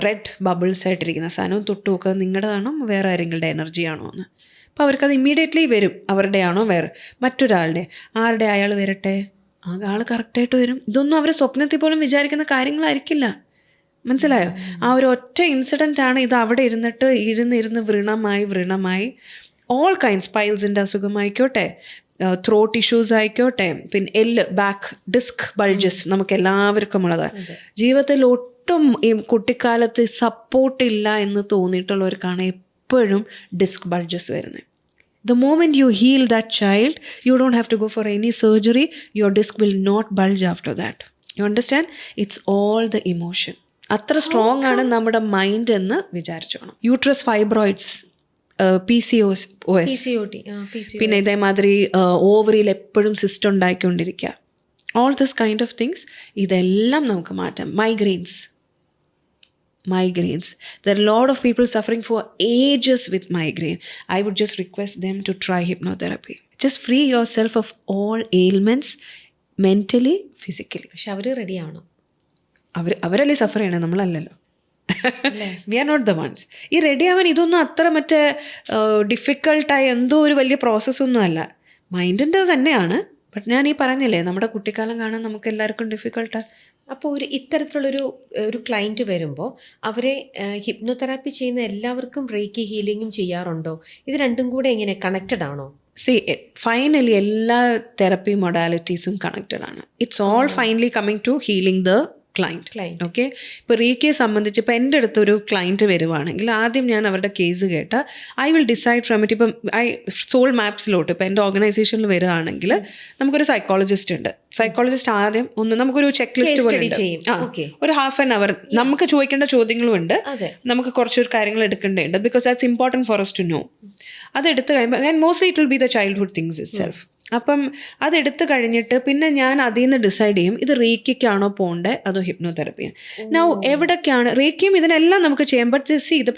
റെഡ് ബബിൾസ് ആയിട്ടിരിക്കുന്ന സാധനം തൊട്ട് നോക്കുക, നിങ്ങളുടെതാണോ വേറെ ആരെങ്കിലും എനർജിയാണോ എന്ന്. അപ്പോൾ അവർക്കത് ഇമ്മീഡിയറ്റ്ലി വരും, അവരുടെ ആണോ വേറെ മറ്റൊരാളുടെ, ആരുടെ അയാൾ വരട്ടെ, ആ ആൾ കറക്റ്റായിട്ട് വരും. ഇതൊന്നും അവർ സ്വപ്നത്തിൽ പോലും വിചാരിക്കുന്ന കാര്യങ്ങളായിരിക്കില്ല. മനസ്സിലായോ? ആ ഒരു ഒറ്റ ഇൻസിഡൻ്റ് ആണ് ഇത് അവിടെ ഇരുന്നിട്ട് ഇരുന്ന് വ്രണമായി ഓൾ കൈൻഡ്സ്, പൈൽസിൻ്റെ അസുഖമായിക്കോട്ടെ, ത്രോട്ട് ഇഷ്യൂസ് ആയിക്കോട്ടെ, പിന്നെ ബാക്ക് ഡിസ്ക് ബൾജസ് നമുക്ക് എല്ലാവർക്കും ഉള്ളതാണ്. ജീവിതത്തിൽ ഒട്ടും ഈ കുട്ടിക്കാലത്ത് സപ്പോർട്ടില്ല എന്ന് തോന്നിയിട്ടുള്ളവർക്കാണ് എപ്പോഴും ഡിസ്ക് ബൾജസ് വരുന്നത്. The moment you heal that child, you don't have to go for any surgery. Your disc will not bulge after that. You understand? It's all the emotion. അത്ര സ്ട്രോങ് ആണ് നമ്മുടെ മൈൻഡ് എന്ന് വിചാരിച്ചോണം. Uterus fibroids, PCOS, പിന്നെ ഇതേമാതിരി ഓവറിയിൽ എപ്പോഴും cyst ഉണ്ടായിക്കൊണ്ടിരിക്കുക, all this kind of things, ഇതെല്ലാം നമുക്ക് മാറ്റാം. Migraines. There are a lot of people suffering for ages with migraine. I would just request them to try hypnotherapy. Just free yourself of all ailments, mentally, physically. പക്ഷെ അവർ ready ആവണം. അവരല്ലേ suffer ചെയ്യണം, നമ്മളല്ലല്ലോ. We are not the ones. ഈ ready ആവാൻ ഇതൊന്നും അത്ര മറ്റേ ഡിഫിക്കൾട്ടായി എന്തോ ഒരു വലിയ പ്രോസസ്സൊന്നും അല്ല, മൈൻഡിൻ്റെ തന്നെയാണ്. ബട്ട് ഞാൻ ഈ പറഞ്ഞില്ലേ, നമ്മുടെ കുട്ടിക്കാലം കാണാൻ നമുക്ക് എല്ലാവർക്കും ഡിഫിക്കൾട്ടാണ്. അപ്പോൾ ഇത്തരത്തിലുള്ളൊരു ക്ലയൻറ്റ് വരുമ്പോൾ അവരെ ഹിപ്നോതെറാപ്പി ചെയ്യുന്ന എല്ലാവർക്കും റേക്കി ഹീലിങ്ങും ചെയ്യാറുണ്ടോ? ഇത് രണ്ടും കൂടെ എങ്ങനെ കണക്റ്റഡ് ആണോ? ഫൈനലി എല്ലാ തെറപ്പി മൊഡാലിറ്റീസും കണക്റ്റഡ് ആണ്. It's all finally coming to healing the client. Okay, ഇപ്പോൾ റീക്കിയെ സംബന്ധിച്ച് ഇപ്പോൾ എൻ്റെ അടുത്തൊരു ക്ലയൻറ്റ് വരുവാണെങ്കിൽ ആദ്യം ഞാൻ അവരുടെ കേസ് കേട്ട് I will decide from it. ഇപ്പം സോൾ മാപ്സിലോട്ട് ഇപ്പോൾ എൻ്റെ ഓർഗനൈസേഷനിൽ വരികയാണെങ്കിൽ നമുക്കൊരു സൈക്കോളജിസ്റ്റ് ഉണ്ട്. സൈക്കോളജിസ്റ്റ് ആദ്യം നമുക്കൊരു ചെക്ക് ലിസ്റ്റ് പോലെ ഒരു ½ നമുക്ക് ചോദിക്കേണ്ട ചോദ്യങ്ങളും ഉണ്ട്, നമുക്ക് കുറച്ചൊരു കാര്യങ്ങൾ എടുക്കേണ്ടതുണ്ട്, because that's important for us to know. അതെടുത്ത് കഴിയുമ്പോൾ and mostly it will be the childhood things it self. അപ്പം അതെടുത്ത് കഴിഞ്ഞിട്ട് പിന്നെ ഞാൻ അതിൽ നിന്ന് ഡിസൈഡ് ചെയ്യും ഇത് റേക്കിക്കാണോ പോകേണ്ടത് അതോ ഹിപ്നോതെറപ്പിയാണ്. നൗ എവിടേക്കാണ് റേക്കിയും ഇതിനെല്ലാം നമുക്ക് ചെയ്യാം. ബട്ട് സി ദ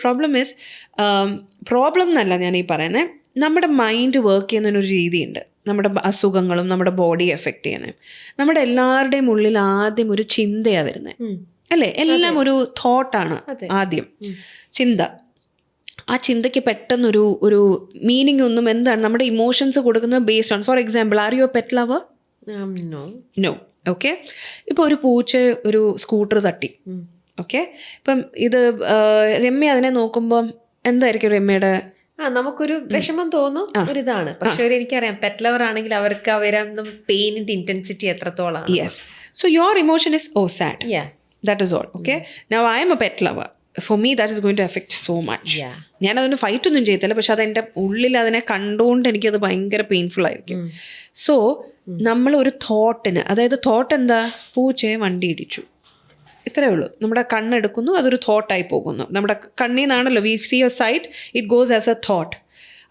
പ്രോബ്ലം എന്നല്ല ഞാൻ ഈ പറയുന്നത്, നമ്മുടെ മൈൻഡ് വർക്ക് ചെയ്യുന്നതിനൊരു രീതിയുണ്ട്. നമ്മുടെ അസുഖങ്ങളും നമ്മുടെ ബോഡി എഫക്റ്റ് ചെയ്യാനും നമ്മുടെ എല്ലാവരുടെയും ഉള്ളിൽ ആദ്യം ഒരു ചിന്തയാണ് വരുന്നത്, അല്ലേ? എല്ലാം ഒരു തോട്ടാണ് ആദ്യം, ചിന്ത. ആ ചിന്തയ്ക്ക് പെട്ടെന്നൊരു മീനിങ് ഒന്നും എന്താണ് നമ്മുടെ ഇമോഷൻസ് കൊടുക്കുന്നത് based on. For example, are you a pet lover? No. Okay, ഇപ്പോൾ ഒരു പൂച്ച ഒരു സ്കൂട്ടർ തട്ടി. ഓക്കെ, ഇപ്പം ഇത് രമ്യ അതിനെ നോക്കുമ്പം എന്തായിരിക്കും രമ്യയുടെ നമുക്കൊരു വിഷമം തോന്നും, ഒരിതാണ്. പക്ഷെ എനിക്കറിയാം പെറ്റ് ലവർ ആണെങ്കിൽ അവർക്ക് പെയിനിന്റെ ഇന്റൻസിറ്റി എത്രത്തോളം. Yes, so your emotion is sad. That is all. Okay, now I M A pet lover. For me that is going to affect so much. ഞാനതൊന്ന് ഫൈറ്റ് ഒന്നും ചെയ്തില്ല, പക്ഷെ അതെൻ്റെ ഉള്ളിൽ അതിനെ കണ്ടുകൊണ്ട് എനിക്കത് ഭയങ്കര പെയിൻഫുൾ ആയിരിക്കും. സോ നമ്മൾ ഒരു തോട്ടിന്, അതായത് തോട്ട് എന്താ, പൂച്ചയെ വണ്ടി ഇടിച്ചു, ഇത്രയേ ഉള്ളൂ. നമ്മുടെ കണ്ണെടുക്കുന്നു, അതൊരു തോട്ടായി പോകുന്നു. നമ്മുടെ കണ്ണിൽ നിന്നാണല്ലോ we see a sight, it goes as a thought.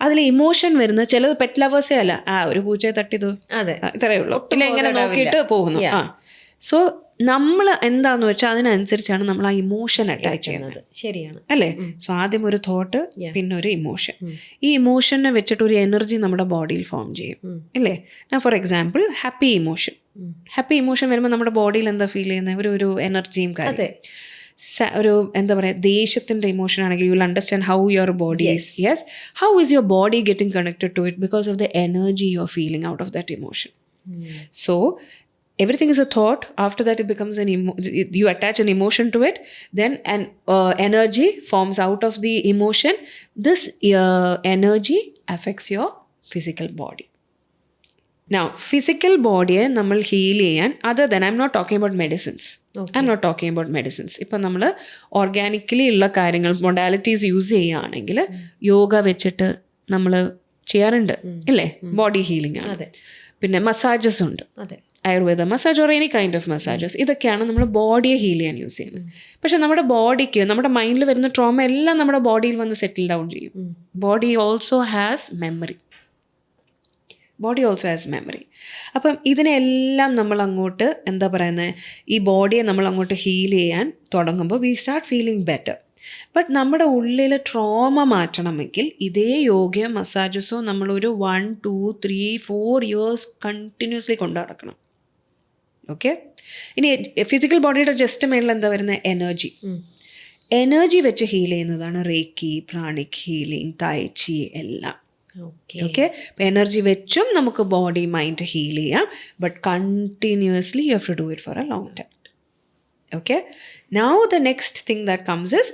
അതിൽ ഇമോഷൻ വരുന്നത് ചിലത് പെറ്റ് ലവേഴ്സേ അല്ല, ഒരു പൂച്ചയെ തട്ടിയതു, ഇത്രയേ ഉള്ളൂ, പിന്നെ എങ്ങനെ നോക്കിയിട്ട് പോകുന്നു. സോ നമ്മൾ എന്താന്ന് വെച്ചാൽ അതിനനുസരിച്ചാണ് നമ്മൾ ആ ഇമോഷൻ അറ്റാച്ച് ചെയ്യുന്നത്. ശരിയാണ്, അല്ലേ? സോ ആദ്യം ഒരു തോട്ട്, പിന്നെ ഒരു ഇമോഷൻ. ഈ ഇമോഷനെ വെച്ചിട്ട് ഒരു എനർജി നമ്മുടെ ബോഡിയിൽ ഫോം ചെയ്യും, അല്ലേ? ഞാൻ ഫോർ എക്സാമ്പിൾ ഹാപ്പി ഇമോഷൻ വരുമ്പോൾ നമ്മുടെ ബോഡിയിൽ എന്താ ഫീൽ ചെയ്യുന്നത്? ഒരു എനർജിയും കാര്യം. ഒരു എന്താ പറയുക, ദേഷ്യത്തിൻ്റെ ഇമോഷൻ ആണെങ്കിൽ you will understand how your body is. Yes, how is your body getting connected to it because of the energy you are feeling out of that emotion. So everything is a thought. After that it becomes you attach an emotion to it, then an energy forms out of the emotion. This energy affects your physical body. Now physical body നമ്മൾ heal ചെയ്യാൻ, other than I'm not talking about medicines. I'm not talking about medicines. ഇപ്പം നമ്മൾ organically ഉള്ള കാര്യങ്ങൾ modalities use ചെയ്യുകയാണെങ്കിൽ യോഗ വെച്ചിട്ട് നമ്മൾ ചെയ്യാറുണ്ട്, ഇല്ലേ? ബോഡി ഹീലിംഗ് ആണ്. പിന്നെ മസാജസ് ഉണ്ട്, Ayurveda massage or any kind of massages. ഇതൊക്കെയാണ് നമ്മൾ ബോഡിയെ ഹീൽ ചെയ്യാൻ യൂസ് ചെയ്യുന്നത്. പക്ഷെ നമ്മുടെ ബോഡിക്ക്, നമ്മുടെ മൈൻഡിൽ വരുന്ന ട്രോമ എല്ലാം നമ്മുടെ ബോഡിയിൽ വന്ന് സെറ്റിൽ ഡൗൺ ചെയ്യും. Body also has memory. അപ്പം ഇതിനെല്ലാം നമ്മൾ അങ്ങോട്ട് എന്താ പറയുന്നത്, ഈ ബോഡിയെ നമ്മൾ അങ്ങോട്ട് ഹീൽ ചെയ്യാൻ തുടങ്ങുമ്പോൾ we start feeling better. But നമ്മുടെ ഉള്ളിൽ ട്രോമ മാറ്റണമെങ്കിൽ ഇതേ യോഗയോ മസാജസോ നമ്മളൊരു 1, 2, 3, 4 ഇയേഴ്സ് കണ്ടിന്യൂസ്ലി കൊണ്ടു നടക്കണം. ഓക്കെ, ഇനി ഫിസിക്കൽ ബോഡിയുടെ ജസ്റ്റ് മേളിൽ എന്താ വരുന്നത്, എനർജി വെച്ച് ഹീൽ ചെയ്യുന്നതാണ് റേക്കി, പ്രാണിക് ഹീലിംഗ്, തൈച്ചി എല്ലാം. ഓക്കെ, എനർജി വെച്ചും നമുക്ക് ബോഡി മൈൻഡ് ഹീൽ ചെയ്യാം. But continuously you have to do it for a long time. Okay, now the next thing that comes is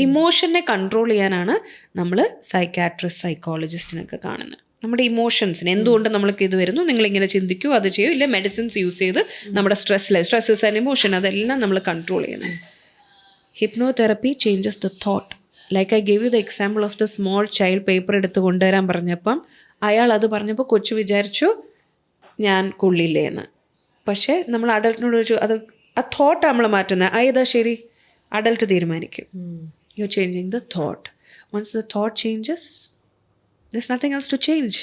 ഇമോഷനെ കൺട്രോൾ ചെയ്യാനാണ് നമ്മൾ സൈക്കാട്രിസ്റ്റ്, സൈക്കോളജിസ്റ്റിനൊക്കെ കാണുന്നത്. നമ്മുടെ ഇമോഷൻസിന് എന്തുകൊണ്ട് നമ്മൾക്ക് ഇത് വരുന്നു, നിങ്ങളിങ്ങനെ ചിന്തിക്കൂ, അത് ചെയ്യൂ, ഇല്ല മെഡിസിൻസ് യൂസ് ചെയ്ത് നമ്മുടെ സ്ട്രെസ് ആൻഡ് ഇമോഷൻ അതെല്ലാം നമ്മൾ കൺട്രോൾ ചെയ്യണം. Hypnotherapy changes the thought. Like I gave you the example of the small child paper എടുത്ത് കൊണ്ടുവരാൻ പറഞ്ഞപ്പം അയാൾ അത് പറഞ്ഞപ്പോൾ കൊച്ചു വിചാരിച്ചു ഞാൻ കൊള്ളില്ലേ എന്ന്. പക്ഷേ നമ്മൾ അഡൽട്ടിനോട് ചോദിച്ചു, അത് ആ തോട്ട് നമ്മൾ മാറ്റുന്നത്. ഏതാ ശരി, അഡൽട്ട് തീരുമാനിക്കും. You are changing the thought. Once the thought changes there's nothing else to change.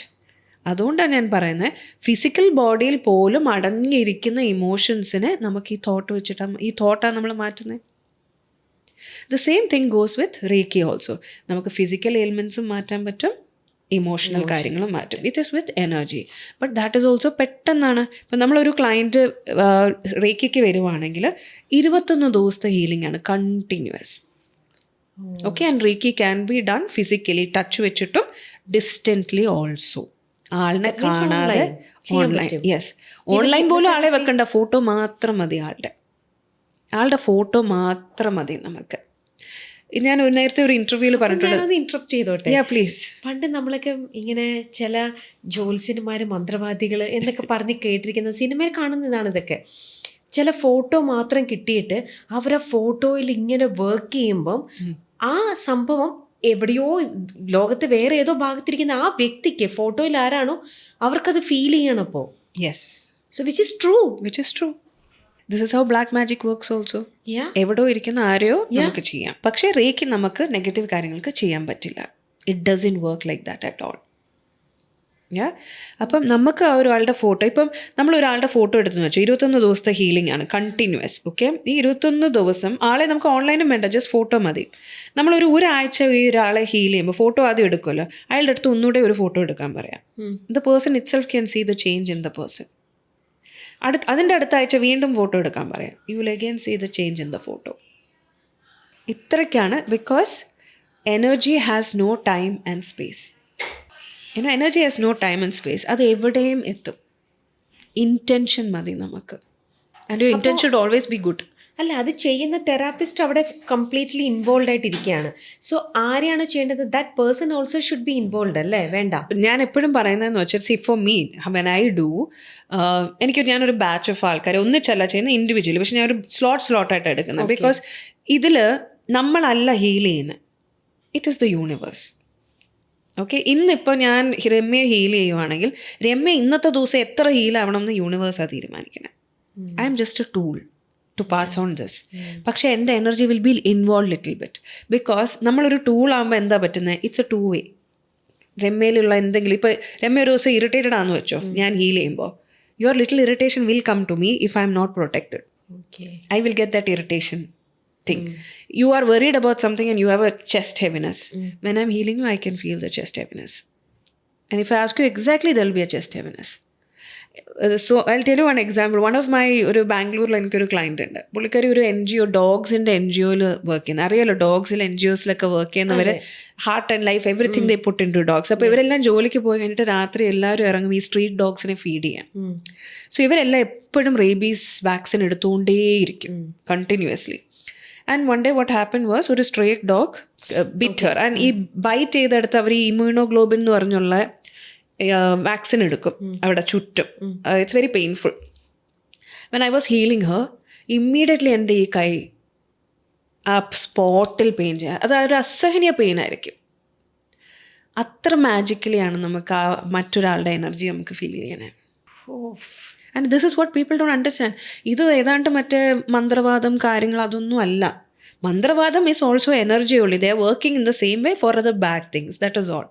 അതുകൊണ്ടാണ് ഞാൻ പറയുന്നത്, ഫിസിക്കൽ ബോഡിയിൽ പോലും അടങ്ങിയിരിക്കുന്ന ഇമോഷൻസിനെ നമുക്ക് ഈ തോട്ട് വെച്ചിട്ടാണ്, ഈ തോട്ടാണ് നമ്മൾ മാറ്റുന്നത്. The same thing goes with reiki also. നമുക്ക് ഫിസിക്കൽ എയിൽമെൻറ്റ്സും മാറ്റാൻ പറ്റും, ഇമോഷണൽ കാര്യങ്ങളും മാറ്റും. It is with energy. But that is also പെട്ടെന്നാണ്. ഇപ്പം നമ്മളൊരു ക്ലയൻറ്റ് റേക്കിക്ക് വരുവാണെങ്കിൽ 21 ദിവസത്തെ ഹീലിംഗ് ആണ് continuous. Okay, and reiki can be done physically, touch വെച്ചിട്ടും ഡിസ്റ്റൻ്റ്ലി ഓൾസോ. ആളിനെ കാണാതെ ഓൺലൈൻ. യെസ്, ഓൺലൈൻ പോലും ആളെ വെക്കണ്ട, ഫോട്ടോ മാത്രം മതി. ആളുടെ ഫോട്ടോ മാത്രം മതി നമുക്ക്. ഞാൻ നേരത്തെ ഒരു ഇന്റർവ്യൂവിൽ പറഞ്ഞിട്ടുണ്ട്. ഇന്ററപ്റ്റ് ചെയ്തോട്ടെ, പ്ലീസ്. പണ്ട് നമ്മളൊക്കെ ഇങ്ങനെ ചില ജ്യോത്സ്യന്മാർ, മന്ത്രവാദികൾ എന്നൊക്കെ പറഞ്ഞ് കേട്ടിരിക്കുന്നത്, സിനിമയിൽ കാണുന്നതാണ് ഇതൊക്കെ. ചില ഫോട്ടോ മാത്രം കിട്ടിയിട്ട് അവരെ ഫോട്ടോയിൽ ഇങ്ങനെ വർക്ക് ചെയ്യുമ്പം ആ സംഭവം എവിടെയോ ലോകത്ത് വേറെ ഏതോ ഭാഗത്തിരിക്കുന്ന ആ വ്യക്തിക്ക്, ഫോട്ടോയിൽ ആരാണോ അവർക്കത് ഫീൽ ചെയ്യണം. അപ്പോൾ yes, so which is true. This is how black magic works also. എവിടെയോ ഇരിക്കുന്ന ആരെയോ നമുക്ക് ചെയ്യാം. പക്ഷേ റേക്ക് നമുക്ക് നെഗറ്റീവ് കാര്യങ്ങൾക്ക് ചെയ്യാൻ പറ്റില്ല. It doesn't work like that at all. അപ്പം നമുക്ക് ആ ഒരാളുടെ ഫോട്ടോ, ഇപ്പം നമ്മൾ ഒരാളുടെ ഫോട്ടോ എടുത്തെന്ന് വെച്ചാൽ 21 ദിവസത്തെ ഹീലിംഗ് ആണ് കണ്ടിന്യൂസ്. ഓക്കെ, ഈ 21 ദിവസം ആളെ നമുക്ക് ഓൺലൈനും വേണ്ട, ജസ്റ്റ് ഫോട്ടോ മതി. നമ്മളൊരു ഒരാഴ്ച ഈ ഒരാളെ ഹീൽ ചെയ്യുമ്പോൾ ഫോട്ടോ ആദ്യം എടുക്കുമല്ലോ, അയാളുടെ അടുത്ത് ഒന്നുകൂടെ ഒരു ഫോട്ടോ എടുക്കാൻ പറയാം. The person itself can see the change in the person. അതിൻ്റെ അടുത്ത ആഴ്ച വീണ്ടും ഫോട്ടോ എടുക്കാൻ പറയാം. You will again see the change in the photo. ഇത്രയ്ക്കാണ്. Because energy has no time and space. Energy has no time and space. അത് എവിടെയും എത്തും. ഇൻറ്റൻഷൻ മതി നമുക്ക്. And your intention should always be good. അല്ല, അത് ചെയ്യുന്ന തെറാപ്പിസ്റ്റ് അവിടെ കംപ്ലീറ്റ്ലി ഇൻവോൾവ് ആയിട്ടിരിക്കുകയാണ്. സോ ആരെയാണ് ചെയ്യേണ്ടത്? That person also should be involve അല്ലേ? വേണ്ട. ഞാൻ എപ്പോഴും പറയുന്നതെന്ന് വെച്ചാൽ, C for me when I do, ഞാനൊരു ബാച്ച് ഓഫ് ആൾക്കാരെ ഒന്നിച്ചല്ല ചെയ്യുന്ന, ഇൻഡിവിജ്വലി. പക്ഷെ ഞാനൊരു സ്ലോട്ടായിട്ട് എടുക്കുന്നത്. ബിക്കോസ് ഇതിൽ നമ്മളല്ല ഹീൽ ചെയ്യുന്നത്, it is the universe. Okay, ഇന്നിപ്പോൾ ഞാൻ രമ്യയെ ഹീൽ ചെയ്യുവാണെങ്കിൽ രമ്യ ഇന്നത്തെ ദിവസം എത്ര ഹീലാവണം എന്ന് യൂണിവേഴ്സാണ് തീരുമാനിക്കണം. I'm just a tool to pass on this. പക്ഷേ എൻ്റെ energy will be involve little bit. Because നമ്മളൊരു ടൂൾ ആകുമ്പോൾ എന്താ പറ്റുന്നത്, ഇറ്റ്സ് എ 2 way. രമ്യയിലുള്ള എന്തെങ്കിലും, ഇപ്പോൾ രമ്യ ഒരു ദിവസം ഇറിറ്റേറ്റഡ് ആണെന്ന് വെച്ചോ, ഞാൻ ഹീൽ ചെയ്യുമ്പോൾ your little irritation will come to me if I M not protected. I will get that irritation thing. You are worried about something and you have a chest heaviness. When I'm healing you, I can feel the chest heaviness. And if I ask you exactly, there will be a chest heaviness. So I'll tell you one example. One of my ഒരു ബാംഗ്ലൂരിൽ എനിക്കൊരു client ഉണ്ട്. പുള്ളിക്കാരി ഒരു NGO, ഡോഗ്സിൻ്റെ NGOയിൽ work ചെയ്യുന്നത്. അറിയാലോ, ഡോഗ്സിൽ NGOസിലൊക്കെ വർക്ക് ചെയ്യുന്നവർ heart and life everything they put into dogs. അപ്പോൾ ഇവരെല്ലാം ജോലിക്ക് പോയി കഴിഞ്ഞിട്ട് രാത്രി എല്ലാവരും ഇറങ്ങും ഈ സ്ട്രീറ്റ് ഡോഗ്സിനെ ഫീഡ് ചെയ്യാൻ. സോ ഇവരെല്ലാം എപ്പോഴും റേബീസ് വാക്സിൻ എടുത്തുകൊണ്ടേയിരിക്കും continuously. And one day what happened was, ഒരു stray dog bit her. And ഈ ബൈറ്റ് ചെയ്തെടുത്ത് അവർ ഈ ഇമ്മ്യൂണോഗ്ലോബിൻ എന്ന് പറഞ്ഞുള്ള വാക്സിൻ എടുക്കും അവിടെ ചുറ്റും. It's very painful. When I was healing Har, immediately എൻ്റെ ഈ കൈ ആ സ്പോട്ടിൽ പെയിൻ ചെയ്യാൻ, അത് ഒരു അസഹനീയ പെയിൻ ആയിരിക്കും. അത്ര മാജിക്കലിയാണ് നമുക്ക് ആ മറ്റൊരാളുടെ എനർജി നമുക്ക് ഫീൽ ചെയ്യണേ. And this is what people don't understand. ഇത് ഏതാണ്ട് മറ്റേ മന്ത്രവാദം കാര്യങ്ങൾ അതൊന്നും അല്ല. മന്ത്രവാദം is also energy only. They are working in the same way for other bad things. That is all.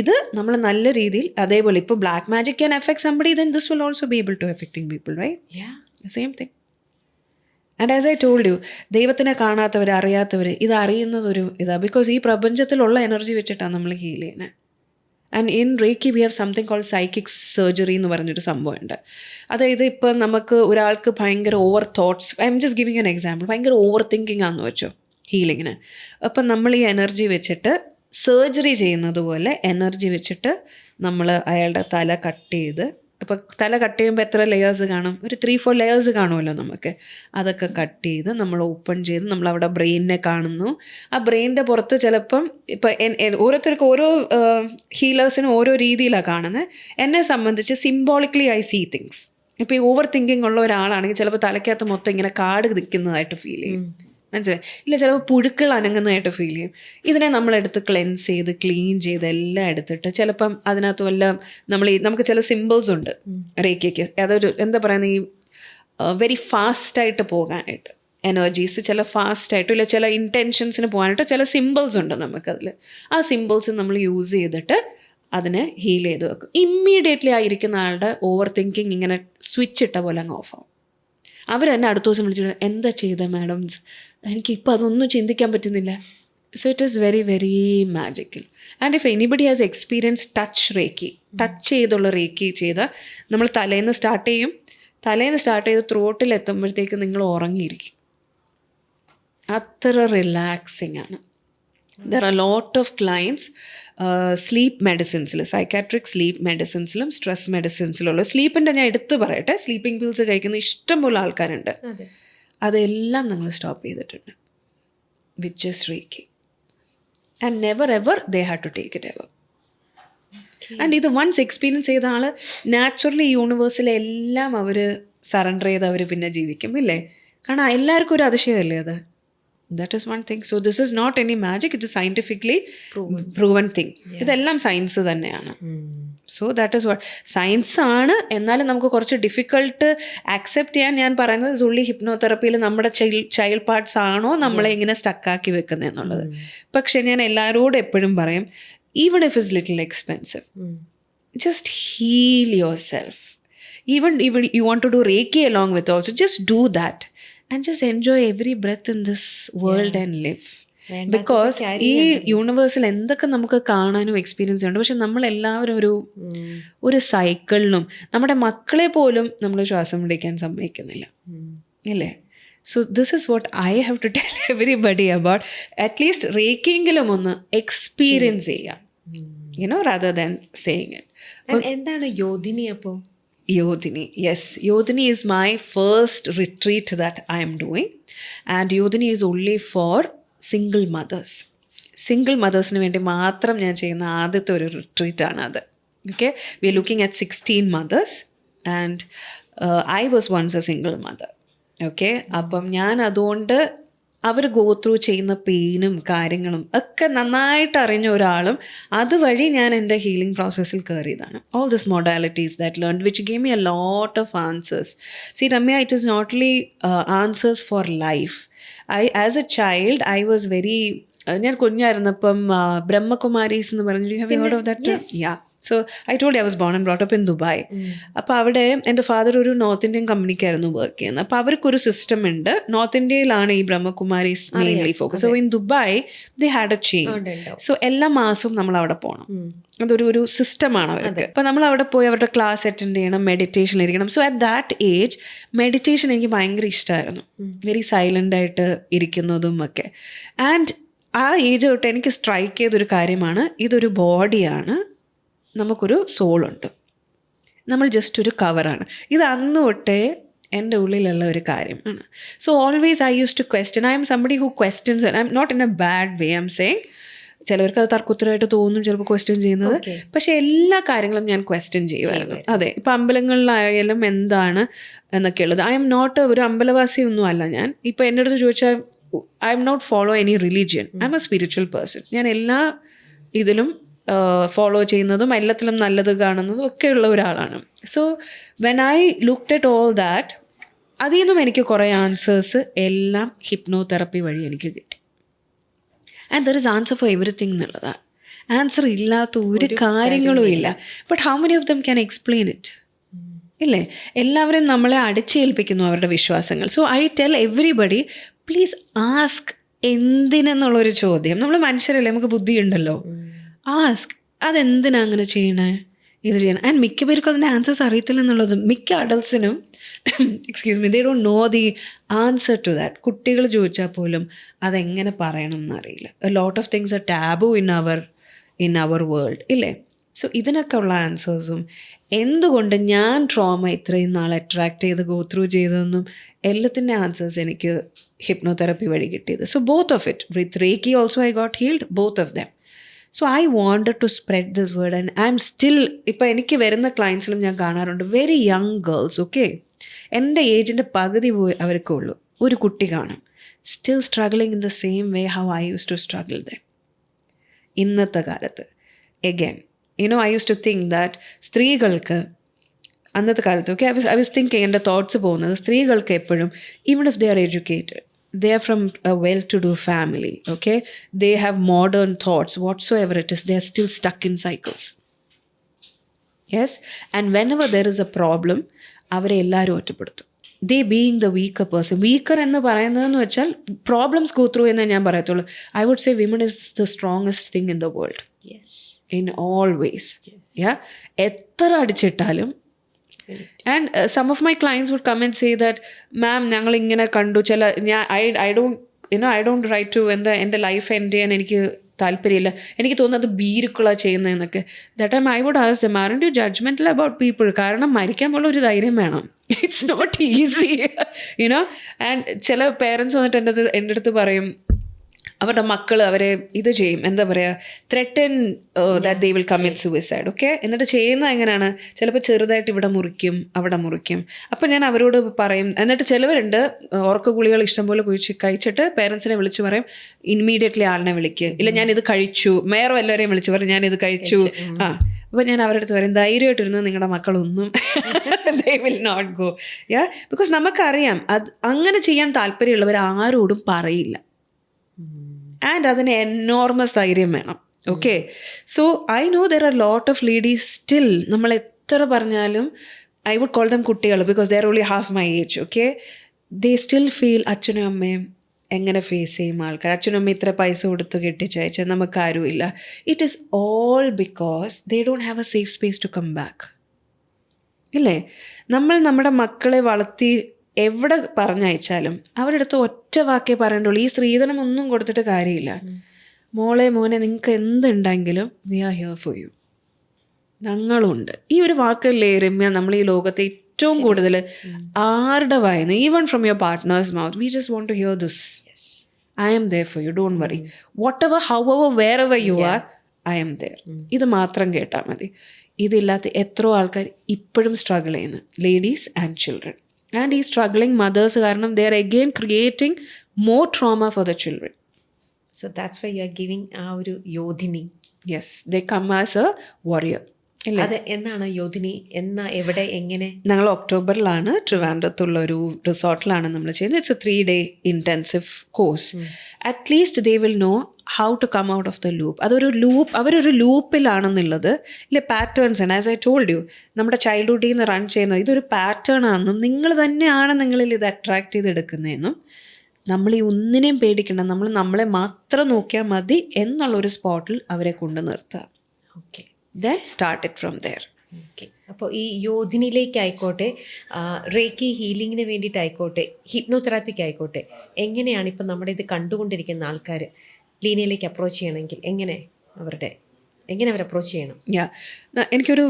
ഇത് നമ്മൾ നല്ല രീതിയിൽ അതേപോലെ ഇപ്പോൾ black magic can affect somebody, then this will also be able to affecting people, right? Same thing. And as I told you, ദൈവത്തിനെ കാണാത്തവർ, അറിയാത്തവർ ഇത് അറിയുന്നതൊരു ഇതാണ്. ബിക്കോസ് ഈ പ്രപഞ്ചത്തിലുള്ള എനർജി വെച്ചിട്ടാണ് നമ്മൾ ഹീൽ ചെയ്യുന്നത്. And in reiki we have something called psychic surgery എന്ന് പറഞ്ഞൊരു സംഭവമുണ്ട്. അതായത് ഇപ്പം നമുക്ക് ഒരാൾക്ക് ഭയങ്കര over thoughts, I'm just giving an example, ഭയങ്കര ഓവർ തിങ്കിങ് ആണെന്ന് വെച്ചോ ഹീലിങ്ങിന്. അപ്പം നമ്മൾ ഈ എനർജി വെച്ചിട്ട് സർജറി ചെയ്യുന്നത് പോലെ എനർജി വെച്ചിട്ട് നമ്മൾ അയാളുടെ തല കട്ട് ചെയ്ത് ഇപ്പോൾ തല കട്ട് ചെയ്യുമ്പോൾ എത്ര ലെയേഴ്സ് കാണും? ഒരു 3-4 ലെയേഴ്സ് കാണുമല്ലോ നമുക്ക്. അതൊക്കെ കട്ട് ചെയ്ത് നമ്മൾ ഓപ്പൺ ചെയ്ത് നമ്മളവിടെ ബ്രെയിനിനെ കാണുന്നു. ആ ബ്രെയിനിൻ്റെ പുറത്ത് ചിലപ്പം ഇപ്പം ഓരോരുത്തർക്കും ഓരോ ഹീലേഴ്സിനും ഓരോ രീതിയിലാണ് കാണുന്നത്. എന്നെ സംബന്ധിച്ച് സിംബോളിക്കലി ഐ സീ തിങ്സ്. ഇപ്പോൾ ഈ ഓവർ തിങ്കിങ് ഉള്ള ഒരാളാണെങ്കിൽ ചിലപ്പോൾ തലയ്ക്കകത്ത് മൊത്തം ഇങ്ങനെ കാട് നിൽക്കുന്നതായിട്ട് ഫീൽ ചെയ്യും. മനസ്സിലായി? ഇല്ല, ചിലപ്പോൾ പുഴുക്കൾ അനങ്ങുന്നതായിട്ട് ഫീൽ ചെയ്യും. ഇതിനെ നമ്മളെടുത്ത് ക്ലെൻസ് ചെയ്ത് ക്ലീൻ ചെയ്ത് എല്ലാം എടുത്തിട്ട് ചിലപ്പം അതിനകത്ത് വല്ല നമുക്ക് ചില സിമ്പിൾസ് ഉണ്ട് റേക്കിക്ക്. അതൊരു എന്താ പറയുന്നത്, ഈ വെരി ഫാസ്റ്റായിട്ട് പോകാനായിട്ട് എനർജീസ്, ചില ഫാസ്റ്റായിട്ടും ഇല്ല ചില ഇൻറ്റൻഷൻസിന് പോകാനായിട്ട് ചില സിമ്പിൾസ് ഉണ്ട് നമുക്കതിൽ. ആ സിമ്പിൾസ് നമ്മൾ യൂസ് ചെയ്തിട്ട് അതിനെ ഹീൽ ചെയ്ത് വെക്കും. ഇമ്മീഡിയറ്റ്ലി ആയിരിക്കുന്ന ആളുടെ ഓവർ തിങ്കിങ് ഇങ്ങനെ സ്വിച്ച് ഇട്ട പോലെ അങ്ങ് ഓഫാവും. അവർ തന്നെ അടുത്ത ദിവസം വിളിച്ചിട്ട് എന്താ ചെയ്ത മാഡംസ്, എനിക്കിപ്പോൾ അതൊന്നും ചിന്തിക്കാൻ പറ്റുന്നില്ല. So it is very very magical. And if anybody has experience touch ചെയ്തുള്ള റേക്കി ചെയ്താൽ നമ്മൾ തലേന്ന് സ്റ്റാർട്ട് ചെയ്ത് ത്രോട്ടിൽ എത്തുമ്പോഴത്തേക്ക് നിങ്ങൾ ഉറങ്ങിയിരിക്കും. അത്ര റിലാക്സിങ് ആണ്. There are lot of clients sleep മെഡിസിൻസിൽ, സൈക്കാട്രിക് സ്ലീപ്പ് മെഡിസിൻസിലും സ്ട്രെസ് മെഡിസിൻസിലുള്ള സ്ലീപ്പിൻ്റെ ഞാൻ എടുത്ത് പറയട്ടെ, സ്ലീപ്പിംഗ് പിൽസ് കഴിക്കുന്ന ഇഷ്ടംപോലെ ആൾക്കാരുണ്ട്. അതെല്ലാം ഞങ്ങൾ സ്റ്റോപ്പ് ചെയ്തിട്ടുണ്ട് with just reiki. And never ever they had to take it ever. And ഇത് വൺസ് എക്സ്പീരിയൻസ് ചെയ്ത ആൾ നാച്ചുറലി യൂണിവേഴ്സിലെല്ലാം അവർ സറണ്ടർ ചെയ്ത് അവർ പിന്നെ ജീവിക്കും, ഇല്ലേ? കാരണം എല്ലാവർക്കും ഒരു അതിശയമല്ലേ അത്. That is one thing. So this is not any magic. It is scientifically proven thing. ഇതെല്ലാം സയൻസ് തന്നെയാണ്. So that is what science ആണ്. എന്നാലും നമുക്ക് കുറച്ച് ഡിഫിക്കൾട്ട് ആക്സെപ്റ്റ് ചെയ്യാൻ ഞാൻ പറയുന്നത് ഉള്ളി ഹിപ്നോതെറപ്പിയിൽ നമ്മുടെ ചൈൽഡ് പാർട്സ് ആണോ നമ്മളെ ഇങ്ങനെ സ്റ്റക്കാക്കി വെക്കുന്നത് എന്നുള്ളത്. പക്ഷെ ഞാൻ എല്ലാവരോടും എപ്പോഴും പറയും, even if it's little expensive, just heal yourself. Even you want to do reiki along with also, just do that. And just enjoy every breath in this world and live. Because ഈ യൂണിവേഴ്സിൽ എന്തൊക്കെ നമുക്ക് കാണാനും experience ചെയ്യുന്നുണ്ട്. പക്ഷെ നമ്മളെല്ലാവരും ഒരു സൈക്കിളിലും നമ്മുടെ മക്കളെ പോലും നമ്മൾ ശ്വാസം പിടിക്കാൻ സമ്മതിക്കുന്നില്ല, ഇല്ലേ? So this is what I have to tell everybody about. At least റേക്കിയെങ്കിലും ഒന്ന് എക്സ്പീരിയൻസ് ചെയ്യാം, rather than saying it. എന്താണ് യോധിനി അപ്പോൾ? Yodhini, yes. Yodhini is my first retreat that I am doing. And Yodhini is only for single mothers. Single mothersന് വേണ്ടി മാത്രം ഞാൻ ചെയ്യുന്ന ആദ്യത്തെ ഒരു റിട്രീറ്റാണ് അത്. Okay? We are looking at 16 mothers. And I was once a single mother. Okay? അപ്പം ഞാൻ അതുകൊണ്ട് അവർ ഗോ ത്രൂ ചെയ്യുന്ന പെയിനും കാര്യങ്ങളും ഒക്കെ നന്നായിട്ട് അറിഞ്ഞ ഒരാളും അതുവഴി ഞാൻ എൻ്റെ ഹീലിംഗ് പ്രോസസ്സിൽ കയറിയതാണ്. All this modalities that learn which gave me a lot of answers. See Ramya, it is not only answers for life. As a child I was very, ഞാൻ കുഞ്ഞായിരുന്നപ്പം ബ്രഹ്മകുമാരീസ് എന്ന് പറഞ്ഞു, you have heard of that? Yeah. So I told I was born and brought up in Dubai. അപ്പോൾ അവിടെ എൻ്റെ father ഒരു north Indian കമ്പനിക്കായിരുന്നു work ചെയ്യുന്നത്. അപ്പോൾ അവർക്കൊരു സിസ്റ്റം ഉണ്ട്. നോർത്ത് ഇന്ത്യയിലാണ് ഈ Brahma Kumaris mainly focus. So in Dubai they had A chain. So എല്ലാ മാസവും നമ്മൾ അവിടെ പോകണം. അതൊരു സിസ്റ്റമാണ് അവർക്ക്. അപ്പോൾ നമ്മൾ അവിടെ പോയി അവരുടെ ക്ലാസ് അറ്റൻഡ് ചെയ്യണം, മെഡിറ്റേഷൻ ഇരിക്കണം. So at that age meditation എനിക്ക് ഭയങ്കര ഇഷ്ടമായിരുന്നു. വെരി സൈലൻ്റ് ആയിട്ട് ഇരിക്കുന്നതും ഒക്കെ. ആൻഡ് ആ ഏജ് തൊട്ട് എനിക്ക് സ്ട്രൈക്ക് ചെയ്തൊരു കാര്യമാണ്, ഇതൊരു ബോഡിയാണ്, നമുക്കൊരു സോളുണ്ട്, നമ്മൾ ജസ്റ്റ് ഒരു കവറാണ്. ഇത് അന്ന് തൊട്ടേ എൻ്റെ ഉള്ളിലുള്ള ഒരു കാര്യമാണ്. So always I use to question. I'm somebody who questions. I M not in a bad way. I'm saying ചിലവർക്ക് അത് തർക്കുത്തരമായിട്ട് തോന്നും ചിലപ്പോൾ ക്വസ്റ്റ്യൻ ചെയ്യുന്നത്. പക്ഷേ എല്ലാ കാര്യങ്ങളും ഞാൻ ക്വസ്റ്റ്യൻ ചെയ്യുമായിരുന്നു. അതെ, ഇപ്പം അമ്പലങ്ങളിലായാലും എന്താണ് എന്നൊക്കെയുള്ളത്. ഐ എം നോട്ട് ഒരു അമ്പലവാസി ഒന്നും അല്ല ഞാൻ. ഇപ്പം എൻ്റെ അടുത്ത് ചോദിച്ചാൽ I M not follow any religion. I M a spiritual person. ഞാൻ എല്ലാ ഇതിലും ഫോളോ ചെയ്യുന്നതും എല്ലാത്തിലും നല്ലത് കാണുന്നതും ഒക്കെയുള്ള ഒരാളാണ്. So when I looked at all that, അതിൽ നിന്നും എനിക്ക് കുറേ ആൻസേഴ്സ് എല്ലാം ഹിപ്നോതെറപ്പി വഴി എനിക്ക് കിട്ടി. And there is answer for everything എന്നുള്ളതാണ്. ആൻസർ ഇല്ലാത്ത ഒരു കാര്യങ്ങളും ഇല്ല. But how many of them can explain it? ഇല്ലേ? എല്ലാവരും നമ്മളെ അടിച്ചേൽപ്പിക്കുന്നു അവരുടെ വിശ്വാസങ്ങൾ. So I tell everybody, please ask. എന്തിനെന്നുള്ളൊരു ചോദ്യം. നമ്മൾ മനുഷ്യരല്ലേ, നമുക്ക് ബുദ്ധിയുണ്ടല്ലോ. ആസ്ക്, അതെന്തിനാ അങ്ങനെ ചെയ്യണേ, ഇത് ചെയ്യണം. ആൻഡ് മിക്ക പേർക്കും അതിൻ്റെ ആൻസേഴ്സ് അറിയത്തില്ല എന്നുള്ളത്. മിക്ക അഡൾട്ട്സിനും excuse me, they don't know the answer to that. കുട്ടികൾ ചോദിച്ചാൽ പോലും അതെങ്ങനെ പറയണം എന്നറിയില്ല. A lot of things are taboo in our world, ഇല്ലേ? സോ ഇതിനൊക്കെ ഉള്ള ആൻസേഴ്സും എന്തുകൊണ്ട് ഞാൻ ട്രോമ ഇത്രയും നാൾ അട്രാക്ട് ചെയ്ത് ഗോ ത്രൂ ചെയ്തതെന്നും എല്ലാത്തിൻ്റെ ആൻസേഴ്സ് എനിക്ക് ഹിപ്നോതെറപ്പി വഴി കിട്ടിയത്. So both of it, with reiki also I got healed, both of them. So I wanted to spread this word and I'm still, ഇപ്പോൾ എനിക്ക് വരുന്ന ക്ലയൻസിലും ഞാൻ കാണാറുണ്ട് വെരി യങ് ഗേൾസ്, ഓക്കെ, എൻ്റെ ഏജിൻ്റെ പകുതി അവർക്കേ ഉള്ളൂ, ഒരു കുട്ടി കാണും, still struggling in the same way how I use to struggle them. ഇന്നത്തെ കാലത്ത് again I used to think that സ്ത്രീകൾക്ക് അന്നത്തെ കാലത്ത്, ഓക്കെ, ഐ വാസ് തിങ്കിങ്, എൻ്റെ തോട്ട്സ് പോകുന്നത് സ്ത്രീകൾക്ക് എപ്പോഴും, even if they are educated, they are from a well-to-do family, okay, they have modern thoughts, whatsoever it is, they are still stuck in cycles. Yes, and whenever there is a problem, അവരെ എല്ലാവരും ഒറ്റപ്പെടുത്തും. They being the weaker person, weaker എന്ന് പറയുന്നതെന്ന് വെച്ചാൽ problems go through എന്നേ ഞാൻ പറയത്തുള്ളൂ. I would say women is the strongest thing in the world. Yes. In all ways. Yes. Yeah, എത്ര അടിച്ചിട്ടാലും. And some of my clients would come and say that, ma'am, ഞങ്ങൾ ഇങ്ങനെ കണ്ടു, ചില I don't write to എൻ്റെ life end ചെയ്യാൻ എനിക്ക് താല്പര്യമില്ല, എനിക്ക് തോന്നുന്നത് ബീരുക്കളാണ് ചെയ്യുന്നതെന്നൊക്കെ. That time I would ask them, aren't you judgmental about people? കാരണം മരിക്കാൻ പോലുള്ള ഒരു ധൈര്യം വേണം. ഇറ്റ്സ് നോട്ട് ഈസി, ആൻഡ് ചില പേരൻസ് വന്നിട്ട് എൻ്റെ അടുത്ത് പറയും, അവരുടെ മക്കൾ അവരെ ഇത് ചെയ്യും, എന്താ പറയുക, threaten that they will commit suicide, okay. എന്നിട്ട് ചെയ്യുന്നത് എങ്ങനെയാണ്, ചിലപ്പോൾ ചെറുതായിട്ട് ഇവിടെ മുറിക്കും, അവിടെ മുറിക്കും. അപ്പം ഞാൻ അവരോട് പറയും, എന്നിട്ട് ചിലവരുണ്ട് ഉറക്ക ഗുളികൾ ഇഷ്ടംപോലെ കഴിച്ചിട്ട് പേരൻസിനെ വിളിച്ച് പറയും, ഇമ്മീഡിയറ്റ്ലി ആളിനെ വിളിക്കുക, ഇല്ല ഞാനിത് കഴിച്ചു, വേറെ എല്ലാവരെയും വിളിച്ച് പറയും ഞാനിത് കഴിച്ചു. അപ്പോൾ ഞാൻ അവരുടെ അടുത്ത് പറയും, ധൈര്യമായിട്ടിരുന്ന് നിങ്ങളുടെ മക്കളൊന്നും they will not go. Yeah, because നമുക്കറിയാം അത് അങ്ങനെ ചെയ്യാൻ താല്പര്യമുള്ളവർ ആരോടും പറയില്ല. ആൻഡ് അതിന് എനോർമസ് ധൈര്യം വേണം, okay. So I know there are lot of ladies still, നമ്മൾ എത്ര പറഞ്ഞാലും, ഐ വുഡ് കോൾ ദം കുട്ടികൾ, because they are only half my age, okay. They still feel അച്ഛനും അമ്മയും എങ്ങനെ ഫേസ് ചെയ്യും ആൾക്കാർ, അച്ഛനും അമ്മ ഇത്ര പൈസ കൊടുത്ത് കെട്ടിച്ചയച്ചാൽ നമുക്കാരുമില്ല. It is all because they don't have a safe space to come back. ഇല്ലേ, നമ്മൾ നമ്മുടെ മക്കളെ വളർത്തി എവിടെ പറഞ്ഞയച്ചാലും അവരുടെ അടുത്ത് ഒറ്റ വാക്കേ പറയണ്ടുള്ളൂ, ഈ സ്ത്രീധനം ഒന്നും കൊടുത്തിട്ട് കാര്യമില്ല, മോളെ മോനെ നിങ്ങൾക്ക് എന്തുണ്ടെങ്കിലും we are here for you, ഞങ്ങളുണ്ട്. ഈ ഒരു വാക്കല്ലേ രമ്യ നമ്മൾ ഈ ലോകത്തെ ഏറ്റവും കൂടുതൽ ആരുടെ വായന, even from your partner's mouth, we just want to hear this, I am there for you, don't worry, whatever however wherever you are, I am there. ഇത് മാത്രം കേട്ടാൽ മതി. ഇതില്ലാത്ത എത്രയോ ആൾക്കാർ ഇപ്പോഴും സ്ട്രഗിൾ ചെയ്യുന്നു, ലേഡീസ് ആൻഡ് ചിൽഡ്രൻ. ആൻഡ് ഈ struggling mothers കാരണം they are again creating more trauma for the children. So that's why you are giving ആ ഒരു യോധിനി. Yes, they come as a warrior. അത് എന്നാണ് യോധിനി, എന്നാ, എവിടെ, എങ്ങനെ? ഞങ്ങൾ ഒക്ടോബറിലാണ് ട്രിവാൻഡ്രത്തുള്ള ഒരു റിസോർട്ടിലാണ് നമ്മൾ ചെയ്യുന്നത്. It's a 3-day intensive course. At least they will know how to come out of the loop. അതൊരു ലൂപ്പ്, അവരൊരു ലൂപ്പിലാണെന്നുള്ളത് ഇല്ലേ, പാറ്റേൺസ് ആണ്. ആസ് ഐ ടോൾഡ് യു, നമ്മുടെ ചൈൽഡ്ഹുഡിൽ നിന്ന് റൺ ചെയ്യുന്നത് ഇതൊരു പാറ്റേൺ ആണെന്നും നിങ്ങൾ തന്നെയാണ് നിങ്ങളിൽ ഇത് അട്രാക്ട് ചെയ്തെടുക്കുന്നതെന്നും, നമ്മൾ ഈ ഒന്നിനെയും പേടിക്കണം, നമ്മൾ നമ്മളെ മാത്രം നോക്കിയാൽ മതി എന്നുള്ളൊരു സ്പോട്ടിൽ അവരെ കൊണ്ട് നിർത്തുക. Okay, then start it from there. Okay. അപ്പോൾ ഈ യോധിനിലേക്കായിക്കോട്ടെ, റേക്കി ഹീലിങ്ങിന് വേണ്ടിയിട്ടായിക്കോട്ടെ, ഹിപ്നോതെറാപ്പിക്ക് ആയിക്കോട്ടെ, എങ്ങനെയാണ് ഇപ്പം നമ്മുടെ ഇത് കണ്ടുകൊണ്ടിരിക്കുന്ന ആൾക്കാർ ലീനയിലേക്ക് അപ്രോച്ച് ചെയ്യണമെങ്കിൽ എങ്ങനെ അവർ അപ്രോച്ച് ചെയ്യണം? എനിക്കൊരു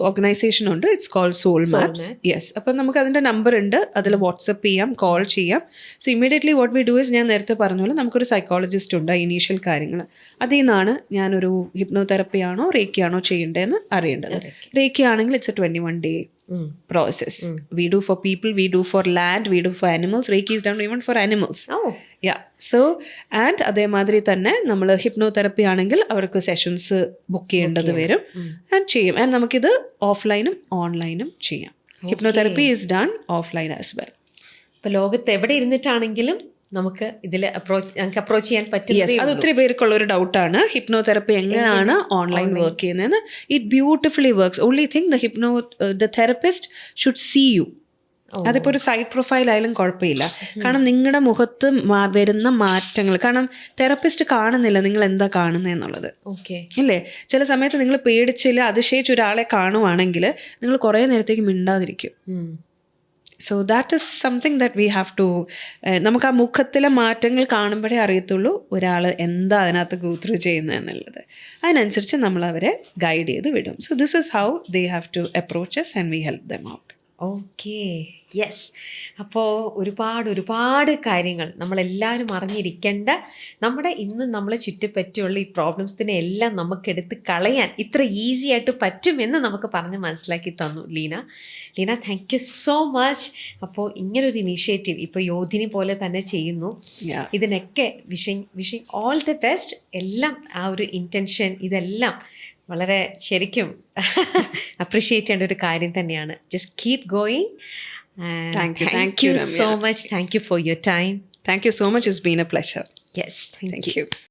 ഓർഗനൈസേഷൻ ഉണ്ട്, it's called soul maps. Yes, അപ്പം നമുക്ക് അതിൻ്റെ നമ്പർ ഉണ്ട്, അതിൽ വാട്സപ്പ് ചെയ്യാം, കോൾ ചെയ്യാം. So immediately what we do is, ഞാൻ നേരത്തെ പറഞ്ഞ പോലെ നമുക്കൊരു സൈക്കോളജിസ്റ്റ് ഉണ്ട്, ഇനീഷ്യൽ കാര്യങ്ങൾ അതിൽ നിന്നാണ് ഞാനൊരു ഹിപ്നോതെറപ്പി ആണോ റേക്കി ആണോ ചെയ്യേണ്ടതെന്ന് അറിയേണ്ടത്. റേക്കി ആണെങ്കിൽ it's A 21-day process. We do for people, we do for land, we do for animals. Reiki is done even for animals. Oh. Yeah. So, and അതേമാതിരി തന്നെ നമ്മൾ ഹിപ്നോതെറപ്പി ആണെങ്കിൽ അവർക്ക് സെഷൻസ് ബുക്ക് ചെയ്യേണ്ടത് വരും ആൻഡ് ചെയ്യും. ആൻഡ് നമുക്കിത് ഓഫ്ലൈനും ഓൺലൈനും ചെയ്യാം. Hypnotherapy is done offline as well. ഇപ്പോൾ ലോകത്ത് എവിടെ ഇരുന്നിട്ടാണെങ്കിലും നമുക്ക് ഇതിൽ അപ്രോച്ച് ചെയ്യാൻ പറ്റും. അത് ഒത്തിരി പേർക്കുള്ള ഒരു ഡൗട്ടാണ്, ഹിപ്നോതെറപ്പി എങ്ങനെയാണ് ഓൺലൈൻ വർക്ക് ചെയ്യുന്നതെന്ന്. It beautifully works. Only thing the therapist should see you. അതിപ്പോൾ ഒരു സൈഡ് പ്രൊഫൈൽ ആയാലും കുഴപ്പമില്ല, കാരണം നിങ്ങളുടെ മുഖത്ത് വരുന്ന മാറ്റങ്ങൾ, കാരണം തെറപ്പിസ്റ്റ് കാണുന്നില്ല നിങ്ങൾ എന്താ കാണുന്നതെന്നുള്ളത്. ഇല്ലേ, ചില സമയത്ത് നിങ്ങൾ പേടിച്ചില്ല അതിശയിച്ച് ഒരാളെ കാണുവാണെങ്കിൽ നിങ്ങൾ കുറേ നേരത്തേക്ക് മിണ്ടാതിരിക്കും. So that is something that we have to നമുക്ക് ആ മുഖത്തിലെ മാറ്റങ്ങൾ കാണുമ്പോഴേ അറിയത്തുള്ളൂ ഒരാൾ എന്താ അതിനകത്ത് ഗോ ത്രൂ ചെയ്യുന്നത് എന്നുള്ളത്. അതിനനുസരിച്ച് നമ്മൾ അവരെ ഗൈഡ് ചെയ്ത് വിടും. So this is how they have to approaches and we help them out. Okay, yes. അപ്പോൾ ഒരുപാട് കാര്യങ്ങൾ നമ്മളെല്ലാവരും അറിഞ്ഞിരിക്കേണ്ട, നമ്മുടെ ഇന്ന് നമ്മളെ ചുറ്റിപ്പറ്റിയുള്ള ഈ പ്രോബ്ലംസിനെ എല്ലാം നമുക്കെടുത്ത് കളയാൻ ഇത്ര ഈസി ആയിട്ട് പറ്റുമെന്ന് നമുക്ക് പറഞ്ഞ് മനസ്സിലാക്കി തന്നു Leena. Thank you so much. അപ്പോൾ ഇങ്ങനൊരു ഇനീഷ്യേറ്റീവ് ഇപ്പോൾ യോധിനി പോലെ തന്നെ ചെയ്യുന്നു. ഇതിനൊക്കെ വിഷിങ് ഓൾ ദി ബെസ്റ്റ്. എല്ലാം ആ ഒരു ഇൻറ്റൻഷൻ ഇതെല്ലാം വളരെ ശരിക്കും അപ്രിഷ്യേറ്റ് ചെയ്യേണ്ട ഒരു കാര്യം തന്നെയാണ്. Just keep going. Thank you so much. Thank you for your time. Thank you so much. It's been a pleasure. Yes, thank Thank you. you.